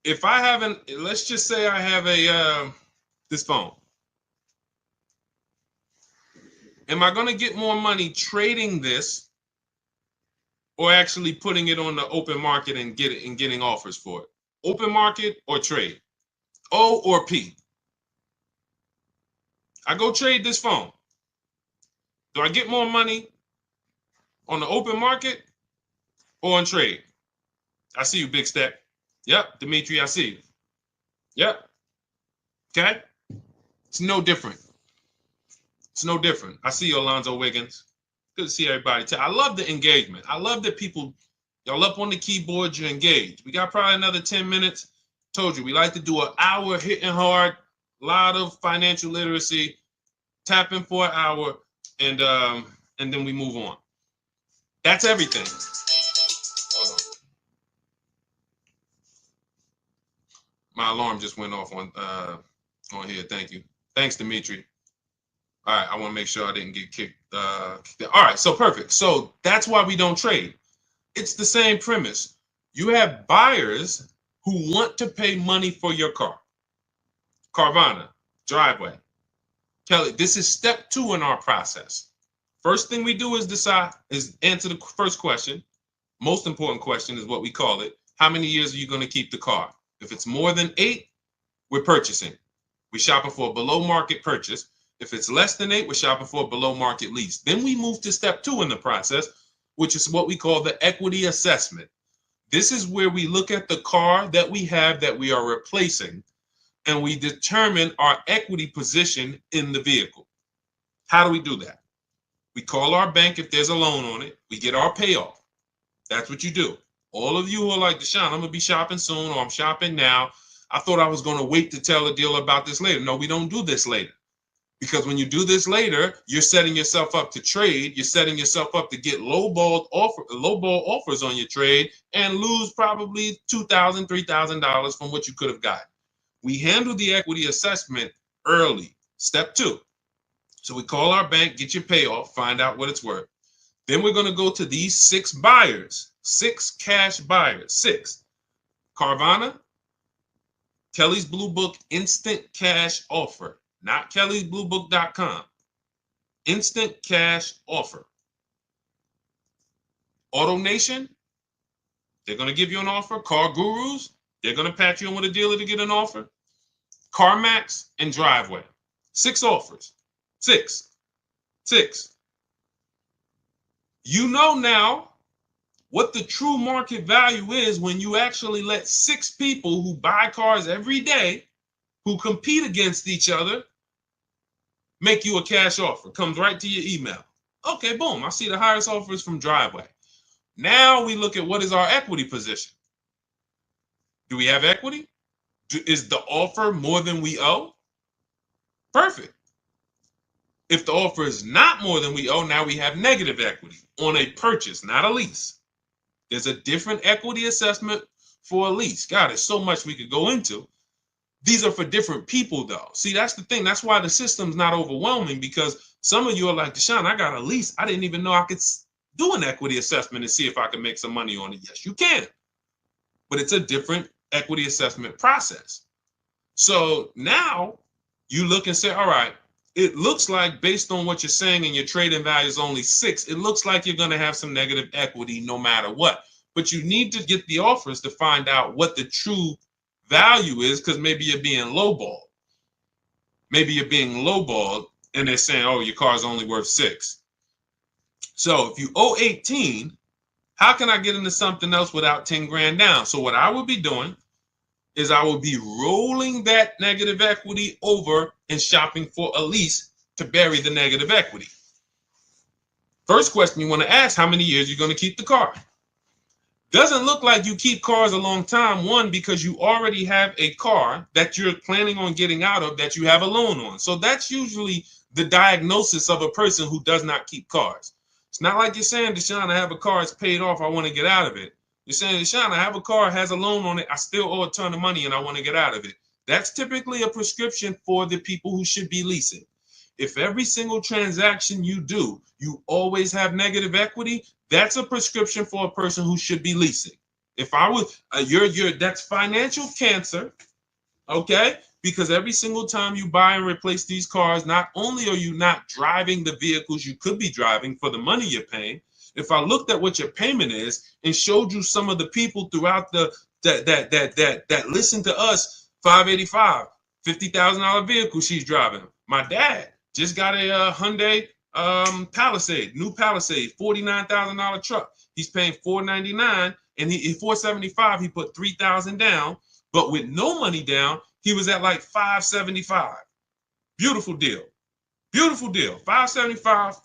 If I haven't, let's just say I have a this phone. Am I going to get more money trading this or actually putting it on the open market and getting offers for it? Open market or trade? O or P? I go trade this phone. Do I get more money on the open market or on trade? I see you, Big Step. Yep, Dimitri, I see you. Yep. Okay? It's no different. It's no different. I see you, Alonzo Wiggins. Good to see everybody. I love the engagement. I love that people, y'all up on the keyboard, you're engaged. We got probably another 10 minutes. Told you, we like to do an hour hitting hard, a lot of financial literacy, tap in for an hour, and then we move on. That's everything. Hold on. My alarm just went off on here. Thank you. Thanks, Dimitri. All right, I want to make sure I didn't get kicked. All right, so perfect. So that's why we don't trade. It's the same premise. You have buyers who want to pay money for your car. Carvana, driveway. Kelly, this is step 2 in our process. First thing we do is answer the first question. Most important question is what we call it. How many years are you going to keep the car? If it's more than 8, we're purchasing. We're shopping for a below market purchase. If it's less than 8, we're shopping for a below market lease. Then we move to step 2 in the process, which is what we call the equity assessment. This is where we look at the car that we have that we are replacing, and we determine our equity position in the vehicle. How do we do that? We call our bank if there's a loan on it. We get our payoff. That's what you do. All of you who are like, Deshone, I'm going to be shopping soon, or I'm shopping now. I thought I was going to wait to tell a deal about this later. No, we don't do this later. Because when you do this later, you're setting yourself up to trade. You're setting yourself up to get lowball offers on your trade and lose probably $2,000, $3,000 from what you could have gotten. We handle the equity assessment early. Step 2. So we call our bank, get your payoff, find out what it's worth. Then we're going to go to these 6 buyers, 6 cash buyers, 6. Carvana, Kelly's Blue Book instant cash offer. Not kellysbluebook.com. Instant cash offer. AutoNation, they're going to give you an offer. Car Gurus, they're going to patch you in with a dealer to get an offer. CarMax and Driveway. 6 offers. 6. You know now what the true market value is when you actually let 6 people who buy cars every day, who compete against each other, make you a cash offer. Comes right to your email. Okay, boom. I see the highest offers from Driveway. Now we look at what is our equity position. Do we have equity? Is the offer more than we owe? Perfect. If the offer is not more than we owe, now we have negative equity on a purchase, not a lease. There's a different equity assessment for a lease. God, there's so much we could go into. These are for different people, though. See, that's the thing. That's why the system's not overwhelming, because some of you are like, Deshone, I got a lease. I didn't even know I could do an equity assessment and see if I can make some money on it. Yes, you can. But it's a different equity assessment process. So now you look and say, all right, it looks like based on what you're saying and your trading value is only 6, it looks like you're going to have some negative equity no matter what. But you need to get the offers to find out what the true value is, because maybe you're being lowballed. Maybe you're being lowballed and they're saying, oh, your car's only worth 6. So if you owe 18, how can I get into something else without 10 grand down? So what I would be doing is I would be rolling that negative equity over and shopping for a lease to bury the negative equity. First question you want to ask, how many years you're going to keep the car? Doesn't look like you keep cars a long time. One, because you already have a car that you're planning on getting out of that you have a loan on. So that's usually the diagnosis of a person who does not keep cars. It's not like you're saying, Deshone, I have a car, it's paid off, I want to get out of it. You're saying, Deshone, I have a car, has a loan on it, I still owe a ton of money and I want to get out of it. That's typically a prescription for the people who should be leasing. If every single transaction you do, you always have negative equity, that's a prescription for a person who should be leasing. If I was, that's financial cancer, okay? Because every single time you buy and replace these cars, not only are you not driving the vehicles you could be driving for the money you're paying, if I looked at what your payment is and showed you some of the people throughout that listen to us, 585, $50,000 vehicle she's driving. My dad just got a Hyundai Palisade, new Palisade, $49,000 truck. He's paying $499 and he $475. He put $3,000 down, but with no money down, he was at like $575. Beautiful deal. Beautiful deal. $575,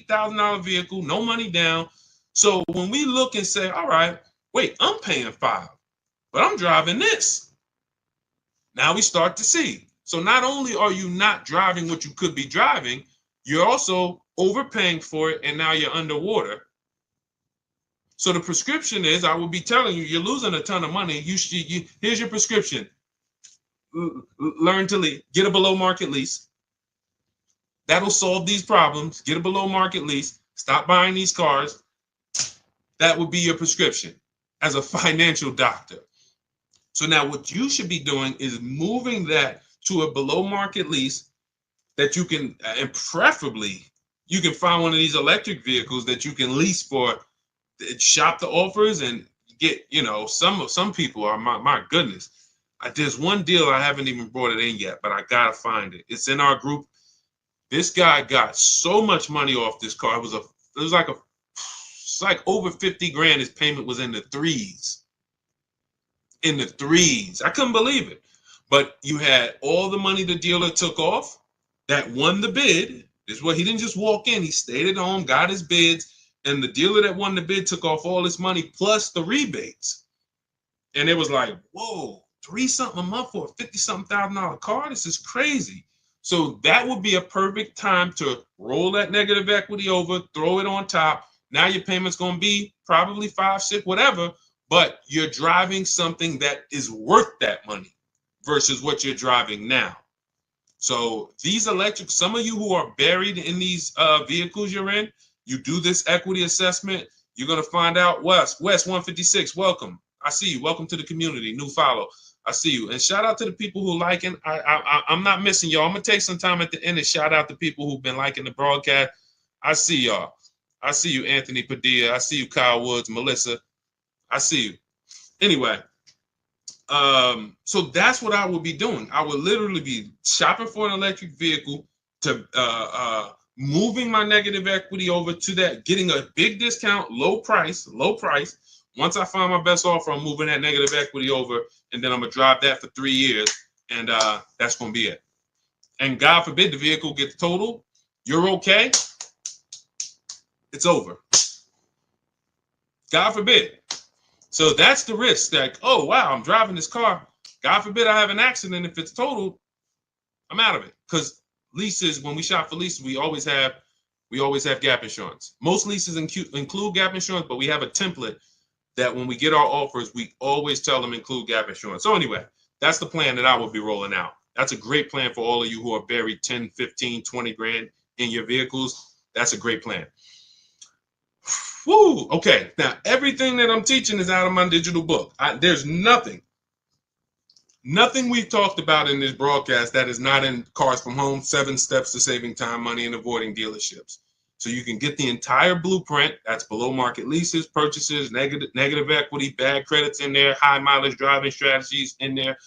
$50,000 vehicle, no money down. So when we look and say, all right, wait, I'm paying $5, but I'm driving this. Now we start to see. So not only are you not driving what you could be driving, you're also overpaying for it, and now you're underwater. So the prescription is, I will be telling you, you're losing a ton of money. Here's your prescription. Learn to lease. Get a below market lease. That'll solve these problems. Get a below market lease. Stop buying these cars. That would be your prescription as a financial doctor. So now what you should be doing is moving that to a below market lease that you can, and preferably you can find one of these electric vehicles that you can lease for, shop the offers and get, some people are, my goodness. There's one deal I haven't even brought it in yet, but I gotta find it. It's in our group. This guy got so much money off this car. It's like over 50 grand. His payment was in the threes. In the threes. I couldn't believe it. But you had all the money the dealer took off that won the bid. This is what he didn't just walk in. He stayed at home, got his bids, and the dealer that won the bid took off all this money plus the rebates. And it was like, whoa, $3-something a month for a $50-something thousand car? This is crazy. So that would be a perfect time to roll that negative equity over, throw it on top. Now your payment's going to be probably 5, 6, whatever, but you're driving something that is worth that money versus what you're driving now. So these electric, some of you who are buried in these vehicles you're in, you do this equity assessment, you're going to find out. West 156, welcome. I see you. Welcome to the community. New follow. I see you. And shout out to the people who liking. I'm not missing y'all. I'm going to take some time at the end and shout out to people who've been liking the broadcast. I see y'all. I see you, Anthony Padilla. I see you, Kyle Woods, Melissa. I see you. Anyway, so that's what I would be doing. I would literally be shopping for an electric vehicle to moving my negative equity over to that, getting a big discount, low price. Once I find my best offer, I'm moving that negative equity over, and then I'm going to drive that for 3 years, and that's going to be it. And God forbid the vehicle gets totaled, you're okay, it's over. God forbid. So that's the risk. Like, oh, wow, I'm driving this car. God forbid I have an accident. If it's totaled, I'm out of it. Because leases, when we shop for leases, we always have gap insurance. Most leases include gap insurance, but we have a template that when we get our offers, we always tell them include gap insurance. So anyway, that's the plan that I will be rolling out. That's a great plan for all of you who are buried 10, 15, 20 grand in your vehicles. That's a great plan. Woo! Okay, now everything that I'm teaching is out of my digital book. There's nothing we've talked about in this broadcast that is not in Cars from Home, 7 Steps to Saving Time, Money, and Avoiding Dealerships. So you can get the entire blueprint. That's below market leases, purchases, negative equity, bad credits in there, high mileage driving strategies in there.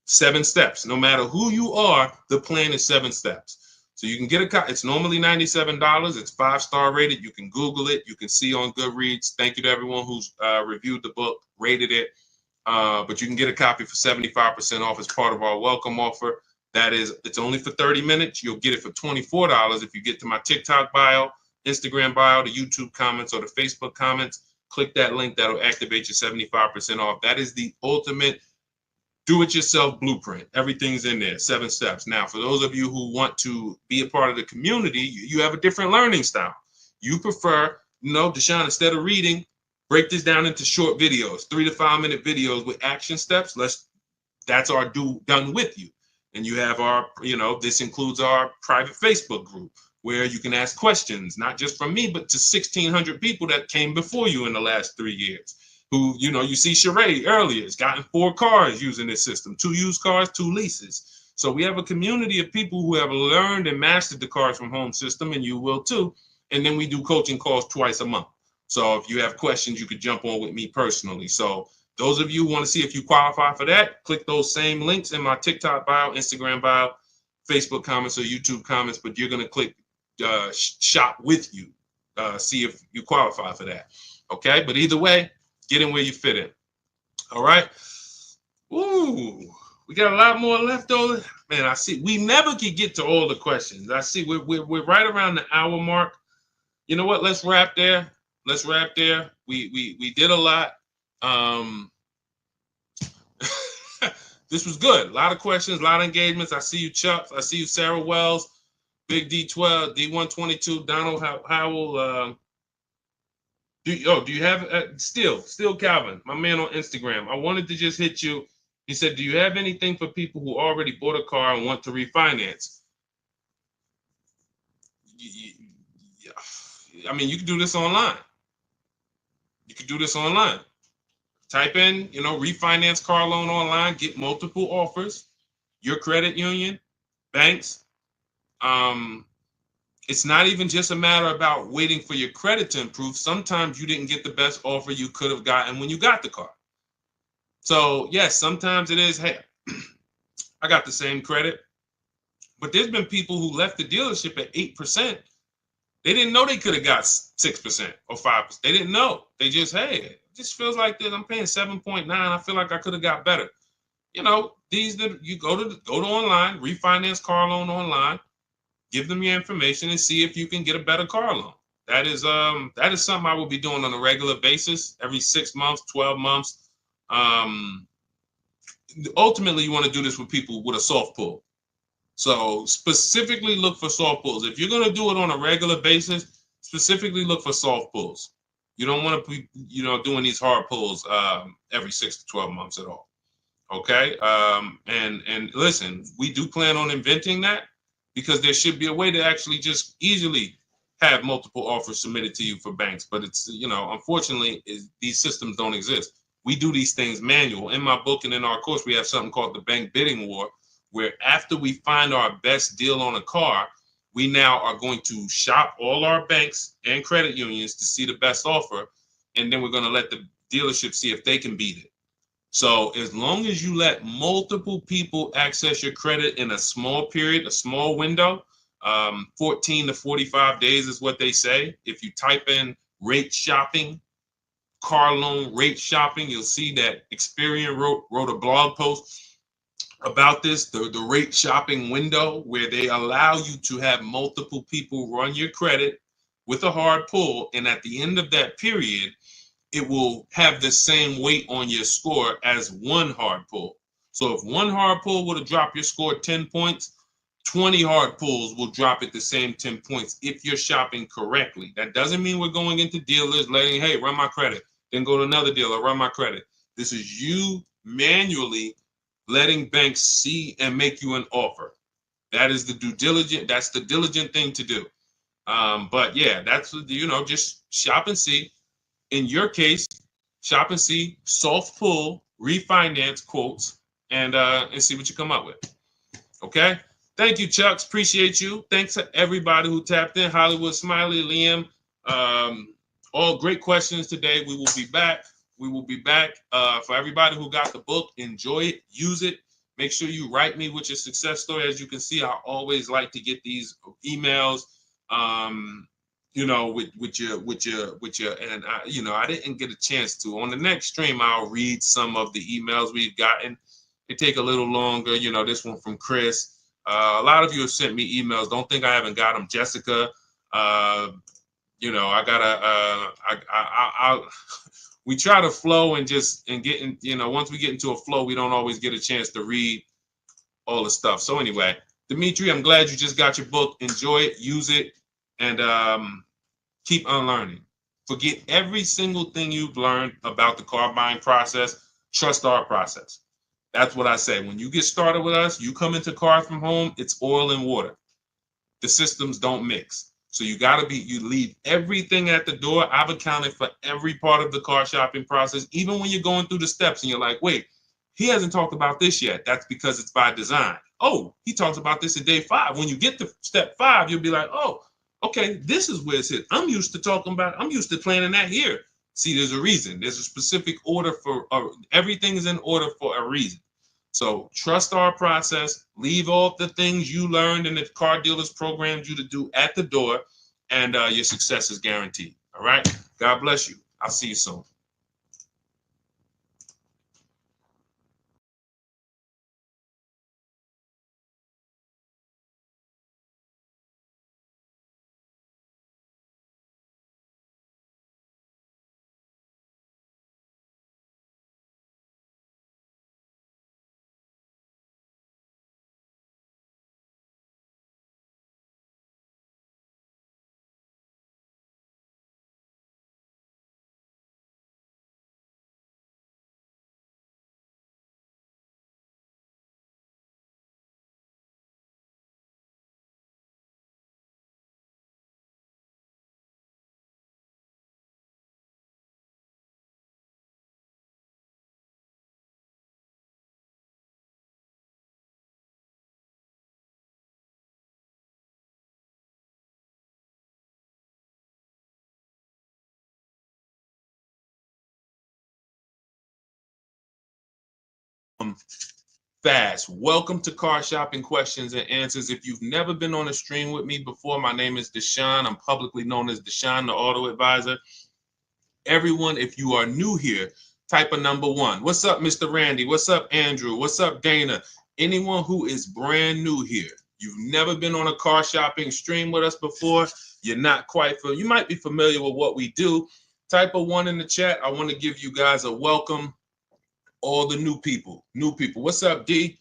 7 steps. No matter who you are, the plan is 7 steps. So you can get a copy. It's normally $97. It's 5-star rated. You can Google it. You can see on Goodreads. Thank you to everyone who's reviewed the book, rated it. But you can get a copy for 75% off as part of our welcome offer. It's only for 30 minutes. You'll get it for $24 if you get to my TikTok bio, Instagram bio, the YouTube comments, or the Facebook comments. Click that link. That'll activate your 75% off. That is the ultimate do-it-yourself blueprint. Everything's in there, 7 steps. Now, for those of you who want to be a part of the community, you have a different learning style. You prefer, Deshone, instead of reading, break this down into short videos, 3 to 5 minute videos with action steps. That's our done with you. And you have our, this includes our private Facebook group where you can ask questions, not just from me, but to 1,600 people that came before you in the last 3 years. Who, you see Sheree earlier has gotten 4 cars using this system, 2 used cars, 2 leases. So we have a community of people who have learned and mastered the Cars from Home system, and you will too. And then we do coaching calls twice a month. So if you have questions, you could jump on with me personally. So those of you who want to see if you qualify for that, click those same links in my TikTok bio, Instagram bio, Facebook comments, or YouTube comments, but you're going to click shop with you, see if you qualify for that. Okay, but either way, get in where you fit in. All right. Ooh, we got a lot more left over. Man, I see we never can get to all the questions. I see we're right around the hour mark. You know what? Let's wrap there. We did a lot. This was good. A lot of questions, a lot of engagements. I see you, Chuck. I see you, Sarah Wells, Big D12, D122, Donald Howell. Do you have still Calvin, my man on Instagram? I wanted to just hit you. He said, do you have anything for people who already bought a car and want to refinance? I mean, you can do this online. Type in, refinance car loan online, get multiple offers, your credit union, banks. It's not even just a matter about waiting for your credit to improve. Sometimes you didn't get the best offer you could have gotten when you got the car. So yes, sometimes it is, hey, I got the same credit, but there's been people who left the dealership at 8%. They didn't know they could have got 6% or 5%. They didn't know. They just, hey, it just feels like this. I'm paying 7.9. I feel like I could have got better. You go to online, refinance car loan online. Give them your information and see if you can get a better car loan. That is something I will be doing on a regular basis, every 6 months, 12 months. Ultimately, you want to do this with people with a soft pull. So specifically look for soft pulls. If you're going to do it on a regular basis, specifically look for soft pulls. You don't want to be, doing these hard pulls every 6 to 12 months at all. Okay. And listen, we do plan on inventing that, because there should be a way to actually just easily have multiple offers submitted to you for banks. But it's, unfortunately, these systems don't exist. We do these things manual. In my book and in our course, we have something called the bank bidding war, where after we find our best deal on a car, we now are going to shop all our banks and credit unions to see the best offer. And then we're going to let the dealership see if they can beat it. So as long as you let multiple people access your credit in a small period, a small window, 14 to 45 days is what they say. If you type in rate shopping, car loan rate shopping, you'll see that Experian wrote a blog post about this, the rate shopping window, where they allow you to have multiple people run your credit with a hard pull. And at the end of that period, it will have the same weight on your score as one hard pull. So if one hard pull would have dropped your score 10 points, 20 hard pulls will drop it the same 10 points if you're shopping correctly. That doesn't mean we're going into dealers letting, hey, run my credit, then go to another dealer, run my credit. This is you manually letting banks see and make you an offer. That is the due diligent. That's the diligent thing to do. But yeah, that's, just shop and see. In your case, shop and see, soft pull, refinance quotes, and see what you come up with. Okay. Thank you, Chucks. Appreciate you. Thanks to everybody who tapped in. Hollywood Smiley, Liam. All great questions today. We will be back. For everybody who got the book, enjoy it, use it. Make sure you write me with your success story. As you can see, I always like to get these emails, and I didn't get a chance to. On the next stream, I'll read some of the emails we've gotten. They take a little longer. This one from Chris. A lot of you have sent me emails. Don't think I haven't got them. Jessica, I gotta, we try to flow and get in, once we get into a flow, we don't always get a chance to read all the stuff. So anyway, Dimitri, I'm glad you just got your book. Enjoy it, use it, and keep unlearning. Forget every single thing you've learned about the car buying process. Trust our process. That's what I say. When you get started with us, you come into Car From Home, it's oil and water. The systems don't mix. So you leave everything at the door. I've accounted for every part of the car shopping process, even when you're going through the steps and you're like, wait, he hasn't talked about this yet. That's because it's by design. Oh, he talks about this in day 5. When you get to step 5, you'll be like, oh, okay, this is where it's hit. I'm used to planning that here. See, there's a reason. There's a specific order for everything is in order for a reason. So trust our process, leave all the things you learned and the car dealers programmed you to do at the door, and your success is guaranteed. All right. God bless you. I'll see you soon. Fast. Welcome to Car Shopping Questions and Answers. If you've never been on a stream with me before, my name is Deshone. I'm publicly known as Deshone, the Auto Advisor. Everyone, if you are new here, type a number 1. What's up, Mr. Randy? What's up, Andrew? What's up, Dana? Anyone who is brand new here, you've never been on a car shopping stream with us before, you might be familiar with what we do. Type a 1 in the chat. I want to give you guys a welcome. All the new people. What's up, D?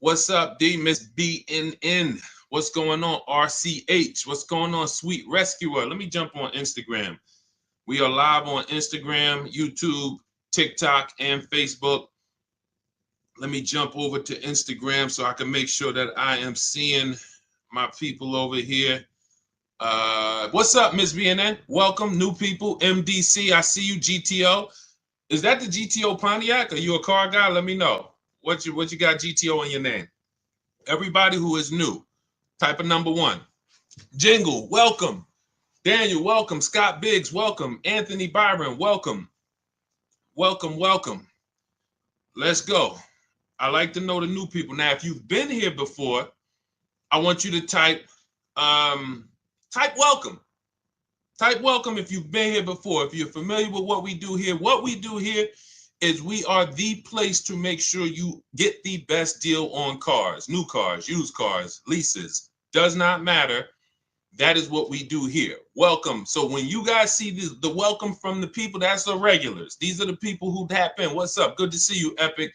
What's up, D? Miss BNN. What's going on, RCH? What's going on, Sweet Rescuer? Let me jump on Instagram. We are live on Instagram, YouTube, TikTok, and Facebook. Let me jump over to Instagram so I can make sure that I am seeing my people over here. What's up, Miss BNN? Welcome, new people. MDC, I see you. GTO. Is that the GTO Pontiac? Are you a car guy? Let me know. What you got GTO in your name? Everybody who is new, type of number 1. Jingle, welcome. Daniel, welcome. Scott Biggs, welcome. Anthony Byron, welcome. Welcome. Let's go. I like to know the new people. Now, if you've been here before, I want you to type welcome. Type welcome if you've been here before. If you're familiar with what we do here is we are the place to make sure you get the best deal on cars, new cars, used cars, leases. Does not matter. That is what we do here. Welcome. So when you guys see the welcome from the people, that's the regulars. These are the people who tap in. What's up? Good to see you, Epic.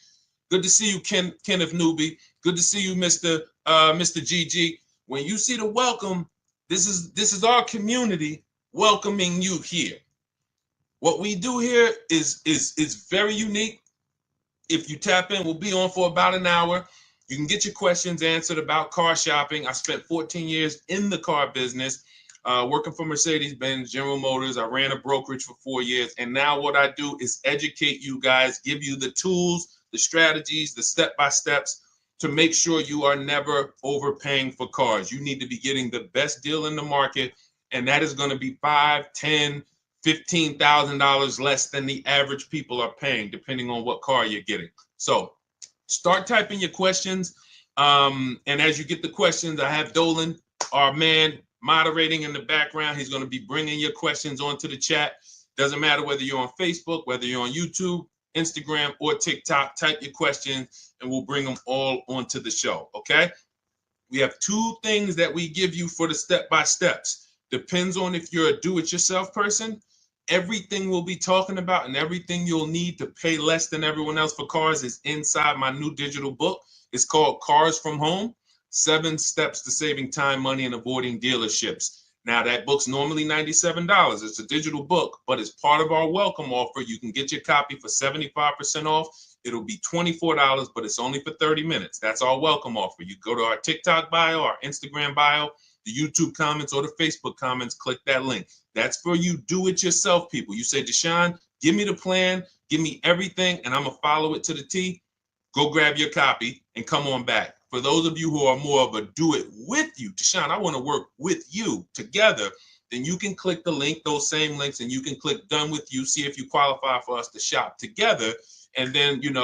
Good to see you, Kenneth Newby. Good to see you, Mr. GG. When you see the welcome, this is our community welcoming you here. What we do here is very unique. If you tap in, we'll be on for about an hour. You can get your questions answered about car shopping. I spent 14 years in the car business, working for Mercedes-Benz, General Motors. I ran a brokerage for 4 years. And now what I do is educate you guys, give you the tools, the strategies, the step-by-steps to make sure you are never overpaying for cars. You need to be getting the best deal in the market, and that is going to be $5,000, $10,000, $15,000 less than the average people are paying, depending on what car you're getting. So Start typing your questions. And as you get the questions, I have Dolan, our man, moderating in the background. He's going to be bringing your questions onto the chat. Doesn't matter whether you're on Facebook, whether you're on YouTube, Instagram, or TikTok. Type your questions and we'll bring them all onto the show. Okay. We have 2 things that we give you for the step-by-steps. Depends on if you're a do-it-yourself person. Everything we'll be talking about and everything you'll need to pay less than everyone else for cars is inside my new digital book. It's called Cars from Home, 7 Steps to Saving Time, Money, and Avoiding Dealerships. Now, that book's normally $97. It's a digital book, but as part of our welcome offer, you can get your copy for 75% off. It'll be $24, but it's only for 30 minutes. That's our welcome offer. You go to our TikTok bio, our Instagram bio, the YouTube comments, or the Facebook comments, click that link. That's for you do-it-yourself people. You say, Deshone, give me the plan, give me everything, and I'm going to follow it to the T. Go grab your copy and come on back. For those of you who are more of a do-it-with-you, Deshone, I want to work with you together, then you can click the link, those same links, and you can click Done With You, see if you qualify for us to shop together. And then, you'll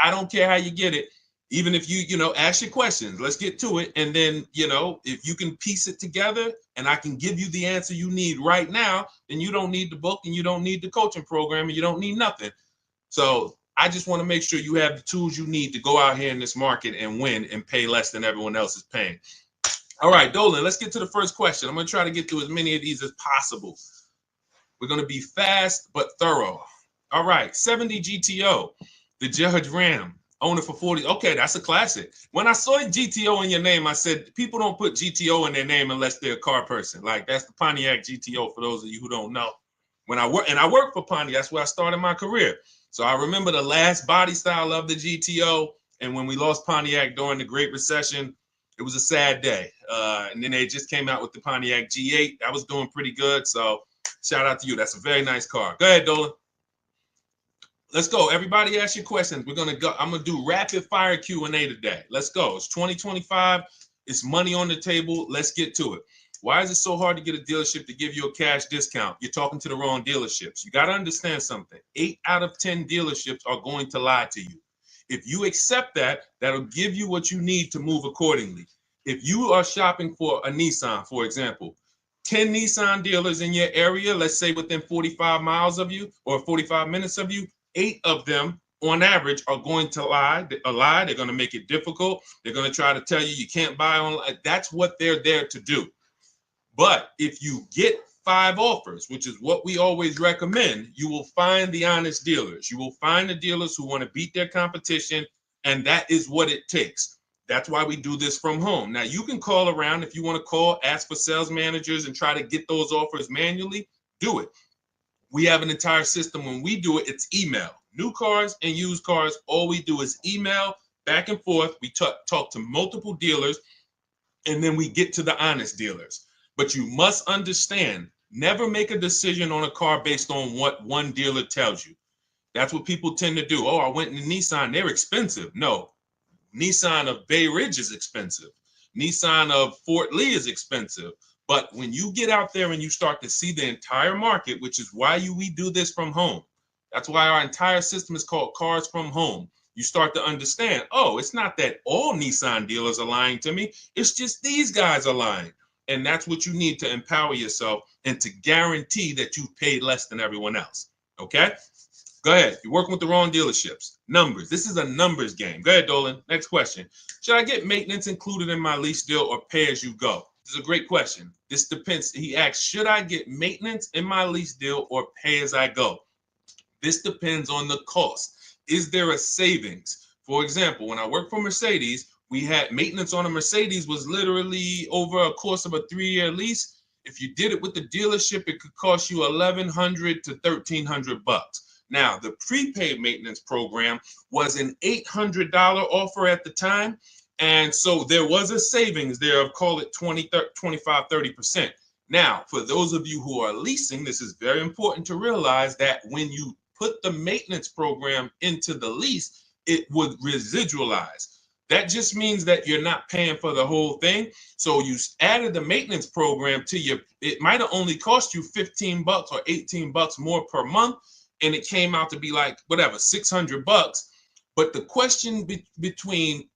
I don't care how you get it. Even if you ask your questions, let's get to it. And then, if you can piece it together and I can give you the answer you need right now, then you don't need the book and you don't need the coaching program and you don't need nothing. So I just want to make sure you have the tools you need to go out here in this market and win and pay less than everyone else is paying. All right, Dolan, let's get to the first question. I'm going to try to get through as many of these as possible. We're going to be fast but thorough. All right, 70 GTO, the Judge Ram, owner for 40. Okay, that's a classic. When I saw GTO in your name, I said, people don't put GTO in their name unless they're a car person. Like, that's the Pontiac GTO for those of you who don't know. When I work for Pontiac, that's where I started my career. So I remember the last body style of the GTO. And when we lost Pontiac during the Great Recession, it was a sad day. And then they just came out with the Pontiac G8. That was doing pretty good. So shout out to you. That's a very nice car. Go ahead, Dolan. Let's go. Everybody ask your questions. We're going to go. I'm going to do rapid fire Q&A today. Let's go. It's 2025. It's money on the table. Let's get to it. Why is it so hard to get a dealership to give you a cash discount? You're talking to the wrong dealerships. You got to understand something. 8 out of 10 dealerships are going to lie to you. If you accept that, that'll give you what you need to move accordingly. If you are shopping for a Nissan, for example, 10 Nissan dealers in your area, let's say within 45 miles of you or 45 minutes of you, 8 of them on average are going to lie. They're going to make it difficult. They're going to try to tell you you can't buy online. That's what they're there to do. But if you get 5 offers, which is what we always recommend, you will find the honest dealers. You will find the dealers who want to beat their competition, and that is what it takes. That's why we do this from home. Now, you can call around if you want to call, ask for sales managers and try to get those offers manually, do it. We have an entire system. When we do it, it's email. New cars and used cars, all we do is email back and forth. We talk to multiple dealers, and then we get to the honest dealers. But you must understand, never make a decision on a car based on what one dealer tells you. That's what people tend to do. Oh, I went in Nissan, they're expensive. No, Nissan of Bay Ridge is expensive. Nissan of Fort Lee is expensive. But when you get out there and you start to see the entire market, which is why we do this from home. That's why our entire system is called Cars from Home. You start to understand, oh, it's not that all Nissan dealers are lying to me. It's just these guys are lying. And that's what you need to empower yourself and to guarantee that you've paid less than everyone else. Okay? Go ahead. You're working with the wrong dealerships. Numbers. This is a numbers game. Go ahead, Dolan. Next question. Should I get maintenance included in my lease deal or pay as you go? This is a great question. This depends. He asks, should I get maintenance in my lease deal or pay as I go? This depends on the cost. Is there a savings? For example, when I worked for Mercedes, we had maintenance on a Mercedes was literally over a course of a 3-year lease. If you did it with the dealership, it could cost you $1,100 to $1,300. Now, the prepaid maintenance program was an $800 offer at the time. And so there was a savings there of, call it 20, 25, 30%. Now, for those of you who are leasing, this is very important to realize that when you put the maintenance program into the lease, it would residualize. That just means that you're not paying for the whole thing. So you added the maintenance program to your, it might have only cost you $15 or $18 more per month. And it came out to be like, whatever, $600. But the question between,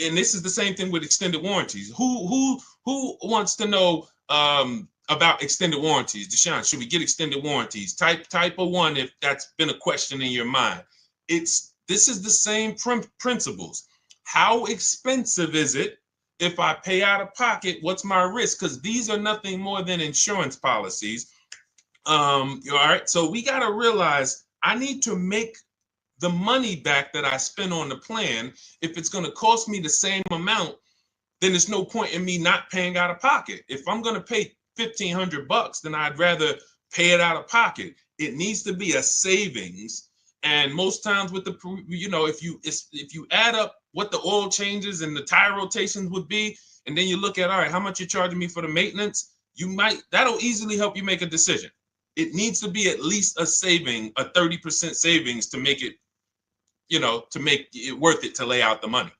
and this is the same thing with extended warranties. Who wants to know about extended warranties? Deshone, should we get extended warranties? Type of one if that's been a question in your mind. This is the same principles. How expensive is it? If I pay out of pocket, what's my risk? Because these are nothing more than insurance policies. All right. So we got to realize I need to make the money back that I spend on the plan. If it's going to cost me the same amount, then there's no point in me not paying out of pocket. If I'm going to pay $1,500, then I'd rather pay it out of pocket. It needs to be a savings. And most times with the, if you add up what the oil changes and the tire rotations would be, and then you look at, all right, how much you're charging me for the maintenance, that'll easily help you make a decision. It needs to be at least a saving, a 30% savings to make it, to make it worth it to lay out the money.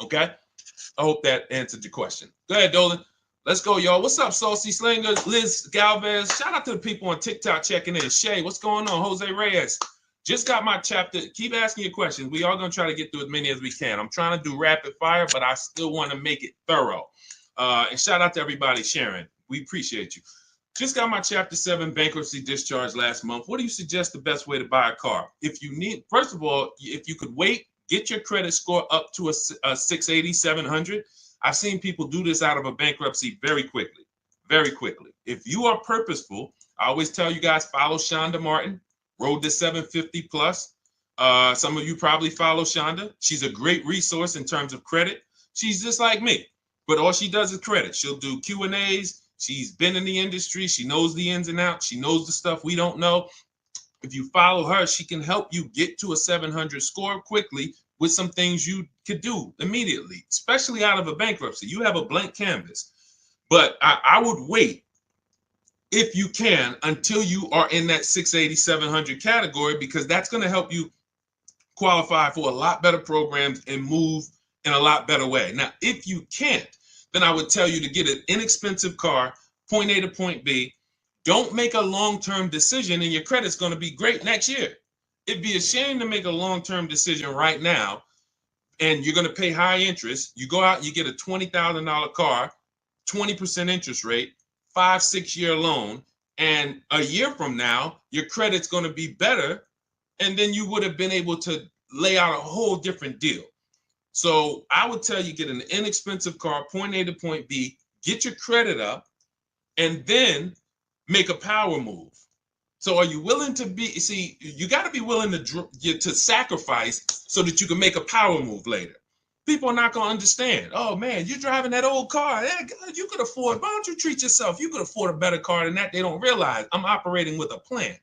Okay? I hope that answered your question. Go ahead, Dolan. Let's go, y'all. What's up, Saucy Slinger, Liz Galvez? Shout out to the people on TikTok checking in. Shay, what's going on? Jose Reyes. Just got my chapter. Keep asking your questions. We are going to try to get through as many as we can. I'm trying to do rapid fire, but I still want to make it thorough. And shout out to everybody sharing. We appreciate you. Just got my Chapter 7 bankruptcy discharge last month. What do you suggest the best way to buy a car? If you need, first of all, if you could wait, get your credit score up to a 680, 700. I've seen people do this out of a bankruptcy very quickly, very quickly. If you are purposeful, I always tell you guys, follow Shonda Martin, Road to 750 plus. Some of you probably follow Shonda. She's a great resource in terms of credit. She's just like me, but all she does is credit. She'll do Q&As. She's been in the industry. She knows the ins and outs. She knows the stuff we don't know. If you follow her, she can help you get to a 700 score quickly with some things you could do immediately, especially out of a bankruptcy. You have a blank canvas. But I would wait, if you can, until you are in that 680, 700 category, because that's going to help you qualify for a lot better programs and move in a lot better way. Now, if you can't, then I would tell you to get an inexpensive car, point A to point B. Don't make a long-term decision and your credit's going to be great next year. It'd be a shame to make a long-term decision right now and you're going to pay high interest. You go out, you get a $20,000 car, 20% interest rate, 5-6 year loan, and a year from now, your credit's going to be better, and then you would have been able to lay out a whole different deal. So I would tell you, get an inexpensive car, point A to point B, get your credit up, and then make a power move. So are you willing to you got to be willing to sacrifice so that you can make a power move later. People are not going to understand. Oh man, you're driving that old car. Yeah, God, you could afford, why don't you treat yourself? You could afford a better car than that. They don't realize I'm operating with a plan.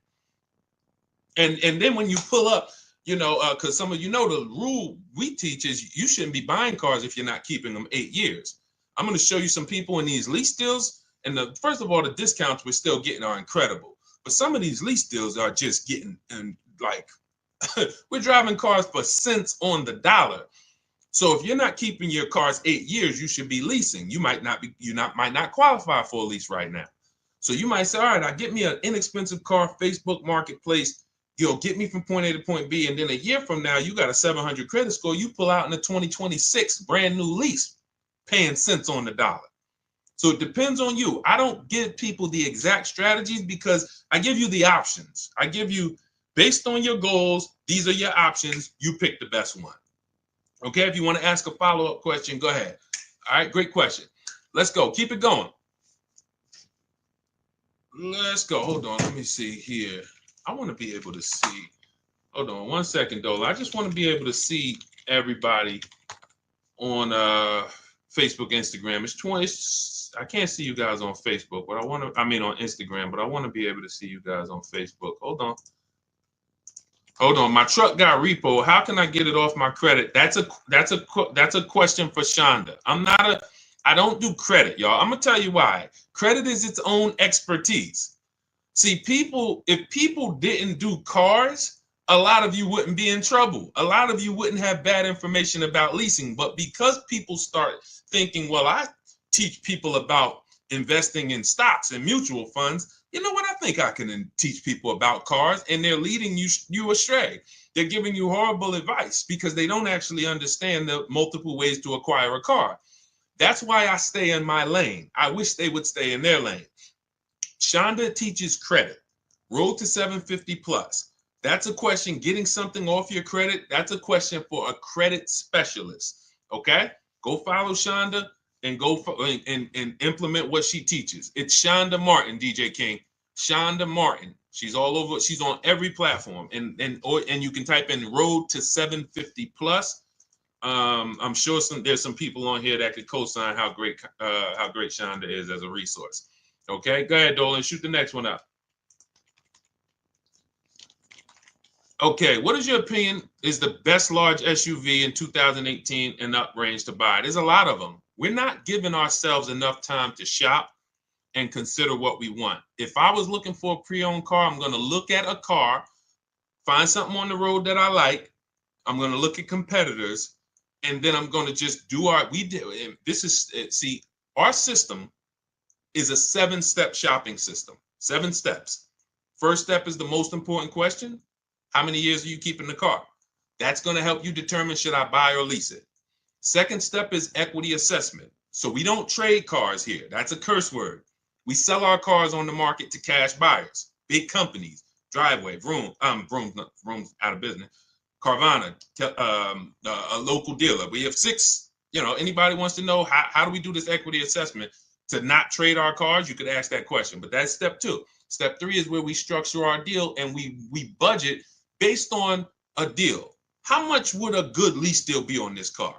And then when you pull up, because some of the rule we teach is you shouldn't be buying cars if you're not keeping them 8 years. I'm going to show you some people in these lease deals. And first of all, the discounts we're still getting are incredible. But some of these lease deals are just getting, and like, we're driving cars for cents on the dollar. So if you're not keeping your cars 8 years, you should be leasing. You might not qualify for a lease right now. So you might say, all right, get me an inexpensive car, Facebook Marketplace, get me from point A to point B. And then a year from now, you got a 700 credit score. You pull out in a 2026 brand new lease, paying cents on the dollar. So it depends on you. I don't give people the exact strategies because I give you the options. I give you, based on your goals, these are your options. You pick the best one. Okay, if you want to ask a follow-up question, go ahead. All right, great question. Let's go. Keep it going. Let's go. Hold on. Let me see here. I want to be able to see. Hold on 1 second, Dola. I just want to be able to see everybody on Facebook, Instagram. I can't see you guys on Facebook, but on Instagram, but I want to be able to see you guys on Facebook. Hold on. My truck got repo. How can I get it off my credit? That's a question for Shonda. I don't do credit, y'all. I'm gonna tell you why. Credit is its own expertise. See, if people didn't do cars, a lot of you wouldn't be in trouble. A lot of you wouldn't have bad information about leasing. But because people start thinking, well, I teach people about investing in stocks and mutual funds, you know what? I think I can teach people about cars, and they're leading you astray. They're giving you horrible advice because they don't actually understand the multiple ways to acquire a car. That's why I stay in my lane. I wish they would stay in their lane. Shonda teaches credit. Road to 750 plus. That's a question. Getting something off your credit, that's a question for a credit specialist. Okay? Go follow Shonda and go and implement what she teaches. It's Shonda Martin, DJ King. Shonda Martin. She's all over. She's on every platform. And you can type in Road to 750 plus. I'm sure there's some people on here that could co-sign how great Shonda is as a resource. Okay, go ahead, Dolan. Shoot the next one up. Okay, what is your opinion is the best large SUV in 2018 and up range to buy? There's a lot of them. We're not giving ourselves enough time to shop and consider what we want. If I was looking for a pre-owned car, I'm going to look at a car, find something on the road that I like. I'm going to look at competitors, and then I'm going to just do our, our system is a 7-step shopping system, 7 steps. First step is the most important question. How many years are you keeping the car? That's going to help you determine should I buy or lease it. Second step is equity assessment. So we don't trade cars here. That's a curse word. We sell our cars on the market to cash buyers, big companies, Driveway, Vroom's out of business, Carvana, a local dealer. We have 6, anybody wants to know how do we do this equity assessment to not trade our cars? You could ask that question, but that's step 2. Step 3 is where we structure our deal and we budget based on a deal. How much would a good lease deal be on this car?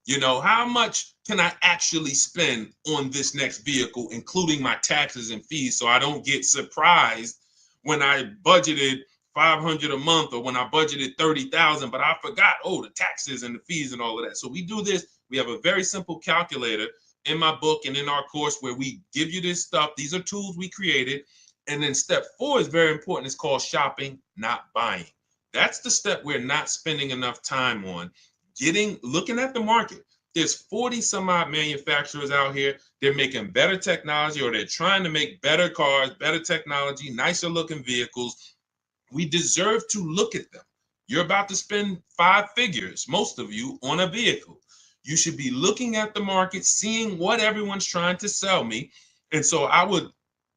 How much can I actually spend on this next vehicle, including my taxes and fees, so I don't get surprised when I budgeted $500 a month or when I budgeted $30,000, but I forgot, the taxes and the fees and all of that. So we do this. We have a very simple calculator in my book and in our course where we give you this stuff. These are tools we created. And then step 4 is very important. It's called shopping, not buying. That's the step we're not spending enough time on. Looking at the market. There's 40 some odd manufacturers out here. They're making better technology, or they're trying to make better cars, better technology, nicer looking vehicles. We deserve to look at them. You're about to spend 5 figures, most of you, on a vehicle. You should be looking at the market, seeing what everyone's trying to sell me. And so I would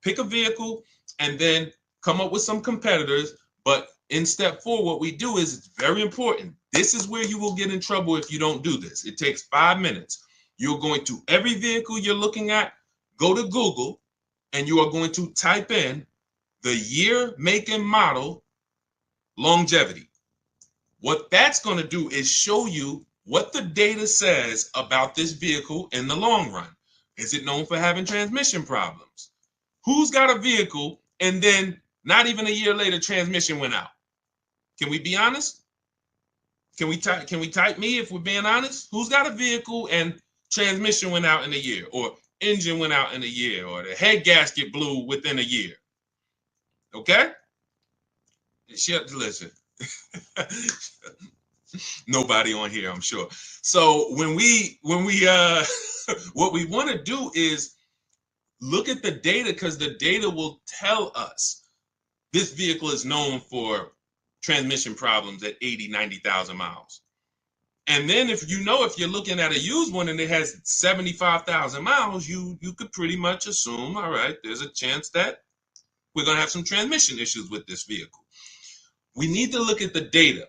pick a vehicle and then come up with some competitors. But in step 4, what we do is, it's very important. This is where you will get in trouble if you don't do this. It takes 5 minutes. You're going to every vehicle you're looking at, go to Google, and you are going to type in the year, make, and model, longevity. What that's going to do is show you what the data says about this vehicle in the long run. Is it known for having transmission problems? Who's got a vehicle and then not even a year later transmission went out? Can we be honest? Can we type me if we're being honest? Who's got a vehicle and transmission went out in a year, or engine went out in a year, or the head gasket blew within a year? Okay? Listen. Nobody on here, I'm sure. So when we what we want to do is look at the data, because the data will tell us this vehicle is known for transmission problems at 80, 90,000 miles. And then if you're looking at a used one and it has 75,000 miles, you could pretty much assume, all right, there's a chance that we're going to have some transmission issues with this vehicle. We need to look at the data.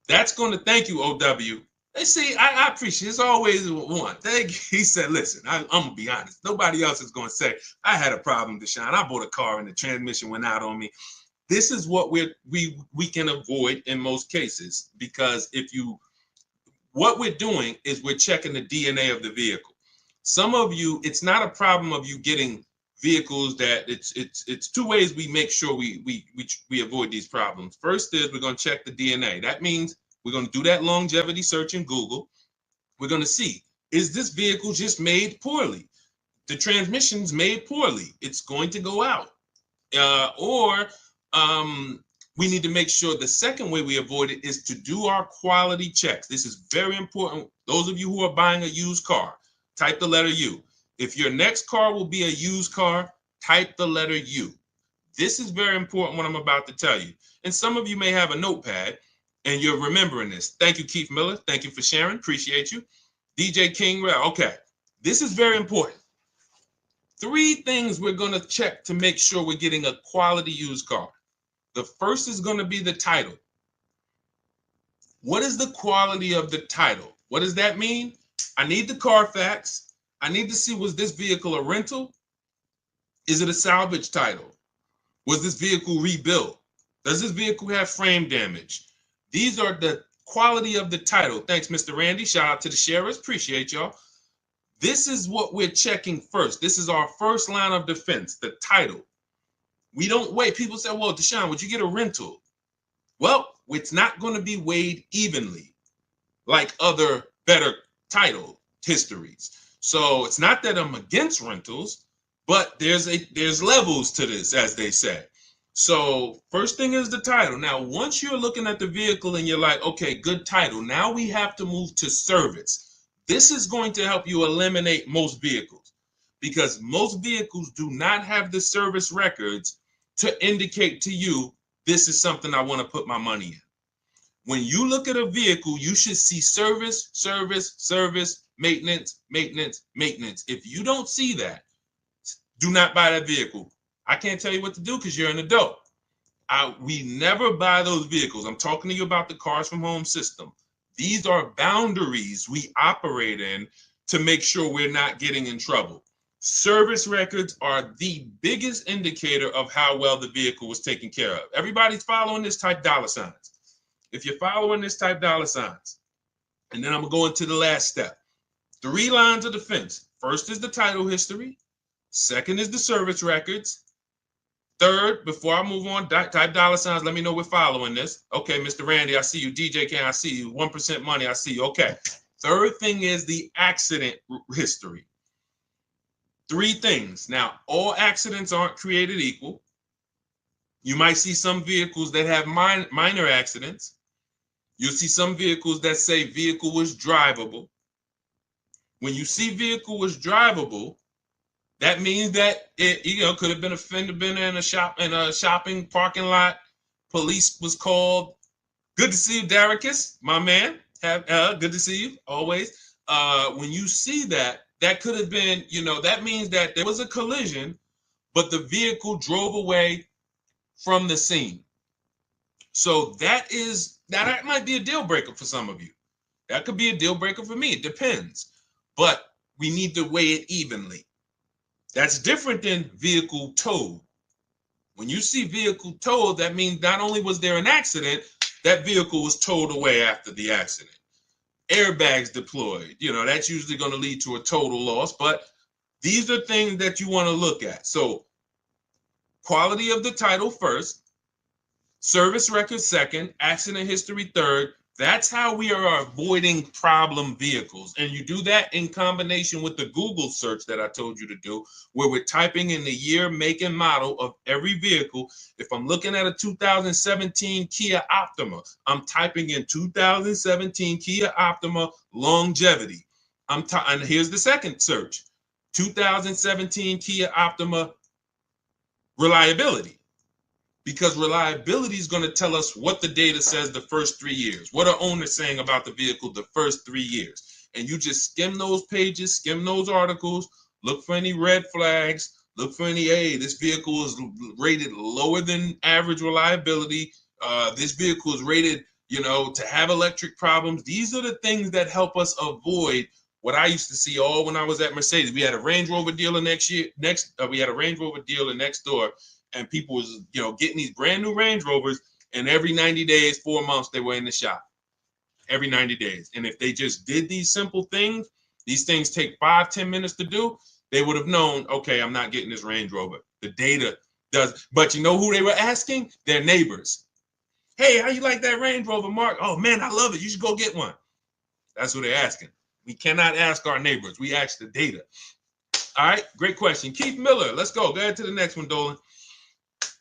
That's going to, thank you, OW. They see, I appreciate it. It's always one. He said, listen, I'm going to be honest. Nobody else is going to say, I had a problem, Deshone. I bought a car and the transmission went out on me. This is what we can avoid in most cases, because what we're doing is we're checking the DNA of the vehicle. Some of you, it's not a problem of you getting vehicles that it's 2 ways we make sure we avoid these problems. First is we're going to check the DNA. That means we're going to do that longevity search in Google. We're going to see, is this vehicle just made poorly? The transmission's made poorly. It's going to go out. We need to make sure the second way we avoid it is to do our quality checks. This is very important. Those of you who are buying a used car, type the letter U. If your next car will be a used car, type the letter U. This is very important, what I'm about to tell you. And some of you may have a notepad. and you're remembering this. Thank you, Keith Miller. Thank you for sharing. Appreciate you. DJ King. Okay, this is very important. 3 things we're going to check to make sure we're getting a quality used car. The first is going to be the title. What is the quality of the title? What does that mean? I need the Carfax. I need to see, was this vehicle a rental? Is it a salvage title? Was this vehicle rebuilt? Does this vehicle have frame damage? These are the quality of the title. Thanks, Mr. Randy. Shout out to the sharers. Appreciate y'all. This is what we're checking first. This is our first line of defense, the title. We don't wait. People say, well, Deshone, would you get a rental? Well, it's not going to be weighed evenly like other better title histories. So it's not that I'm against rentals, but there's levels to this, as they say. So first thing is the title. Now, once you're looking at the vehicle and you're like, okay, good title, now we have to move to service. This is going to help you eliminate most vehicles because most vehicles do not have the service records to indicate to you, this is something I want to put my money in. When you look at a vehicle, you should see service, service, service, maintenance, maintenance, maintenance. If you don't see that, do not buy that vehicle. I can't tell you what to do because you're an adult. We never buy those vehicles. I'm talking to you about the Cars from Home system. These are boundaries we operate in to make sure we're not getting in trouble. Service records are the biggest indicator of how well the vehicle was taken care of. Everybody's following this, type dollar signs. If you're following this, type dollar signs. And then I'm going to go into the last step. 3 lines of defense. First is the title history. Second is the service records. Third, before I move on, type dollar signs. Let me know we're following this. Okay, Mr. Randy, I see you. DJ Ken, I see you. 1% money, I see you. Okay. Third thing is the accident history. 3 things. Now, all accidents aren't created equal. You might see some vehicles that have minor accidents. You'll see some vehicles that say vehicle was drivable. When you see vehicle was drivable, that means that it, could have been a fender bender in a shopping parking lot. Police was called. Good to see you, Daricus, my man. Good to see you always. When you see that, that could have been, that means that there was a collision, but the vehicle drove away from the scene. So that might be a deal breaker for some of you. That could be a deal breaker for me. It depends. But we need to weigh it evenly. That's different than vehicle towed. When you see vehicle towed, that means not only was there an accident, that vehicle was towed away after the accident. Airbags deployed, that's usually going to lead to a total loss, but these are things that you want to look at. So quality of the title first, service record second, accident history third. That's how we are avoiding problem vehicles. And you do that in combination with the Google search that I told you to do, where we're typing in the year, make, and model of every vehicle. If I'm looking at a 2017 Kia Optima, I'm typing in 2017 Kia Optima longevity. And here's the second search, 2017 Kia Optima reliability. Because reliability is going to tell us what the data says the first 3 years. What are owners saying about the vehicle the first 3 years? And you just skim those pages, skim those articles, look for any red flags, look for any, hey, this vehicle is rated lower than average reliability. This vehicle is rated, to have electric problems. These are the things that help us avoid what I used to see all when I was at Mercedes. We had a Range Rover dealer we had a Range Rover dealer next door. And people was, getting these brand new Range Rovers, and every 90 days, 4 months, they were in the shop. Every 90 days. And if they just did these simple things, these things take 5-10 minutes to do, they would have known, okay, I'm not getting this Range Rover. The data does. But you know who they were asking? Their neighbors. Hey, how you like that Range Rover, Mark? Oh, man, I love it. You should go get one. That's what they're asking. We cannot ask our neighbors. We ask the data. All right, great question. Keith Miller, let's go. Go ahead to the next one, Dolan.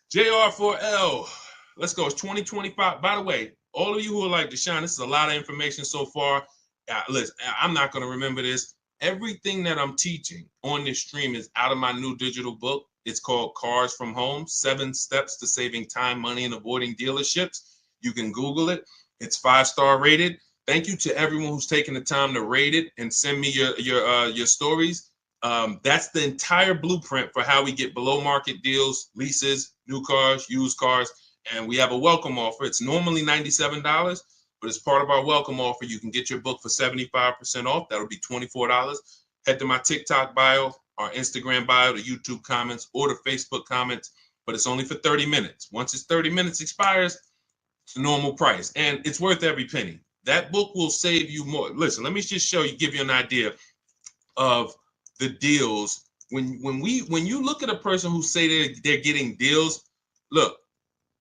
JR4L, let's go. It's 2025. By the way, all of you who are like, Deshone, this is a lot of information so far. Listen, I'm not going to remember this. Everything that I'm teaching on this stream is out of my new digital book. It's called Cars from Home, 7 Steps to Saving Time, Money, and Avoiding Dealerships. You can Google it. It's 5-star rated. Thank you to everyone who's taken the time to rate it and send me your stories. That's the entire blueprint for how we get below market deals, leases, new cars, used cars, and we have a welcome offer. It's normally $97, but as part of our welcome offer, you can get your book for 75% off. That'll be $24. Head to my TikTok bio, our Instagram bio, the YouTube comments, or the Facebook comments, but it's only for 30 minutes. Once it's 30 minutes expires, it's the normal price, and it's worth every penny. That book will save you more. Listen, let me just show you, give you an idea of the deals. When you look at a person who say they're getting deals, look,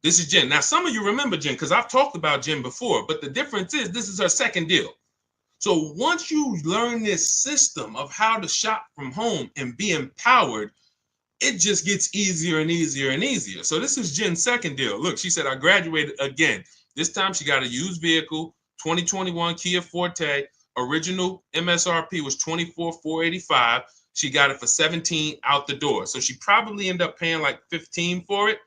this is Jen. Now, some of you remember Jen because I've talked about Jen before, but the difference is this is her second deal. So once you learn this system of how to shop from home and be empowered, it just gets easier and easier and easier. So this is Jen's second deal. Look, she said, I graduated again. This time she got a used vehicle, 2021 Kia Forte. Original MSRP was $24,485. She got it for $17 out the door. So she probably ended up paying like $15 for it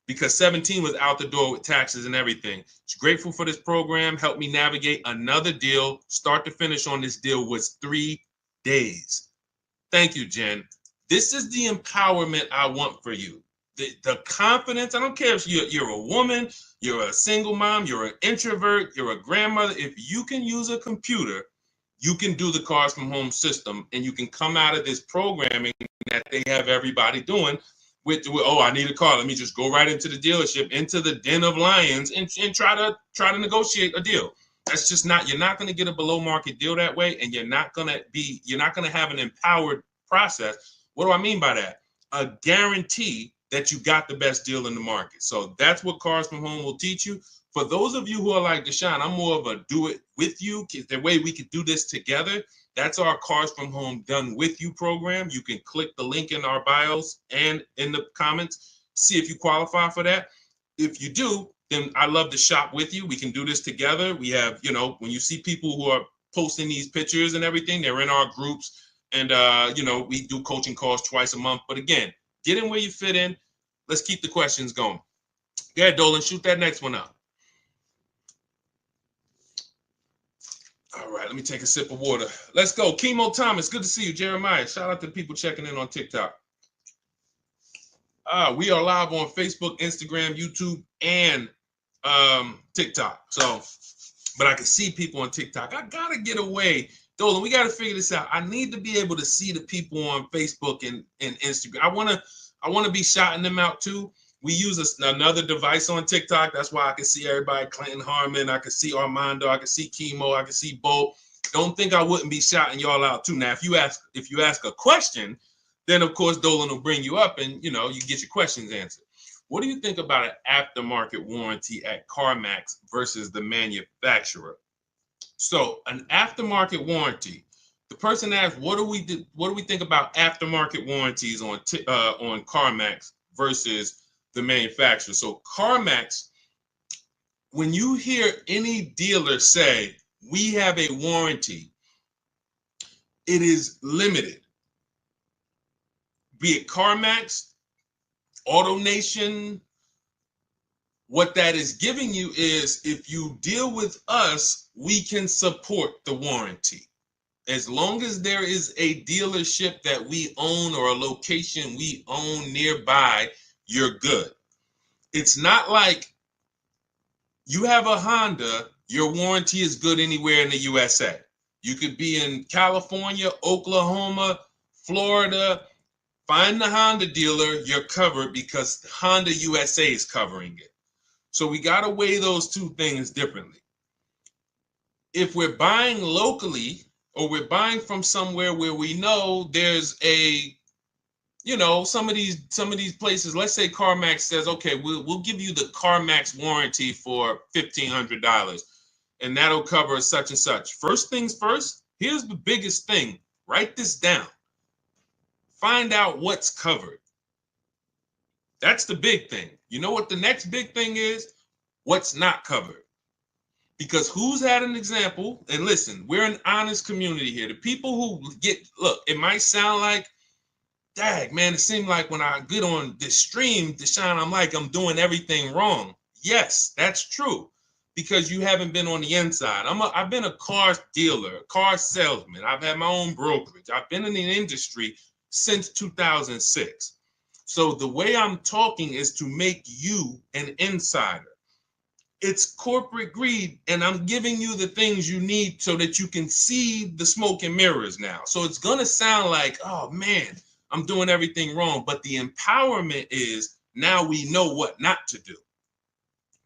because $17 was out the door with taxes and everything. She's grateful for this program. Helped me navigate another deal. Start to finish on this deal was 3 days. Thank you, Jen. This is the empowerment I want for you. The confidence. I don't care if you're a woman, you're a single mom, you're an introvert, you're a grandmother. If you can use a computer, you can do the cars from home system, and you can come out of this programming that they have everybody doing with oh, I need a car. Let me just go right into the dealership, into the den of lions, and try to negotiate a deal. That's just not. You're not going to get a below market deal that way, and you're not going to have an empowered process. What do I mean by that? A guarantee that you got the best deal in the market. So that's what Cars from Home will teach you. For those of you who are like Deshone, I'm more of a do it with you. The way we could do this together. That's our Cars from Home Done With You program. You can click the link in our bios and in the comments, see if you qualify for that. If you do, then I love to shop with you. We can do this together. We have, when you see people who are posting these pictures and everything, they're in our groups. And, we do coaching calls twice a month. But again, get in where you fit in. Let's keep the questions going. Go ahead, Dolan, shoot that next one up. All right, let me take a sip of water. Let's go. Chemo Thomas, good to see you. Jeremiah, shout out to people checking in on TikTok. We are live on Facebook, Instagram, YouTube, and TikTok. So, but I can see people on TikTok. I got to get away. Dolan, we got to figure this out. I need to be able to see the people on Facebook and Instagram. I want to be shouting them out too. We use another device on TikTok. That's why I can see everybody. Clinton Harmon, I can see Armando, I can see Chemo, I can see Bo. Don't think I wouldn't be shouting y'all out too. Now, if you ask a question, then of course Dolan will bring you up and you get your questions answered. What do you think about an aftermarket warranty at CarMax versus the manufacturer? So an aftermarket warranty. The person asked, what do we think about aftermarket warranties on CarMax versus the manufacturer? So CarMax, when you hear any dealer say we have a warranty, it is limited. Be it CarMax, AutoNation, what that is giving you is if you deal with us, we can support the warranty. As long as there is a dealership that we own or a location we own nearby, you're good. It's not like you have a Honda, your warranty is good anywhere in the USA. You could be in California, Oklahoma, Florida. Find the Honda dealer, you're covered because Honda USA is covering it. So we got to weigh those two things differently. If we're buying locally or we're buying from somewhere where we know there's some of these places, let's say CarMax says, okay, we'll give you the CarMax warranty for $1,500 and that'll cover such and such. First things first, here's the biggest thing. Write this down. Find out what's covered. That's the big thing. You know what the next big thing is? What's not covered. Because who's had an example? And listen, we're an honest community here. The people who look, it might sound like, dag, man, it seemed like when I get on this stream, Deshone, I'm doing everything wrong. Yes, that's true. because you haven't been on the inside. I've been a car dealer, car salesman. I've had my own brokerage. I've been in the industry since 2006. So the way I'm talking is to make you an insider. It's corporate greed, and I'm giving you the things you need so that you can see the smoke and mirrors now. So it's going to sound like, oh man, I'm doing everything wrong. But the empowerment is now we know what not to do.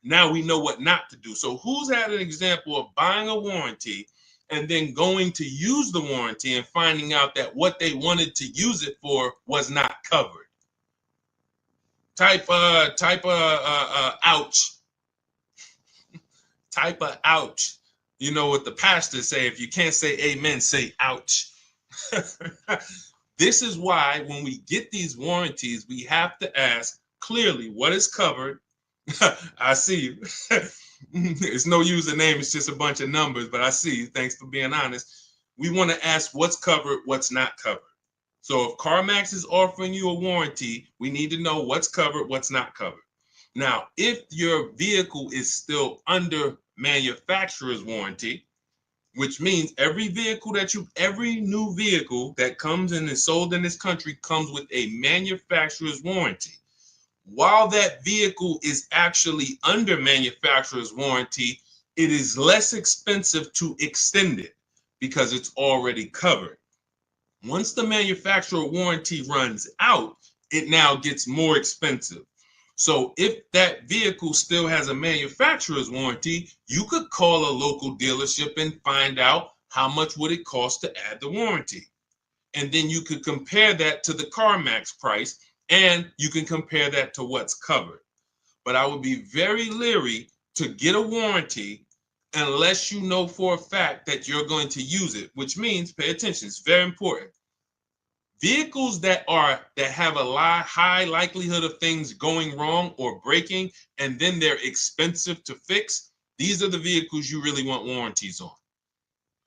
Now we know what not to do. So who's had an example of buying a warranty and then going to use the warranty and finding out that what they wanted to use it for was not covered? Type ouch. Type of ouch. You know what the pastors say, if you can't say amen, say ouch. This is why when we get these warranties, we have to ask clearly what is covered. I see you. It's no username, it's just a bunch of numbers, but I see you. Thanks for being honest. We want to ask what's covered, what's not covered. So if CarMax is offering you a warranty, we need to know what's covered, what's not covered. Now, if your vehicle is still under manufacturer's warranty, which means every new vehicle that comes in and is sold in this country comes with a manufacturer's warranty. While that vehicle is actually under manufacturer's warranty, it is less expensive to extend it because it's already covered. Once the manufacturer warranty runs out, it now gets more expensive. So if that vehicle still has a manufacturer's warranty, you could call a local dealership and find out how much would it cost to add the warranty. And then you could compare that to the CarMax price, and you can compare that to what's covered. But I would be very leery to get a warranty unless you know for a fact that you're going to use it, which means, pay attention, it's very important. Vehicles that have a high likelihood of things going wrong or breaking, and then they're expensive to fix, these are the vehicles you really want warranties on.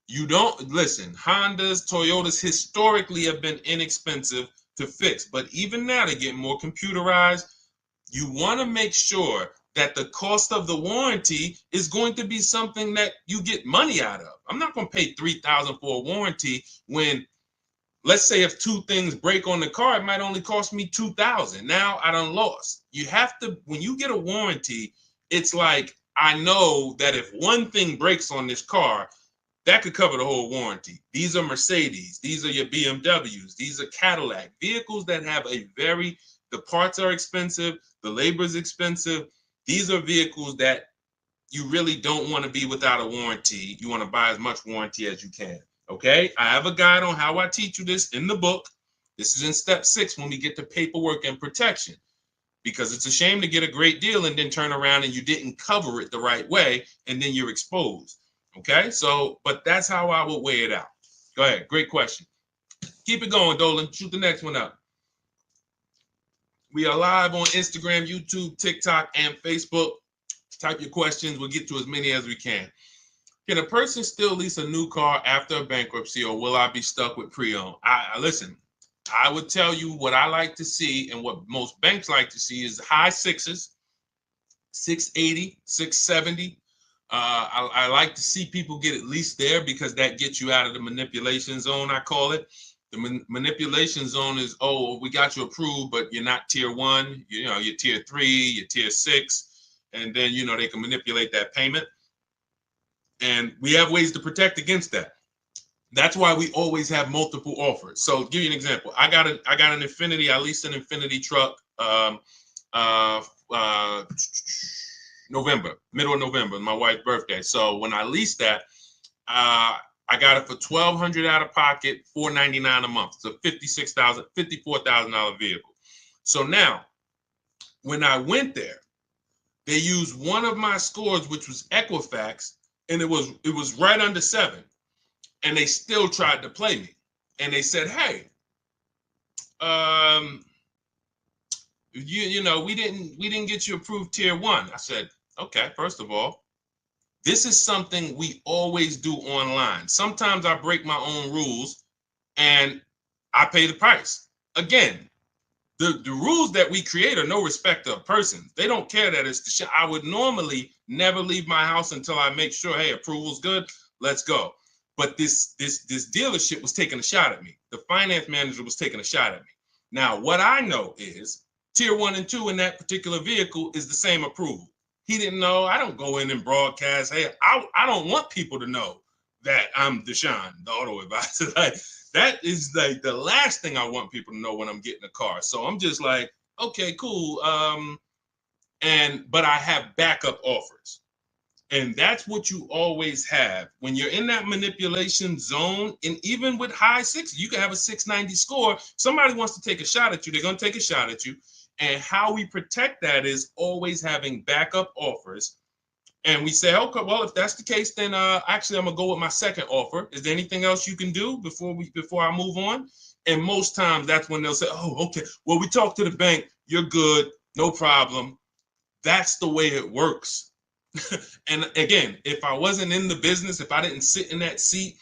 You don't, listen, Hondas, Toyotas historically have been inexpensive to fix, but even now they're getting more computerized. You want to make sure that the cost of the warranty is going to be something that you get money out of. I'm not going to pay $3,000 for a warranty when, let's say, if two things break on the car, it might only cost me $2,000. Now I done lost. You have to, when you get a warranty, it's like, I know that if one thing breaks on this car, that could cover the whole warranty. These are Mercedes. These are your BMWs. These are Cadillac. Vehicles that have the parts are expensive, the labor is expensive. These are vehicles that you really don't want to be without a warranty. You want to buy as much warranty as you can. Okay? I have a guide on how I teach you this in the book. This is in step 6 when we get to paperwork and protection. Because it's a shame to get a great deal and then turn around and you didn't cover it the right way, and then you're exposed. Okay, so, but that's how I would weigh it out. Go ahead, great question. Keep it going, Dolan. Shoot the next one up. We are live on Instagram, YouTube, TikTok, and Facebook. Type your questions. We'll get to as many as we can. Can a person still lease a new car after a bankruptcy, or will I be stuck with pre-owned? Listen, I would tell you what I like to see, and what most banks like to see is high sixes, 680, 670. I like to see people get at least there, because that gets you out of the manipulation zone, I call it. The manipulation zone is, oh, we got you approved, but you're not tier 1. You're tier 3, you're tier 6. And then, they can manipulate that payment. And we have ways to protect against that. That's why we always have multiple offers. So, give you an example. I got an Infiniti. I leased an Infiniti truck November, middle of November, my wife's birthday. So when I leased that, I got it for $1,200 out of pocket, $499 a month. So $54,000 vehicle. So now, when I went there, they used one of my scores, which was Equifax, and it was right under 7. And they still tried to play me. And they said, hey, we didn't get you approved tier 1. I said, okay, first of all, this is something we always do online. Sometimes I break my own rules and I pay the price. Again, The rules that we create are no respect of persons. They don't care that it's Deshone. I would normally never leave my house until I make sure, hey, approval's good. Let's go. But this dealership was taking a shot at me. The finance manager was taking a shot at me. Now, what I know is tier 1 and 2 in that particular vehicle is the same approval. He didn't know. I don't go in and broadcast. Hey, I don't want people to know that I'm Deshone, the auto advisor. Like, that is like the last thing I want people to know when I'm getting a car. So I'm just like, okay, cool. But I have backup offers. And that's what you always have when you're in that manipulation zone. And even with high 60, you can have a 690 score. Somebody wants to take a shot at you. They're going to take a shot at you. And how we protect that is always having backup offers. And we say, okay, well, if that's the case, then actually I'm gonna go with my second offer. Is there anything else you can do before I move on? And most times that's when they'll say, oh, okay, well, we talked to the bank, you're good, no problem. That's the way it works. And again, if I wasn't in the business, if I didn't sit in that seat,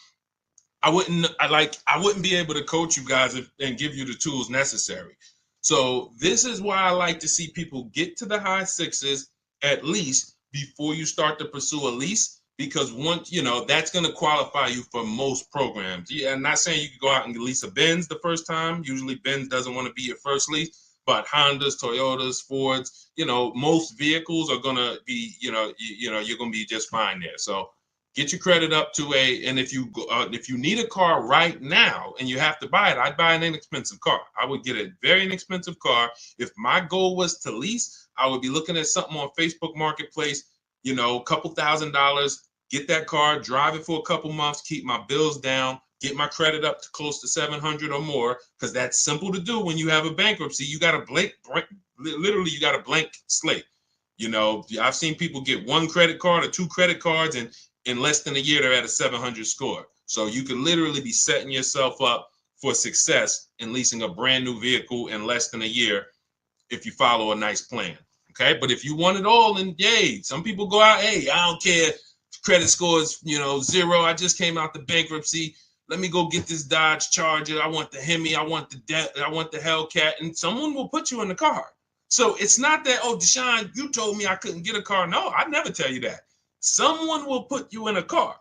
I wouldn't be able to coach you guys and give you the tools necessary. So this is why I like to see people get to the high 6s at least before you start to pursue a lease, because once that's going to qualify you for most programs. Yeah, I'm not saying you can go out and lease a Benz the first time. Usually Benz doesn't want to be your first lease, but Hondas, Toyotas, Fords, most vehicles are going to be, you're going to be just fine there. So get your credit up to and if you need a car right now and you have to buy it, I'd buy an inexpensive car. I would get a very inexpensive car. If my goal was to lease, I would be looking at something on Facebook Marketplace, a couple $1,000s, get that car, drive it for a couple months, keep my bills down, get my credit up to close to 700 or more, because that's simple to do when you have a bankruptcy. You got a literally you got a blank slate. I've seen people get one credit card or two credit cards, and in less than a year, they're at a 700 score. So you can literally be setting yourself up for success in leasing a brand new vehicle in less than a year if you follow a nice plan. Okay. But if you want it all, then yay, some people go out, hey, I don't care. Credit score is, 0. I just came out the bankruptcy. Let me go get this Dodge Charger. I want the Hemi. I want the Hellcat. And someone will put you in the car. So it's not that, oh, Deshone, you told me I couldn't get a car. No, I'd never tell you that. Someone will put you in a car.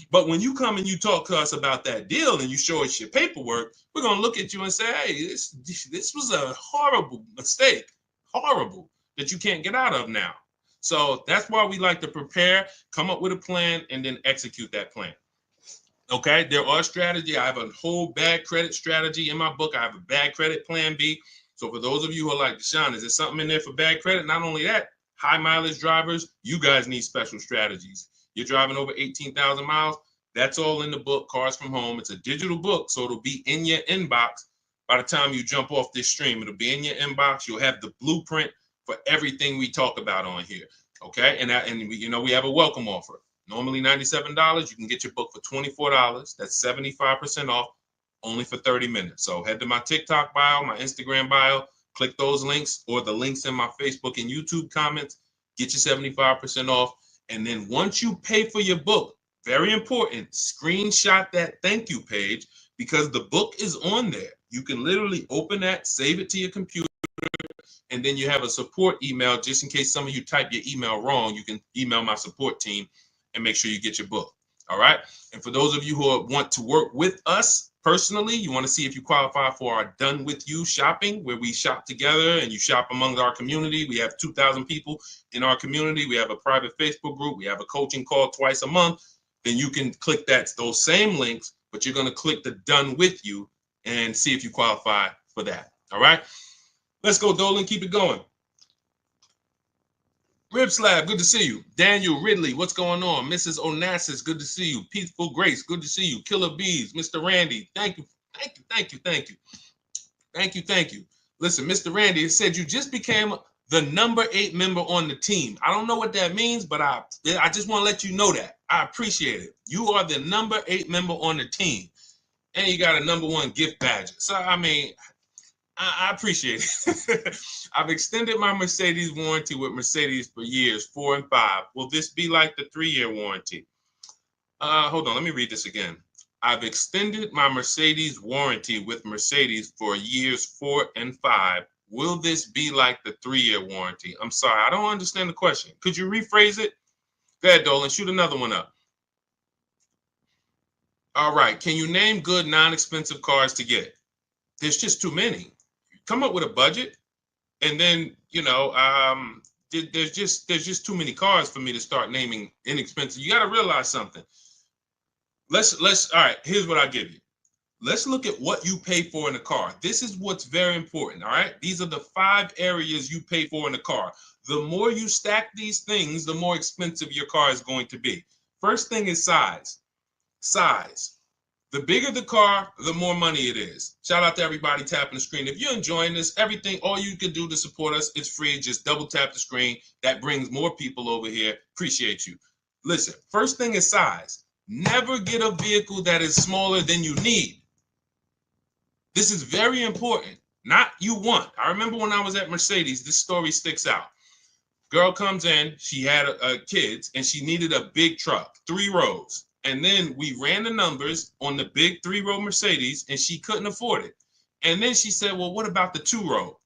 But when you come and you talk to us about that deal and you show us your paperwork, we're going to look at you and say, hey, this was a horrible mistake, horrible, that you can't get out of now. So that's why we like to prepare, come up with a plan, and then execute that plan. Okay, there are strategies. I have a whole bad credit strategy in my book. I have a bad credit plan B. So for those of you who are like, Deshone, is there something in there for bad credit? Not only that, high mileage drivers, you guys need special strategies. You're driving over 18,000 miles. That's all in the book, Cars from Home. It's a digital book, so it'll be in your inbox by the time you jump off this stream. It'll be in your inbox. You'll have the blueprint for everything we talk about on here. Okay, and we have a welcome offer. Normally $97. You can get your book for $24. That's 75% off, only for 30 minutes. So head to my TikTok bio, my Instagram bio. Click those links or the links in my Facebook and YouTube comments. Get your 75% off. And then once you pay for your book, very important, screenshot that thank you page, because the book is on there. You can literally open that, save it to your computer, and then you have a support email. Just in case some of you type your email wrong, you can email my support team and make sure you get your book. All right. And for those of you who want to work with us personally, you want to see if you qualify for our Done With You shopping, where we shop together and you shop among our community. We have 2,000 people in our community. We have a private Facebook group. We have a coaching call twice a month. Then you can click those same links, but you're going to click the Done With You and see if you qualify for that. All right. Let's go, Dolan. Keep it going. Rib Slab, good to see you. Daniel Ridley, what's going on? Mrs. Onassis, good to see you. Peaceful Grace, good to see you. Killer Bees, Mr. Randy, thank you. Listen, Mr. Randy said you just became the number 8 member on the team. I don't know what that means, but I just want to let you know that. I appreciate it. You are the number 8 member on the team. And you got a number 1 gift badge. So, I mean, I appreciate it. I've extended my Mercedes warranty with Mercedes for years, 4 and 5. Will this be like the 3-year warranty? Hold on, let me read this again. I've extended my Mercedes warranty with Mercedes for years 4 and 5. Will this be like the 3-year warranty? I'm sorry, I don't understand the question. Could you rephrase it? Go ahead, Dolan, shoot another one up. All right, can you name good non-expensive cars to get? There's just too many. Come up with a budget, and then, there's just too many cars for me to start naming inexpensive. You got to realize something. Let's all right, here's what I give you. Let's look at what you pay for in a car. This is what's very important, all right? These are the 5 areas you pay for in a car. The more you stack these things, the more expensive your car is going to be. First thing is size. Size. The bigger the car, the more money it is. Shout out to everybody tapping the screen. If you're enjoying this, all you can do to support us, it's free. Just double tap the screen. That brings more people over here. Appreciate you. Listen, first thing is size. Never get a vehicle that is smaller than you need. This is very important. Not you want. I remember when I was at Mercedes, this story sticks out. Girl comes in, she had kids, and she needed a big truck, 3 rows. And then we ran the numbers on the big 3-row Mercedes, and she couldn't afford it. And then she said, well, what about the 2-row?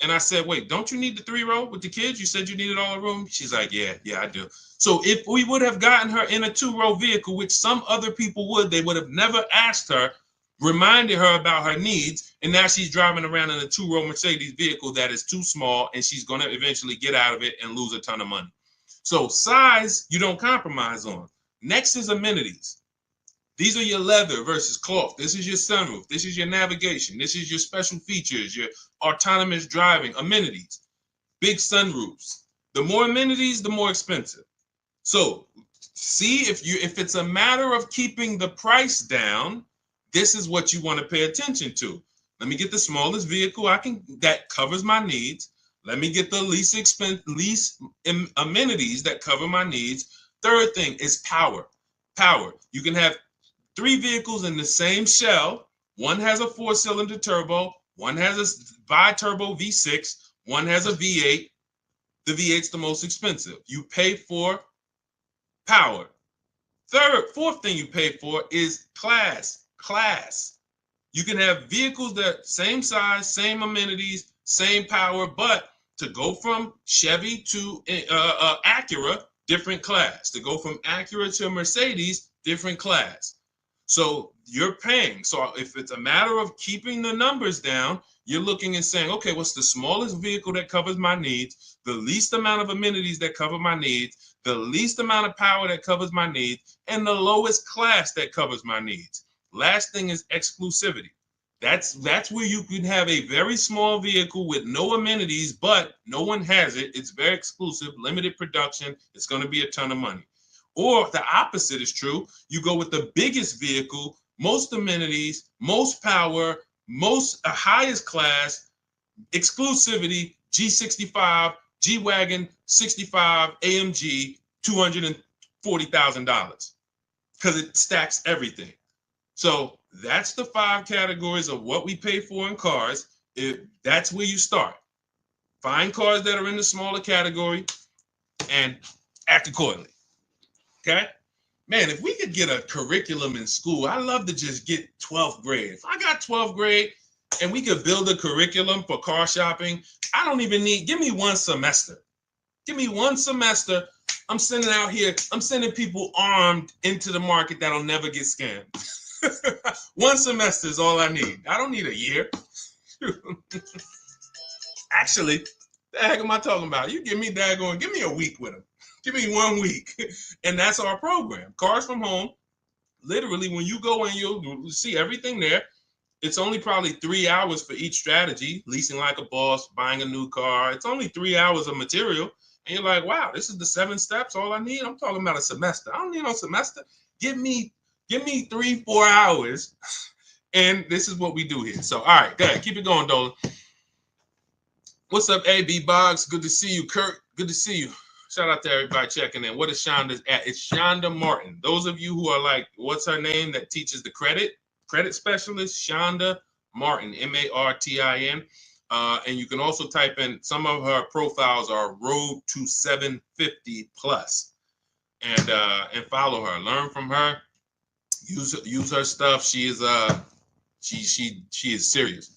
And I said, wait, don't you need the 3-row with the kids? You said you needed all the room. She's like, yeah, I do. So if we would have gotten her in a 2-row vehicle, which some other people would, they would have never asked her, reminded her about her needs, and now she's driving around in a 2-row Mercedes vehicle that is too small, and she's going to eventually get out of it and lose a ton of money. So size, you don't compromise on. Next is amenities. These are your leather versus cloth. This is your sunroof. This is your navigation. This is your special features, your autonomous driving, amenities, big sunroofs. The more amenities, the more expensive. So see, if it's a matter of keeping the price down, this is what you want to pay attention to. Let me get the smallest vehicle that covers my needs. Let me get the least amenities that cover my needs. Third thing is power. Power. You can have 3 vehicles in the same shell. One has a 4-cylinder turbo. One has a bi-turbo V6. One has a V8. The V8's the most expensive. You pay for power. Fourth thing you pay for is class. You can have vehicles that same size, same amenities, same power, but to go from Chevy to Acura, different class. To go from Acura to Mercedes, different class. So you're paying. So if it's a matter of keeping the numbers down, you're looking and saying, okay, what's the smallest vehicle that covers my needs, the least amount of amenities that cover my needs, the least amount of power that covers my needs, and the lowest class that covers my needs. Last thing is exclusivity. That's where you can have a very small vehicle with no amenities, but no one has it. It's very exclusive, limited production. It's going to be a ton of money. Or the opposite is true. You go with the biggest vehicle, most amenities, most power, highest class, exclusivity, G65, G-Wagon, 65, AMG, $240,000 because it stacks everything. So that's the 5 categories of what we pay for in cars. That's where you start. Find cars that are in the smaller category and act accordingly. Okay? Man, if we could get a curriculum in school, I'd love to just get 12th grade. If I got 12th grade and we could build a curriculum for car shopping, I don't even give me 1 semester. Give me 1 semester. I'm sending people armed into the market that'll never get scammed. 1 semester is all I need. I don't need a year. Actually, the heck am I talking about? You give me a week with them. Give me 1 week. And that's our program. Cars from Home. Literally, when you go in, you'll see everything there. It's only probably 3 hours for each strategy. Leasing like a boss, buying a new car. It's only 3 hours of material. And you're like, wow, this is the 7 steps, all I need? I'm talking about a semester. I don't need no semester. Give me 3-4 hours, and this is what we do here. So, all right, go ahead. Keep it going, Dolan. What's up, AB Boggs? Good to see you, Kurt. Good to see you. Shout out to everybody checking in. What is Shonda's at? It's Shonda Martin. Those of you who are like, what's her name that teaches the credit specialist? Shonda Martin, Martin. And you can also type in, some of her profiles are Road to 750 Plus. And follow her. Learn from her. Use her stuff. She is she is serious.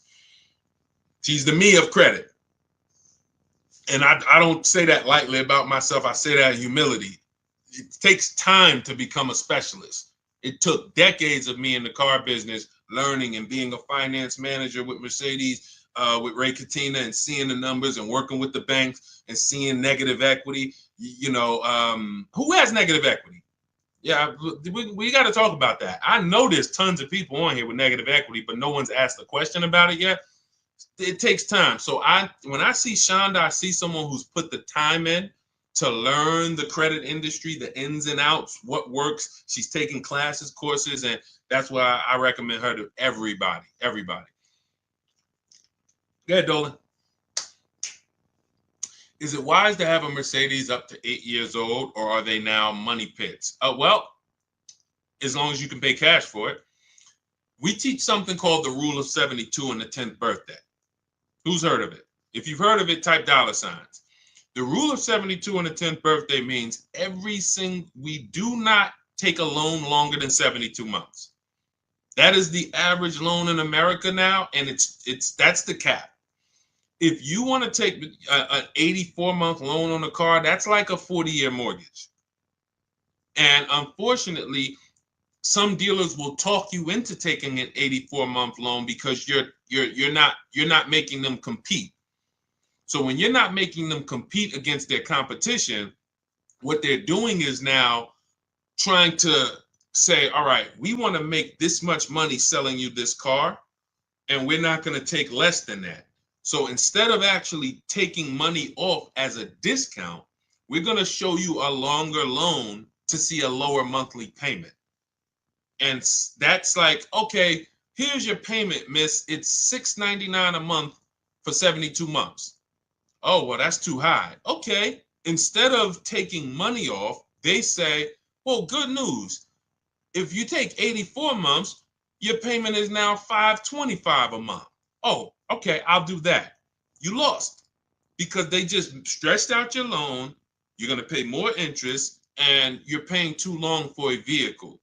She's the me of credit. And I don't say that lightly about myself. I say that in humility. It takes time to become a specialist. It took decades of me in the car business learning and being a finance manager with Mercedes, with Ray Katina, and seeing the numbers and working with the banks and seeing negative equity. Who has negative equity? Yeah, we got to talk about that. I know there's tons of people on here with negative equity, but no one's asked a question about it yet. It takes time. So when I see Shonda, I see someone who's put the time in to learn the credit industry, the ins and outs, what works. She's taking classes, courses, and that's why I recommend her to everybody. Everybody. Go ahead, Dolan. Is it wise to have a Mercedes up to 8 years old, or are they now money pits? Well, as long as you can pay cash for it. We teach something called the rule of 72 on the 10th birthday. Who's heard of it? If you've heard of it, type $signs. The rule of 72 on the 10th birthday means we do not take a loan longer than 72 months. That is the average loan in America now, and that's the cap. If you want to take an 84-month loan on a car, that's like a 40-year mortgage. And unfortunately, some dealers will talk you into taking an 84-month loan because you're not making them compete. So when you're not making them compete against their competition, what they're doing is now trying to say, all right, we want to make this much money selling you this car, and we're not going to take less than that. So instead of actually taking money off as a discount, we're going to show you a longer loan to see a lower monthly payment. And that's like, okay, here's your payment, miss. It's $6.99 a month for 72 months. Oh, well, that's too high. Okay. Instead of taking money off, they say, well, good news. If you take 84 months, your payment is now $525 a month. Oh, okay, I'll do that. You lost because they just stretched out your loan. You're going to pay more interest, and you're paying too long for a vehicle.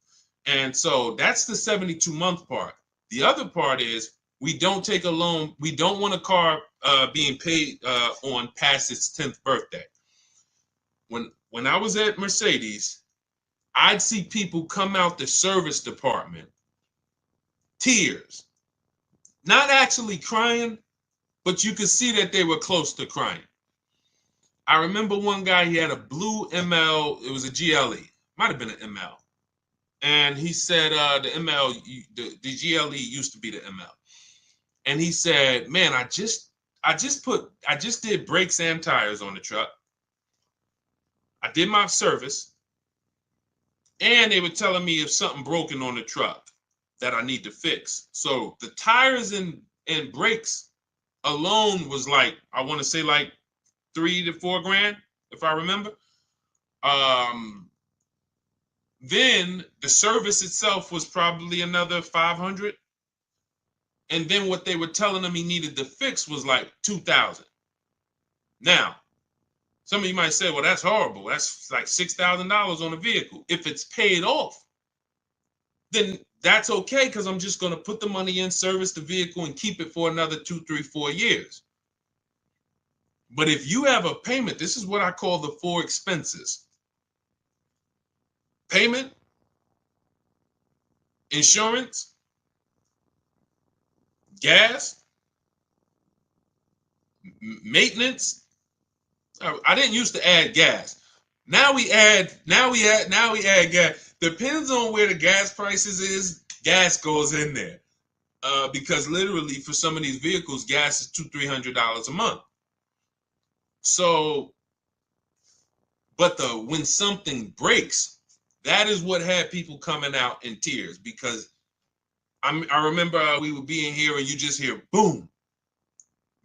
And so that's the 72-month part. The other part is we don't take a loan. We don't want a car being paid on past its 10th birthday. When I was at Mercedes, I'd see people come out the service department, tears, not actually crying, but you could see that they were close to crying. I remember one guy, he had a blue ML, it was a GLE, might have been an ML. And he said the ML, the GLE used to be the ML. And he said, man, I just did brakes and tires on the truck. I did my service. And they were telling me if something broken on the truck that I need to fix. So the tires and brakes alone was like, I want to say like $3 to $4 grand, if I remember. Then the service itself was probably another 500. And then what they were telling him he needed to fix was like 2,000. Now, some of you might say, well, that's horrible. That's like $6,000 on a vehicle. If it's paid off, then that's okay, because I'm just going to put the money in, service the vehicle, and keep it for another 2, 3, 4 years. But if you have a payment, this is what I call the 4 expenses. Payment, insurance, gas, maintenance. I didn't used to add gas. Now we add gas. Depends on where the gas prices is, gas goes in there. Because literally for some of these vehicles, gas is $200-300 a month. So, but when something breaks, that is what had people coming out in tears, because I remember we were being here and you just hear boom.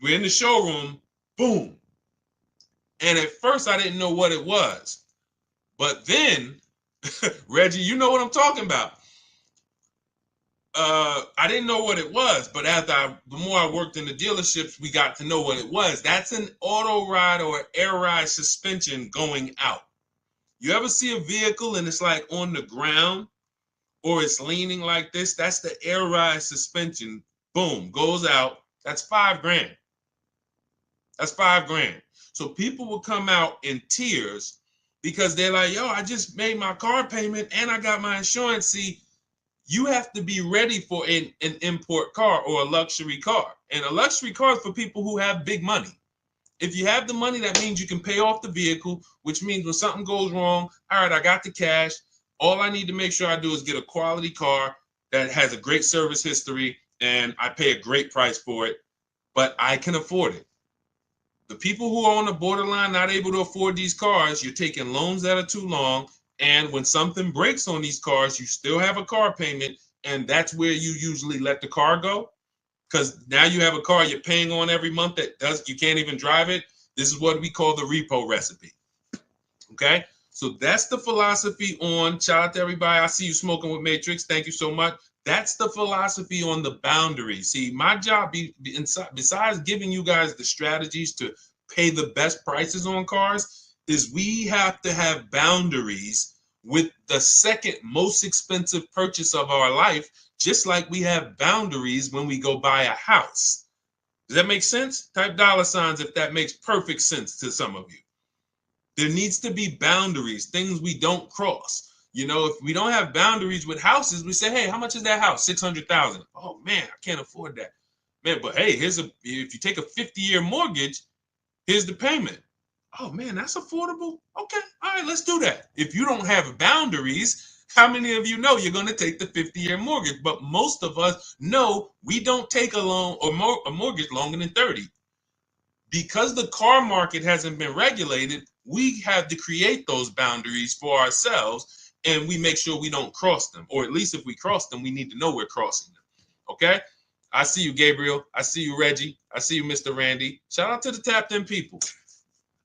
We're in the showroom, boom. And at first I didn't know what it was. But then, Reggie, you know what I'm talking about. I didn't know what it was, but the more I worked in the dealerships, we got to know what it was. That's an auto ride or air ride suspension going out. You ever see a vehicle and it's like on the ground, or it's leaning like this, that's the air ride suspension. Boom, goes out. That's $5 grand. That's $5 grand. So people will come out in tears because they're like, yo, I just made my car payment and I got my insurance. See, you have to be ready for an import car or a luxury car. And a luxury car is for people who have big money. If you have the money, that means you can pay off the vehicle, which means when something goes wrong, all right, I got the cash. All I need to make sure I do is get a quality car that has a great service history, and I pay a great price for it, but I can afford it. The people who are on the borderline, not able to afford these cars, you're taking loans that are too long. And when something breaks on these cars, you still have a car payment. And that's where you usually let the car go. Because now you have a car you're paying on every month you can't even drive it. This is what we call the repo recipe. Okay. So that's the philosophy on, shout out to everybody. I see you smoking with Matrix. Thank you so much. That's the philosophy on the boundaries. See, my job, besides giving you guys the strategies to pay the best prices on cars, is we have to have boundaries with the second most expensive purchase of our life, just like we have boundaries when we go buy a house. Does that make sense? Type $ if that makes perfect sense to some of you. There needs to be boundaries, things we don't cross. You know, if we don't have boundaries with houses, we say, hey, how much is that house? $600,000. Oh man, I can't afford that. Man, but hey, if you take a 50-year mortgage, here's the payment. Oh man, that's affordable. Okay, all right, let's do that. If you don't have boundaries, how many of you know you're going to take the 50-year mortgage? But most of us know we don't take a loan or a mortgage longer than 30. Because the car market hasn't been regulated, we have to create those boundaries for ourselves, and we make sure we don't cross them. Or at least if we cross them, we need to know we're crossing them. Okay? I see you, Gabriel. I see you, Reggie. I see you, Mr. Randy. Shout out to the tapped in people.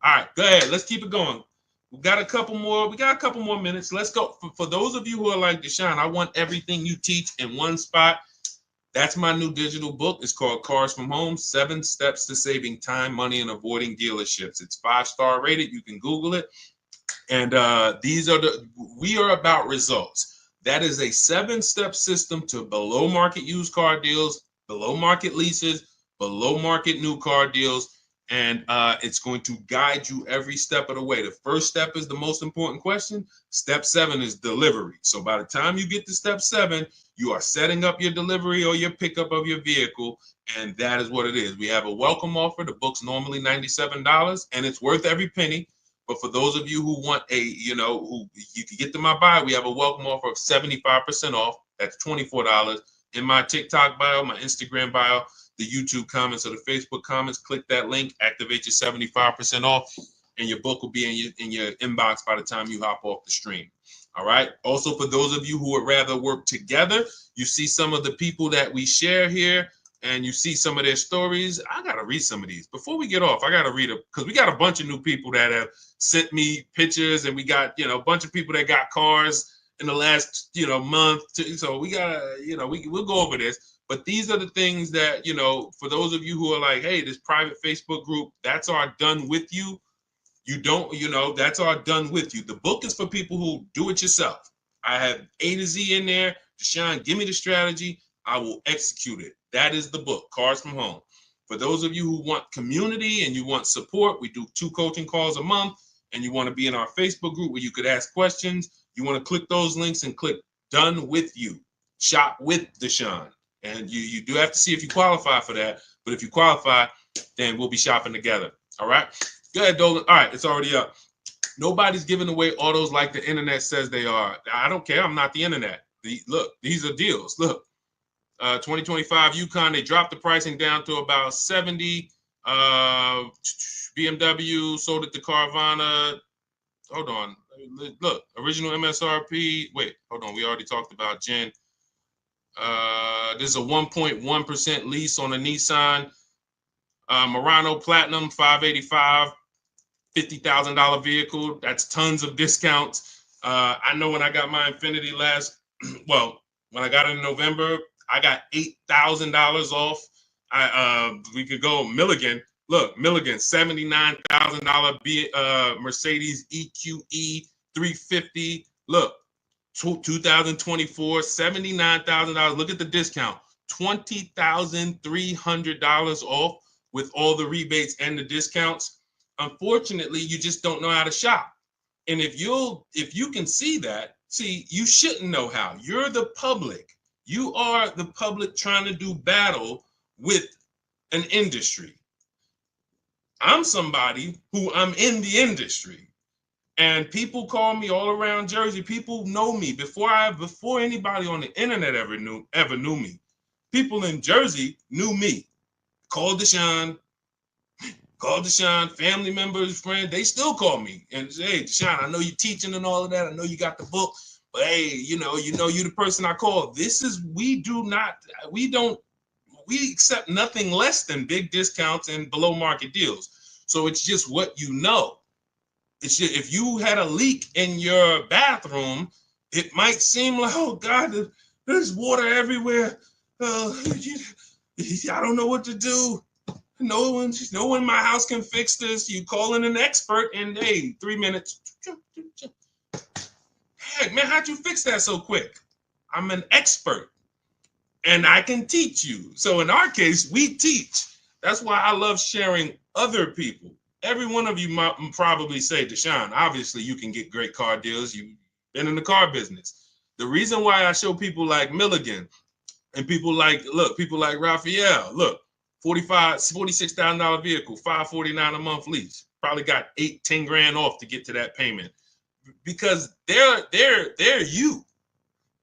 All right, go ahead. Let's keep it going. We got a couple more minutes. Let's go. For those of you who are like Deshone, I want everything you teach in one spot. That's my new digital book. It's called Cars from Home, 7 Steps to Saving Time, Money, and Avoiding Dealerships. It's 5-star rated. You can Google it. And we are about results. That is a 7-step system to below market used car deals, below market leases, below market new car deals. And it's going to guide you every step of the way. The first step is the most important question. Step 7 is delivery. So by the time you get to step 7, you are setting up your delivery or your pickup of your vehicle, and that is what it is. We have a welcome offer. The book's normally $97, and it's worth every penny. But for those of you who want who you can get to my bio, we have a welcome offer of 75% off. That's $24 in my TikTok bio, my Instagram bio, the YouTube comments or the Facebook comments. Click that link, activate your 75% off, and your book will be in your inbox by the time you hop off the stream. All right. Also, for those of you who would rather work together, you see some of the people that we share here, and you see some of their stories. I got to read some of these. Before we get off, I got to read it because we got a bunch of new people that have sent me pictures, and we got, a bunch of people that got cars in the last, month. So we got to, we'll go over this. But these are the things that, for those of you who are like, hey, this private Facebook group, that's our done with you. You don't, that's all done with you. The book is for people who do it yourself. I have A to Z in there. Deshone, give me the strategy. I will execute it. That is the book, Cars from Home. For those of you who want community and you want support, we do 2 coaching calls a month, and you want to be in our Facebook group where you could ask questions. You want to click those links and click done with you. Shop with Deshone. And you do have to see if you qualify for that. But if you qualify, then we'll be shopping together. All right. Go ahead, Dolan. All right, it's already up. Nobody's giving away autos like the internet says they are. I don't care. I'm not the internet. Look, these are deals. Look, 2025 Yukon, they dropped the pricing down to about 70. BMW sold it to Carvana. Hold on. Look, original MSRP. Wait, hold on. We already talked about Jen. This is a 1.1% lease on a Nissan Murano Platinum 585. $50,000 vehicle. That's tons of discounts. I know when I got my Infinity when I got it in November, I got $8,000 off. We could go Milligan. Look, Milligan, $79,000 Mercedes EQE 350. Look, 2024, $79,000. Look at the discount, $20,300 off with all the rebates and the discounts. Unfortunately, you just don't know how to shop. And if you can see that, you shouldn't know how. You're the public. You are the public trying to do battle with an industry. I'm somebody who I'm in the industry. And people call me all around Jersey. People know me before anybody on the internet ever knew me. People in Jersey knew me. Call Deshone, family members, friends. They still call me and say, "Hey, Deshone, I know you're teaching and all of that. I know you got the book, but hey, you know you're the person I call." We accept nothing less than big discounts and below market deals. So it's just what you know. It's just, if you had a leak in your bathroom, it might seem like, oh God, there's water everywhere. I don't know what to do. No one in my house can fix this. You call in an expert and hey, 3 minutes. Heck, man, how'd you fix that so quick? I'm an expert and I can teach you. So in our case, we teach. That's why I love sharing other people. Every one of you might probably say, Deshone, obviously you can get great car deals. You've been in the car business. The reason why I show people like Milligan and people like Raphael, look, $46,000 vehicle, $549 a month lease. Probably got 8-10 grand off to get to that payment because they're you.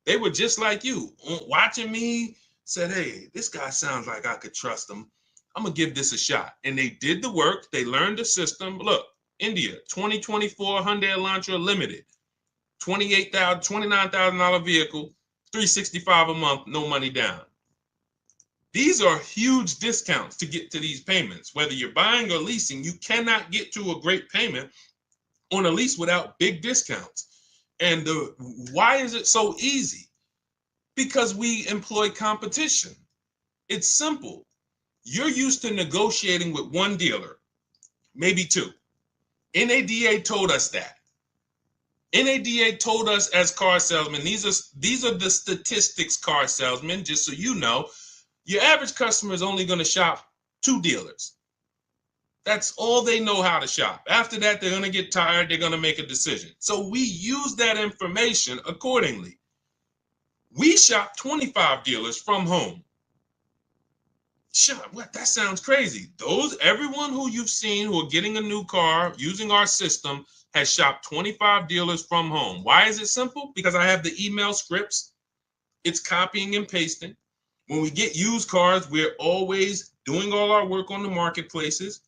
They were just like you, watching me, said, hey, this guy sounds like I could trust him. I'm going to give this a shot. And they did the work. They learned the system. Look, India, 2024 Hyundai Elantra Limited, $29,000 vehicle, $365 a month, no money down. These are huge discounts to get to these payments. Whether you're buying or leasing, you cannot get to a great payment on a lease without big discounts. And why is it so easy? Because we employ competition. It's simple. You're used to negotiating with one dealer, maybe two. NADA told us that. NADA told us as car salesmen, these are the statistics, car salesmen, just so you know, your average customer is only going to shop 2 dealers. That's all they know how to shop. After that, they're going to get tired. They're going to make a decision. So we use that information accordingly. We shop 25 dealers from home. What? That sounds crazy. Everyone who you've seen who are getting a new car using our system has shopped 25 dealers from home. Why is it simple? Because I have the email scripts. It's copying and pasting. When we get used cars, we're always doing all our work on the marketplaces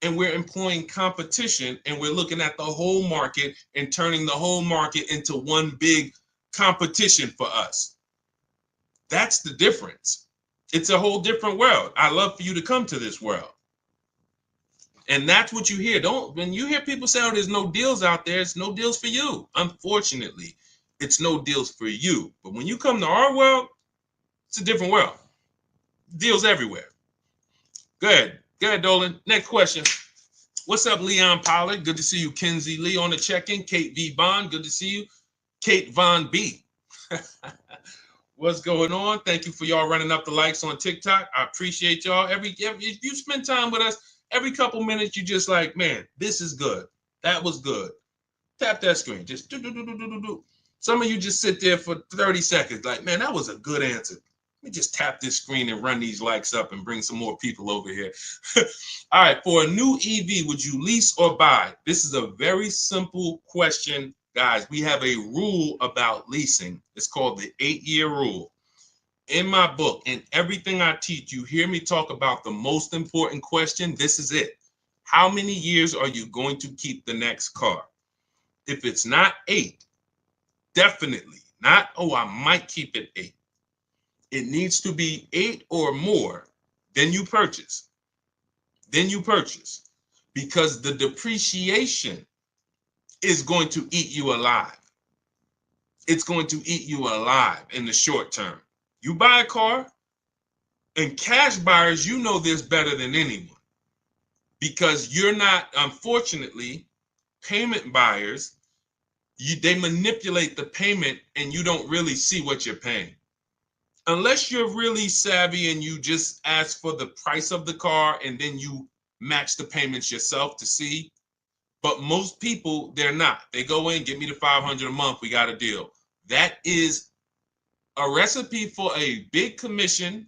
and we're employing competition and we're looking at the whole market and turning the whole market into one big competition for us. That's the difference. It's a whole different world. I love for you to come to this world. And that's what you hear. When you hear people say, oh, there's no deals out there, it's no deals for you. Unfortunately, it's no deals for you. But when you come to our world, it's a different world. Deals everywhere. Go ahead, Dolan. Next question. What's up, Leon Pollard? Good to see you. Kenzie Lee on the check-in. Kate V. Bond, good to see you. Kate Von B. What's going on? Thank you for y'all running up the likes on TikTok. I appreciate y'all. If you spend time with us, every couple minutes, you just like, man, this is good. That was good. Tap that screen. Just do. Some of you just sit there for 30 seconds like, man, that was a good answer. Let me just tap this screen and run these likes up and bring some more people over here. All right, for a new EV, would you lease or buy? This is a very simple question. Guys, we have a rule about leasing. It's called the 8-year rule. In my book, in everything I teach, you hear me talk about the most important question. This is it. How many years are you going to keep the next car? If it's not 8, definitely not, oh, I might keep it 8. It needs to be 8 or more. Then you purchase. Because the depreciation is going to eat you alive. It's going to eat you alive in the short term. You buy a car, and cash buyers, you know this better than anyone. Because you're not, unfortunately, payment buyers, They manipulate the payment and you don't really see what you're paying. Unless you're really savvy and you just ask for the price of the car and then you match the payments yourself to see. But most people, they're not. They go in, give me the $500 a month, we got a deal. That is a recipe for a big commission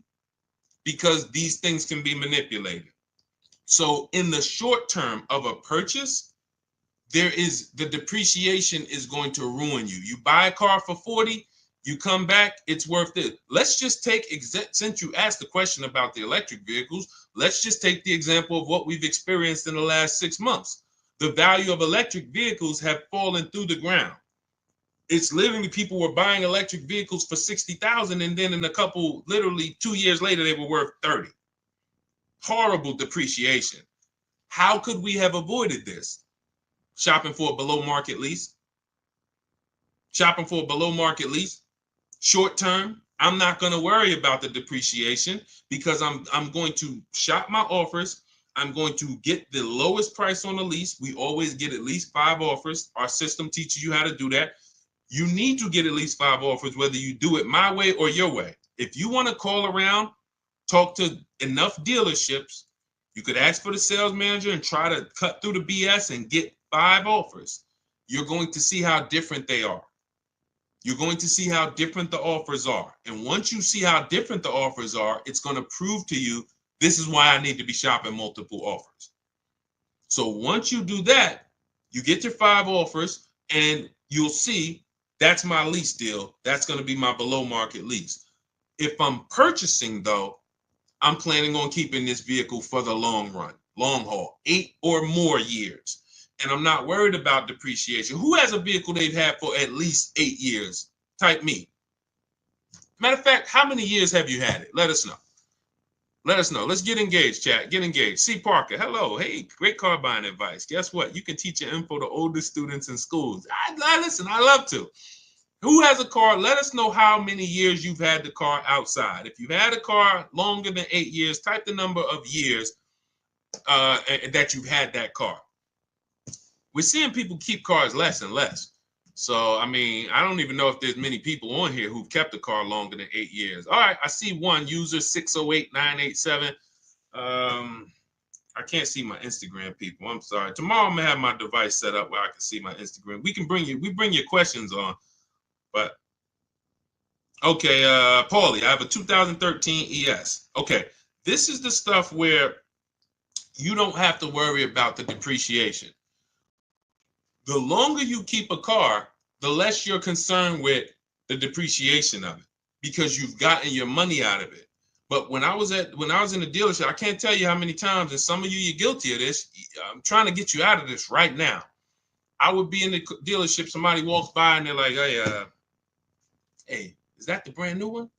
because these things can be manipulated. So in the short term of a purchase, the depreciation is going to ruin you. You buy a car for 40, you come back, it's worth it. Let's just take, since you asked the question about the electric vehicles, let's just take the example of what we've experienced in the last 6 months. The value of electric vehicles have fallen through the ground. It's literally people were buying electric vehicles for 60,000, and then in a couple, literally 2 years later, they were worth 30. Horrible depreciation. How could we have avoided this? Shopping for a below market lease. Shopping for a below market lease. Short term, I'm not going to worry about the depreciation because I'm going to shop my offers. I'm going to get the lowest price on the lease. We always get at least 5 offers. Our system teaches you how to do that. You need to get at least 5 offers, whether you do it my way or your way. If you want to call around, talk to enough dealerships, you could ask for the sales manager and try to cut through the BS and get 5 offers. You're going to see how different they are. You're going to see how different the offers are. And once you see how different the offers are, it's going to prove to you, this is why I need to be shopping multiple offers. So once you do that, you get your 5 offers and you'll see that's my lease deal. That's going to be my below market lease. If I'm purchasing though, I'm planning on keeping this vehicle for the long run, long haul, 8 or more years. And I'm not worried about depreciation. Who has a vehicle they've had for at least 8 years? Type me. Matter of fact, how many years have you had it? Let us know. Let us know. Let's get engaged, chat. Get engaged. C. Parker, hello. Hey, great car buying advice. Guess what? You can teach your info to older students in schools. I listen, I love to. Who has a car? Let us know how many years you've had the car outside. If you've had a car longer than 8 years, type the number of years that you've had that car. We're seeing people keep cars less and less. So, I mean, I don't even know if there's many people on here who've kept a car longer than 8 years. All right, I see one user 608987. I can't see my Instagram people. I'm sorry. Tomorrow I'm gonna have my device set up where I can see my Instagram. We bring your questions on, but okay, Paulie, I have a 2013 ES. Okay, this is the stuff where you don't have to worry about the depreciation. The longer you keep a car, the less you're concerned with the depreciation of it because you've gotten your money out of it. But when I was in the dealership, I can't tell you how many times, and some of you, you're guilty of this. I'm trying to get you out of this right now. I would be in the dealership, somebody walks by and they're like, hey, is that the brand new one?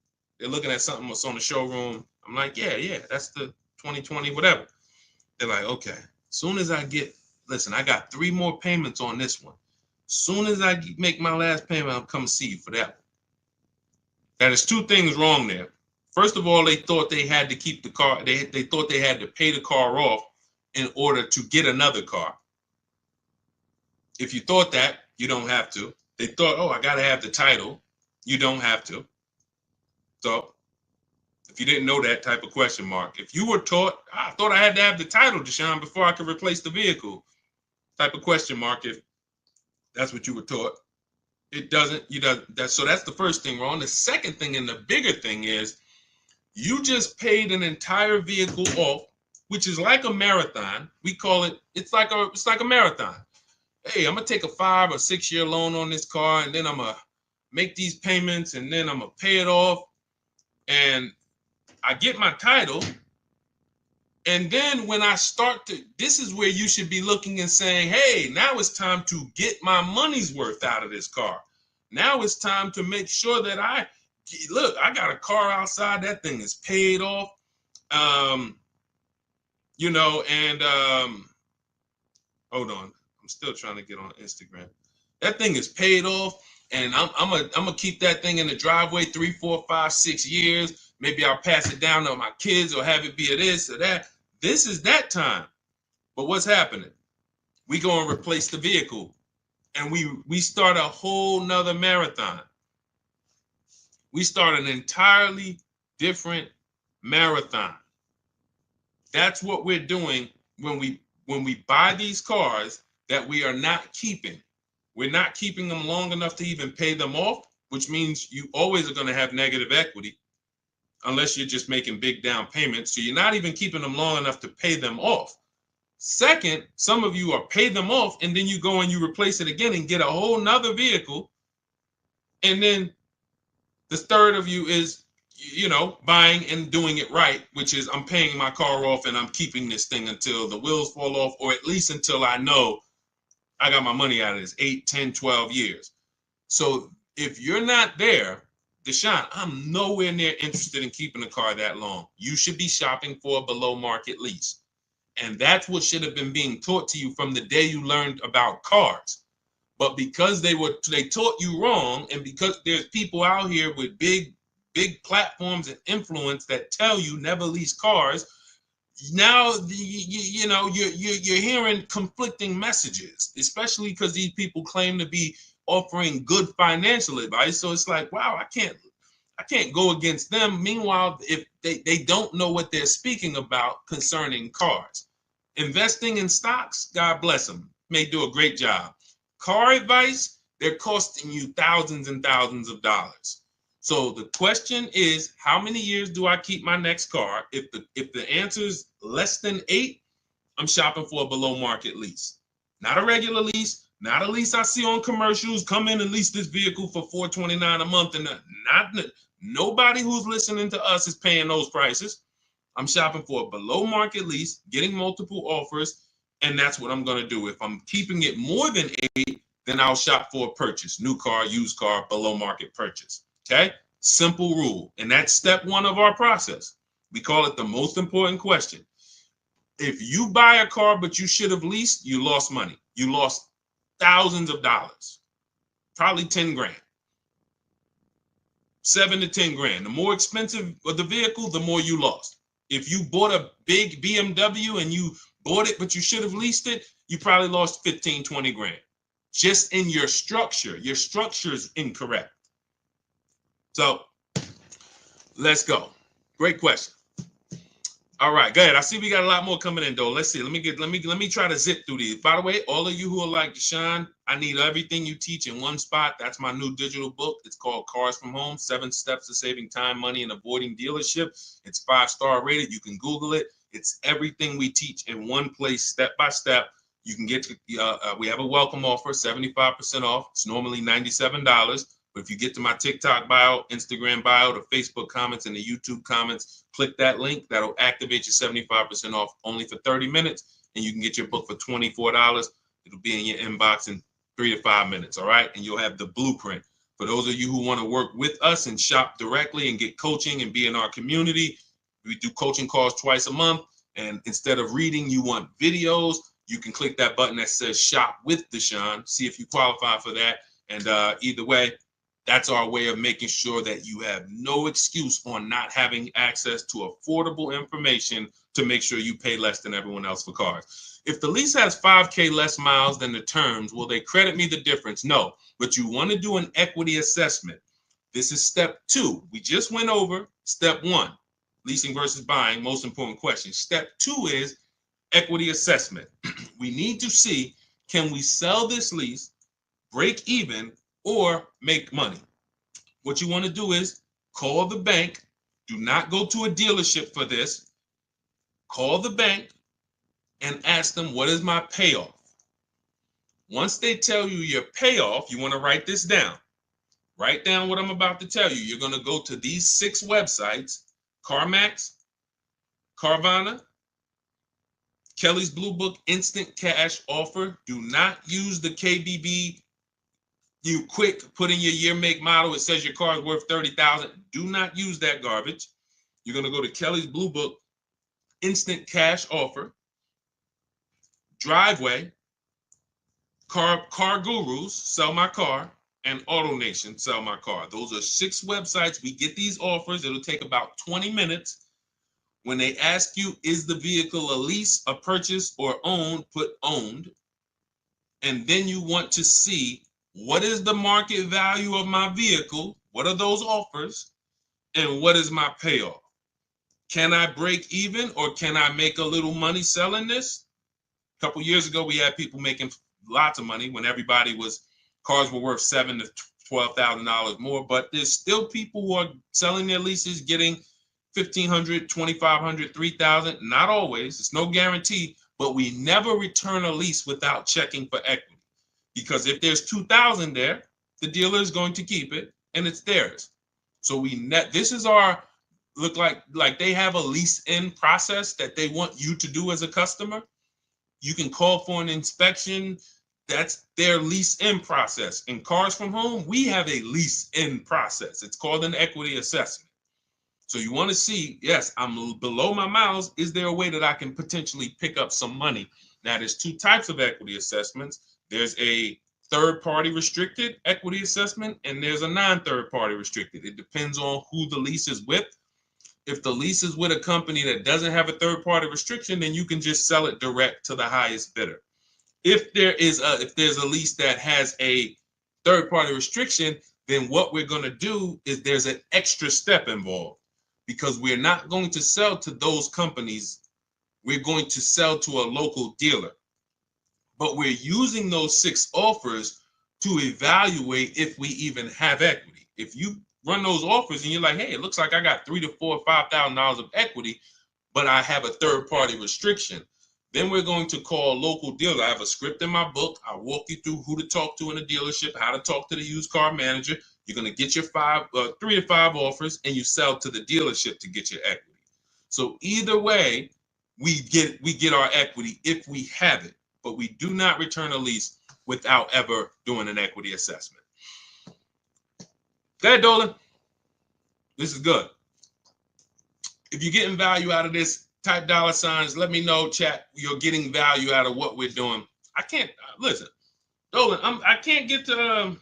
They're looking at something that's on the showroom. I'm like, yeah, that's the 2020, whatever. They're like, okay, soon as I get, listen, I got 3 more payments on this one. Soon as I make my last payment, I'll come see you for that one. That is 2 things wrong there. First of all, they thought they had to keep the car. They thought they had to pay the car off in order to get another car. If you thought that, you don't have to. They thought, oh, I got to have the title. You don't have to. So if you didn't know that, type of question mark. If you were taught, I thought I had to have the title, Deshone, before I could replace the vehicle, type of question mark, if that's what you were taught. It doesn't, so that's the first thing wrong. The second thing and the bigger thing is you just paid an entire vehicle off, which is like a marathon. We call it, it's like a marathon. Hey, I'm gonna take a 5 or 6 year loan on this car, and then I'm gonna make these payments, and then I'm gonna pay it off. And I get my title. And then when I start to, this is where you should be looking and saying, hey, now it's time to get my money's worth out of this car. Now it's time to make sure that I got a car outside. That thing is paid off. Hold on. I'm still trying to get on Instagram. That thing is paid off. And I'm gonna keep that thing in the driveway 3, 4, 5, 6 years. Maybe I'll pass it down to my kids or have it be a this or that. This is that time. But what's happening? We go and replace the vehicle. and we start a whole nother marathon. We start an entirely different marathon. That's what we're doing when we buy these cars that we are not keeping. We're not keeping them long enough to even pay them off, which means you always are going to have negative equity unless you're just making big down payments. So you're not even keeping them long enough to pay them off. Second, some of you are pay them off and then you go and you replace it again and get a whole nother vehicle. And then the third of you is, buying and doing it right, which is I'm paying my car off and I'm keeping this thing until the wheels fall off, or at least until I know I got my money out of this 8, 10, 12 years. So if you're not there, Deshone, I'm nowhere near interested in keeping a car that long. You should be shopping for a below market lease. And that's what should have been being taught to you from the day you learned about cars. But because they taught you wrong, and because there's people out here with big platforms and influence that tell you never lease cars, now you're hearing conflicting messages, especially because these people claim to be offering good financial advice. So it's like, wow, I can't go against them. Meanwhile, if they don't know what they're speaking about concerning cars. Investing in stocks, God bless them, may do a great job. Car advice, they're costing you thousands and thousands of dollars. So the question is, how many years do I keep my next car? If the answer is less than 8, I'm shopping for a below market lease. Not a regular lease, not a lease I see on commercials. Come in and lease this vehicle for $429 a month, and nobody who's listening to us is paying those prices. I'm shopping for a below market lease, getting multiple offers, and that's what I'm going to do. If I'm keeping it more than 8, then I'll shop for a purchase, new car, used car, below market purchase. Okay? Simple rule. And that's step 1 of our process. We call it the most important question. If you buy a car but you should have leased, you lost money. You lost thousands of dollars, probably 10 grand, 7 to 10 grand. The more expensive of the vehicle, the more you lost. If you bought a big BMW and you bought it but you should have leased it, you probably lost 15, 20 grand. Just in your structure. Your structure is incorrect. So let's go. Great question. All right, go ahead. I see we got a lot more coming in though. Let's see. Let me try to zip through these. By the way, all of you who are like Deshone, I need everything you teach in one spot. That's my new digital book. It's called Cars from Home: 7 Steps to Saving Time, Money, and Avoiding Dealership. It's 5-star rated. You can Google it. It's everything we teach in one place, step by step. You can get to, we have a welcome offer, 75% off. It's normally $97. But if you get to my TikTok bio, Instagram bio, the Facebook comments, and the YouTube comments, click that link. That'll activate your 75% off only for 30 minutes. And you can get your book for $24. It'll be in your inbox in 3 to 5 minutes. All right. And you'll have the blueprint. For those of you who want to work with us and shop directly and get coaching and be in our community, we do coaching calls twice a month. And instead of reading, you want videos, you can click that button that says Shop with Deshone. See if you qualify for that. And either way, that's our way of making sure that you have no excuse on not having access to affordable information to make sure you pay less than everyone else for cars. If the lease has 5K less miles than the terms, will they credit me the difference? No, but you want to do an equity assessment. This is step 2. We just went over step 1, leasing versus buying, most important question. Step 2 is equity assessment. We need to see, can we sell this lease, break even, or make money? What you want to do is call the bank. Do not go to a dealership for this. Call the bank and ask them, what is my payoff? Once they tell you your payoff, you want to write this down. Write down what I'm about to tell you. You're going to go to these 6 websites: CarMax, Carvana, Kelly's Blue Book Instant Cash Offer. Do not use the KBB. You quick put in your year, make, model. It says your car is worth $30,000. Do not use that garbage. You're going to go to Kelly's Blue Book Instant Cash Offer, Driveway, Car Gurus, Sell My Car, and AutoNation, Sell My Car. Those are 6 websites. We get these offers. It'll take about 20 minutes. When they ask you, is the vehicle a lease, a purchase, or owned, put owned. and then you want to see what is the market value of my vehicle, what are those offers, and what is my payoff. Can I break even, or can I make a little money selling this? A couple years ago, we had people making lots of money when cars were worth $7,000 to $12,000 more. But there's still people who are selling their leases, getting $1,500, $2,500, $3,000. Not always. It's no guarantee. But we never return a lease without checking for equity, because if there's $2,000 there, the dealer is going to keep it and it's theirs. So this is our look like they have a lease in process that they want you to do as a customer. You can call for an inspection. That's their lease in process. In Cars from Home, we have a lease in process. It's called an equity assessment. So you want to see, yes, I'm below my miles. Is there a way that I can potentially pick up some money? Now, there's two types of equity assessments. There's a third-party restricted equity assessment, and there's a non-third-party restricted. It depends on who the lease is with. If the lease is with a company that doesn't have a third-party restriction, then you can just sell it direct to the highest bidder. If there's a lease that has a third-party restriction, then what we're going to do is there's an extra step involved, because we're not going to sell to those companies. We're going to sell to a local dealer. But we're using those 6 offers to evaluate if we even have equity. If you run those offers and you're like, hey, it looks like I got $3,000 to $4,000 or $5,000 of equity, but I have a third-party restriction, then we're going to call a local dealer. I have a script in my book. I'll walk you through who to talk to in a dealership, how to talk to the used car manager. You're going to get your 3 to 5 offers, and you sell to the dealership to get your equity. So either way, we get our equity if we have it, but we do not return a lease without ever doing an equity assessment. Go ahead, Dolan. This is good. If you're getting value out of this, type $signs. Let me know, chat. You're getting value out of what we're doing. I can't listen, Dolan. I can't get to.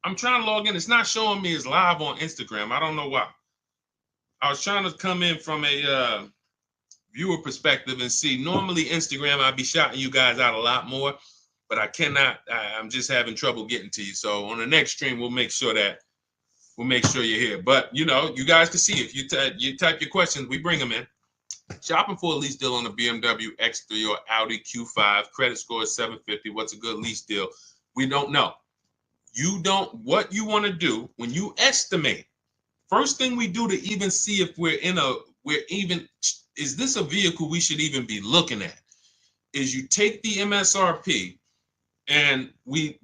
I'm trying to log in. It's not showing me as live on Instagram. I don't know why. I was trying to come in from a viewer perspective and see. Normally Instagram, I'd be shouting you guys out a lot more, but I cannot. I'm just having trouble getting to you. So on the next stream, we'll make sure you're here. But you guys can see if you type your questions, we bring them in. Shopping for a lease deal on a BMW X3 or Audi Q5. Credit score is 750. What's a good lease deal? We don't know. What you want to do when you estimate, first thing we do to even see if is this a vehicle we should even be looking at, is you take the MSRP, and we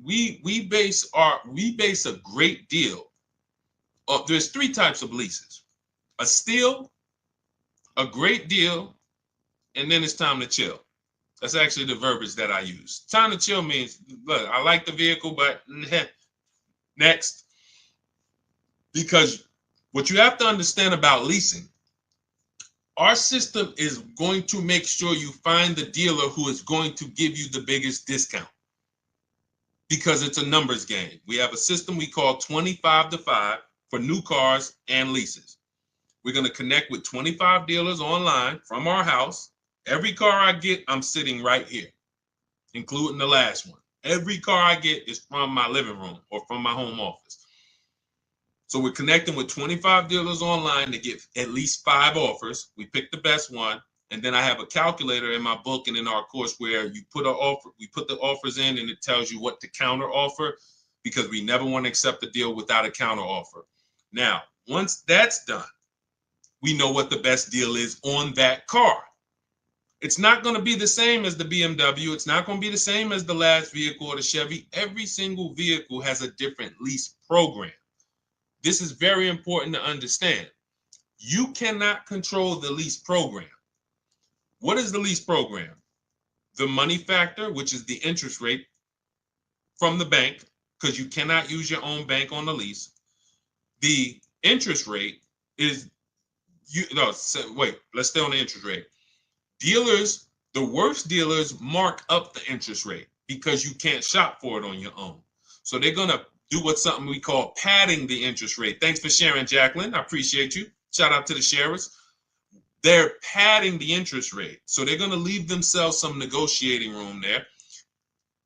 base a great deal. There's 3 types of leases: a steal, a great deal, and then it's time to chill. That's actually the verbiage that I use. Time to chill means, look, I like the vehicle, but next. Because what you have to understand about leasing, our system is going to make sure you find the dealer who is going to give you the biggest discount, because it's a numbers game. We have a system we call 25 to 5 for new cars and leases. We're going to connect with 25 dealers online from our house. Every car I get, I'm sitting right here, including the last one. Every car I get is from my living room or from my home office. So we're connecting with 25 dealers online to get at least 5 offers. We pick the best one. And then I have a calculator in my book and in our course where we put the offers in, and it tells you what to counter offer, because we never want to accept a deal without a counter offer. Now, once that's done, we know what the best deal is on that car. It's not going to be the same as the BMW. It's not going to be the same as the last vehicle or the Chevy. Every single vehicle has a different lease program. This is very important to understand. You cannot control the lease program. What is the lease program? The money factor, which is the interest rate from the bank, because you cannot use your own bank on the lease. The interest rate is let's stay on the interest rate. Dealers, the worst dealers, mark up the interest rate because you can't shop for it on your own. So they're going to do something we call padding the interest rate. Thanks for sharing, Jacqueline. I appreciate you. Shout out to the sharers. They're padding the interest rate. So they're going to leave themselves some negotiating room there.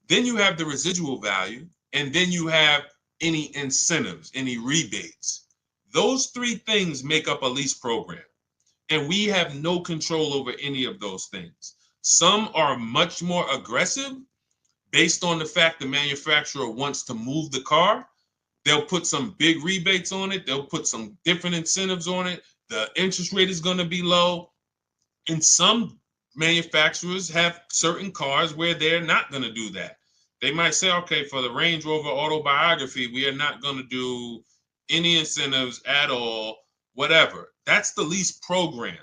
Then you have the residual value, and then you have any incentives, any rebates. Those three things make up a lease program, and we have no control over any of those things. Some are much more aggressive based on the fact the manufacturer wants to move the car. They'll put some big rebates on it. They'll put some different incentives on it. The interest rate is going to be low. And some manufacturers have certain cars where they're not going to do that. They might say, okay, for the Range Rover Autobiography, we are not going to do any incentives at all, whatever. That's the lease program.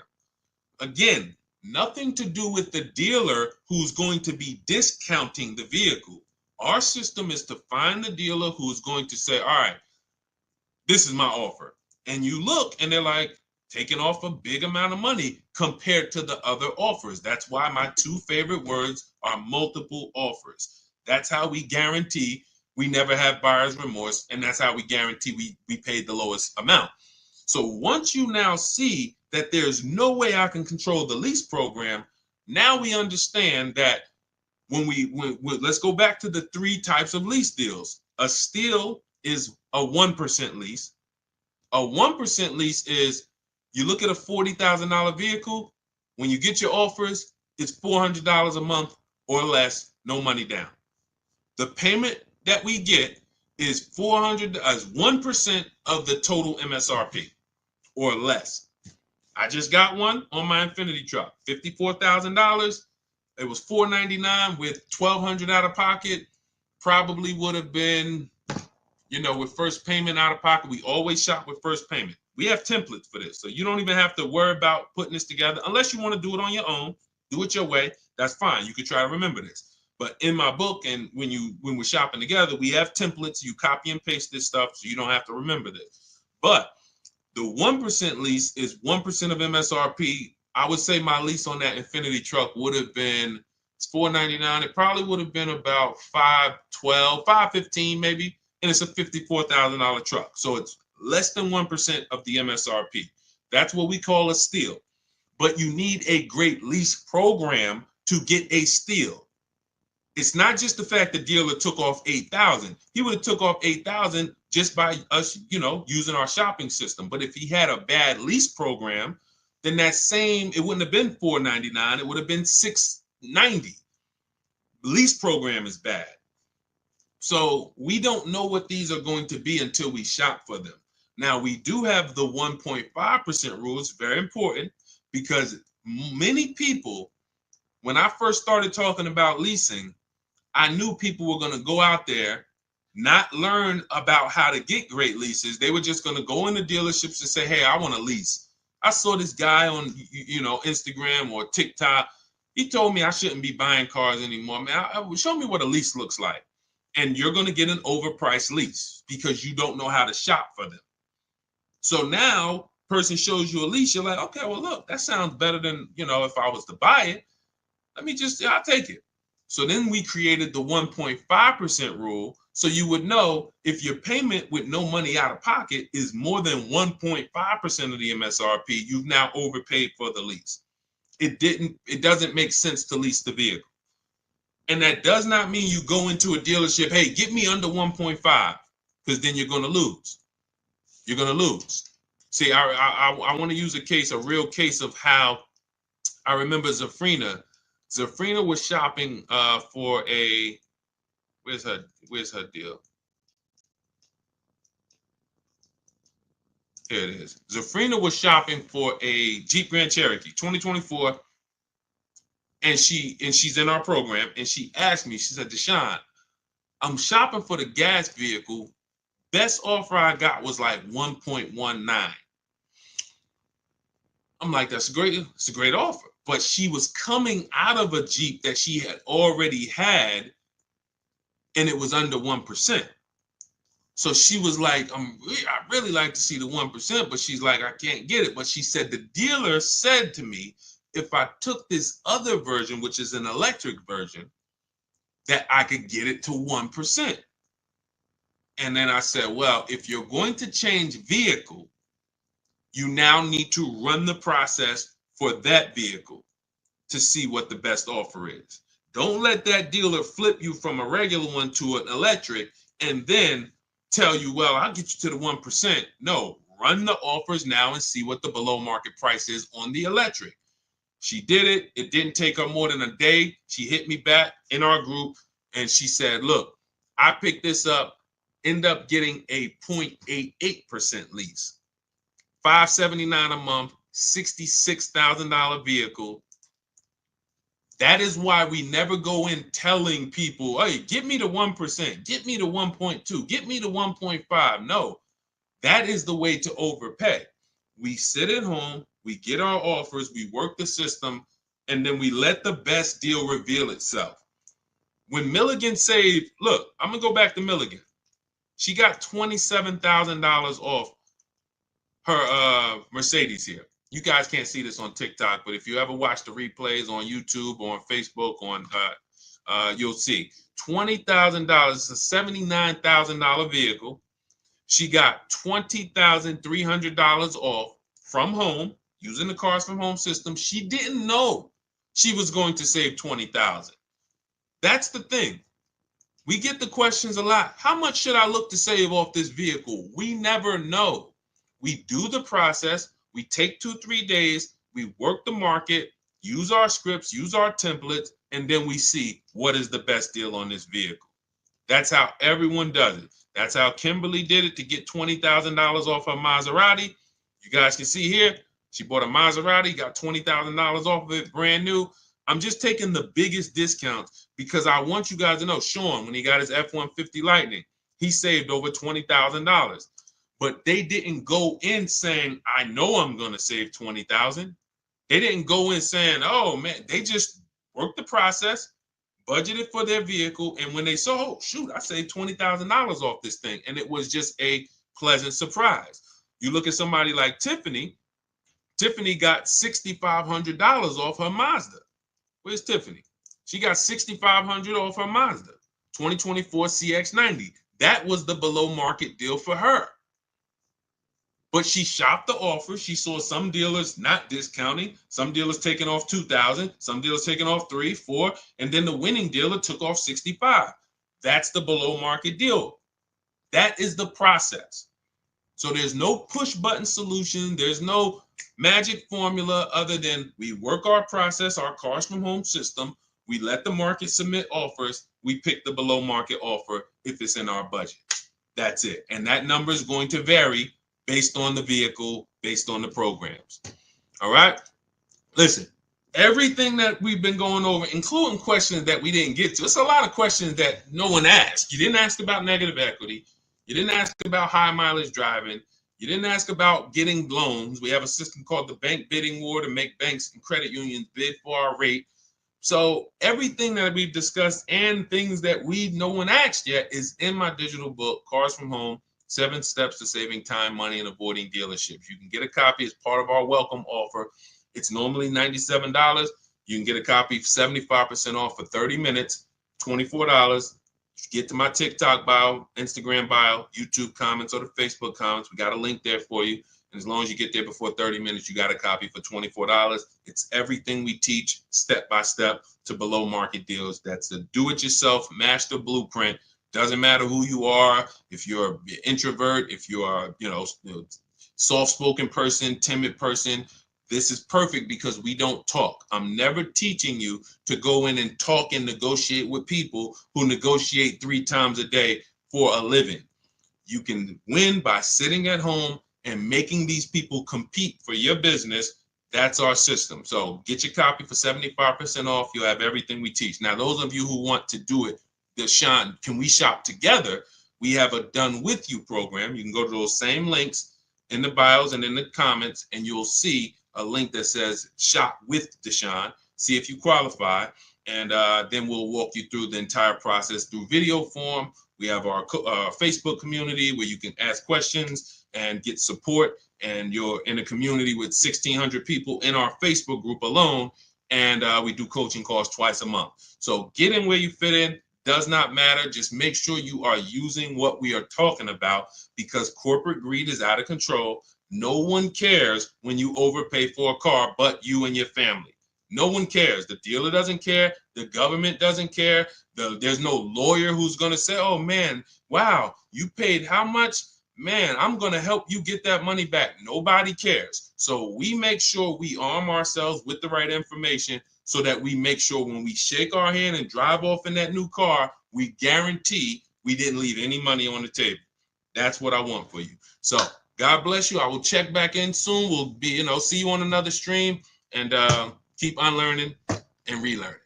Again, nothing to do with the dealer who's going to be discounting the vehicle. Our system is to find the dealer who's going to say, all right, this is my offer. And you look and they're like taking off a big amount of money compared to the other offers. That's why my two favorite words are multiple offers. That's how we guarantee we never have buyer's remorse. And that's how we guarantee we paid the lowest amount. So once you now see that there's no way I can control the lease program, now we understand that when let's go back to the three types of lease deals. A steal is a 1% lease. A 1% lease is you look at a $40,000 vehicle. When you get your offers, it's $400 a month or less, no money down. The payment that we get is 1% of the total MSRP or less. I just got one on my Infinity truck, $54,000. It was $499 with $1,200 out of pocket. Probably would have been, with first payment out of pocket. We always shop with first payment. We have templates for this, so you don't even have to worry about putting this together unless you want to do it on your own. Do it your way. That's fine. You can try to remember this. But in my book, and when we're shopping together, we have templates. You copy and paste this stuff, so you don't have to remember this. But the 1% lease is 1% of MSRP. I would say my lease on that Infinity truck would have been, it's $499. It probably would have been about $512, $515 maybe, and it's a $54,000 truck. So it's less than 1% of the MSRP. That's what we call a steal. But you need a great lease program to get a steal. It's not just the fact the dealer took off $8,000. He would have took off $8,000 just by us, using our shopping system. But if he had a bad lease program, then it wouldn't have been $499. It would have been $690. Lease program is bad. So we don't know what these are going to be until we shop for them. Now, we do have the 1.5% rule. It's very important because many people, when I first started talking about leasing, I knew people were going to go out there, not learn about how to get great leases. They were just going to go into dealerships and say, hey, I want to lease. I saw this guy on, Instagram or TikTok. He told me I shouldn't be buying cars anymore. Man, show me what a lease looks like. And you're going to get an overpriced lease because you don't know how to shop for them. So now person shows you a lease. You're like, okay, well, look, that sounds better than, if I was to buy it. I'll take it. So then we created the 1.5% rule. So you would know if your payment with no money out of pocket is more than 1.5% of the MSRP, you've now overpaid for the lease. It doesn't make sense to lease the vehicle. And that does not mean you go into a dealership, hey, get me under 1.5, because then you're going to lose. You're going to lose. See, I want to use a real case of how I remember Zafrina. Zafrina was shopping for a, where's her deal? Here it is. Zafrina was shopping for a Jeep Grand Cherokee 2024, and she's in our program, and she asked me, she said, Deshone, I'm shopping for the gas vehicle. Best offer I got was like 1.19. I'm like, it's a great offer. But she was coming out of a Jeep that she had already had, and it was under 1%. So she was like, I really like to see the 1%, but she's like, I can't get it. But she said, the dealer said to me, if I took this other version, which is an electric version, that I could get it to 1%. And then I said, well, if you're going to change vehicle, you now need to run the process for that vehicle to see what the best offer is. Don't let that dealer flip you from a regular one to an electric and then tell you, well, I'll get you to the 1%. No, run the offers now and see what the below market price is on the electric. She did it. It didn't take her more than a day. She hit me back in our group and she said, look, I picked this up, end up getting a 0.88% lease, $579 a month, $66,000 vehicle. That is why we never go in telling people, hey, get me to 1%, get me to 1.2, get me to 1.5. No, that is the way to overpay. We sit at home, we get our offers, we work the system, and then we let the best deal reveal itself. When Milligan saved, look, I'm going to go back to Milligan. She got $27,000 off her Mercedes here. You guys can't see this on TikTok, but if you ever watch the replays on YouTube or on Facebook, you'll see $20,000 is a $79,000 vehicle. She got $20,300 off from home using the Cars from Home system. She didn't know she was going to save $20,000. That's the thing. We get the questions a lot. How much should I look to save off this vehicle? We never know. We do the process. We take 2-3 days. We work the market, use our scripts, use our templates, and then we see what is the best deal on this vehicle. That's how everyone does it. That's how Kimberly did it to get $20,000 off her Maserati. You guys can see here, she bought a Maserati, got $20,000 off of it, brand new. I'm just taking the biggest discounts because I want you guys to know, Sean, when he got his F-150 Lightning, he saved over $20,000. But they didn't go in saying, I know I'm going to save $20,000. They didn't go in saying, oh, man, they just worked the process, budgeted for their vehicle, and when they saw, oh, shoot, I saved $20,000 off this thing, and it was just a pleasant surprise. You look at somebody like Tiffany. Tiffany got $6,500 off her Mazda. Where's Tiffany? She got $6,500 off her Mazda, 2024 CX-90. That was the below market deal for her. But she shopped the offer. She saw some dealers not discounting, some dealers taking off $2,000, some dealers taking off $3,000, $4,000, and then the winning dealer took off $65,000. That's the below market deal. That is the process. So there's no push button solution. There's no magic formula other than we work our process, our Cars from Home system. We let the market submit offers. We pick the below market offer if it's in our budget. That's it. And that number is going to vary based on the vehicle, based on the programs. All right? Listen, everything that we've been going over, including questions that we didn't get to, it's a lot of questions that no one asked. You didn't ask about negative equity. You didn't ask about high mileage driving. You didn't ask about getting loans. We have a system called the bank bidding war to make banks and credit unions bid for our rate. So everything that we've discussed and things that no one asked yet is in my digital book, Cars from Home, 7 Steps to Saving Time, Money, and Avoiding Dealerships. You can get a copy as part of our welcome offer. It's normally $97. You can get a copy 75% off for 30 minutes, $24. Get to my TikTok bio, Instagram bio, YouTube comments, or the Facebook comments. We got a link there for you. And as long as you get there before 30 minutes, you got a copy for $24. It's everything we teach step by step to below market deals. That's a do-it-yourself master blueprint. Doesn't matter who you are, if you're an introvert, if you are, soft-spoken person, timid person, this is perfect because we don't talk. I'm never teaching you to go in and talk and negotiate with people who negotiate 3 times a day for a living. You can win by sitting at home and making these people compete for your business. That's our system. So get your copy for 75% off. You'll have everything we teach. Now, those of you who want to do it, Deshone, can we shop together? We have a done with you program. You can go to those same links in the bios and in the comments, and you'll see a link that says shop with Deshone. See if you qualify, and then we'll walk you through the entire process through video form. We have our Facebook community where you can ask questions and get support, and you're in a community with 1,600 people in our Facebook group alone, and we do coaching calls twice a month. So get in where you fit in. Does not matter. Just make sure you are using what we are talking about, because corporate greed is out of control. No one cares when you overpay for a car but you and your family. No one cares. The dealer doesn't care. The government doesn't care. There's no lawyer who's going to say, oh, man, wow, you paid how much? Man, I'm going to help you get that money back. Nobody cares. So we make sure we arm ourselves with the right information so that we make sure when we shake our hand and drive off in that new car, we guarantee we didn't leave any money on the table. That's what I want for you. So God bless you. I will check back in soon. We'll be, see you on another stream, and keep unlearning and relearning.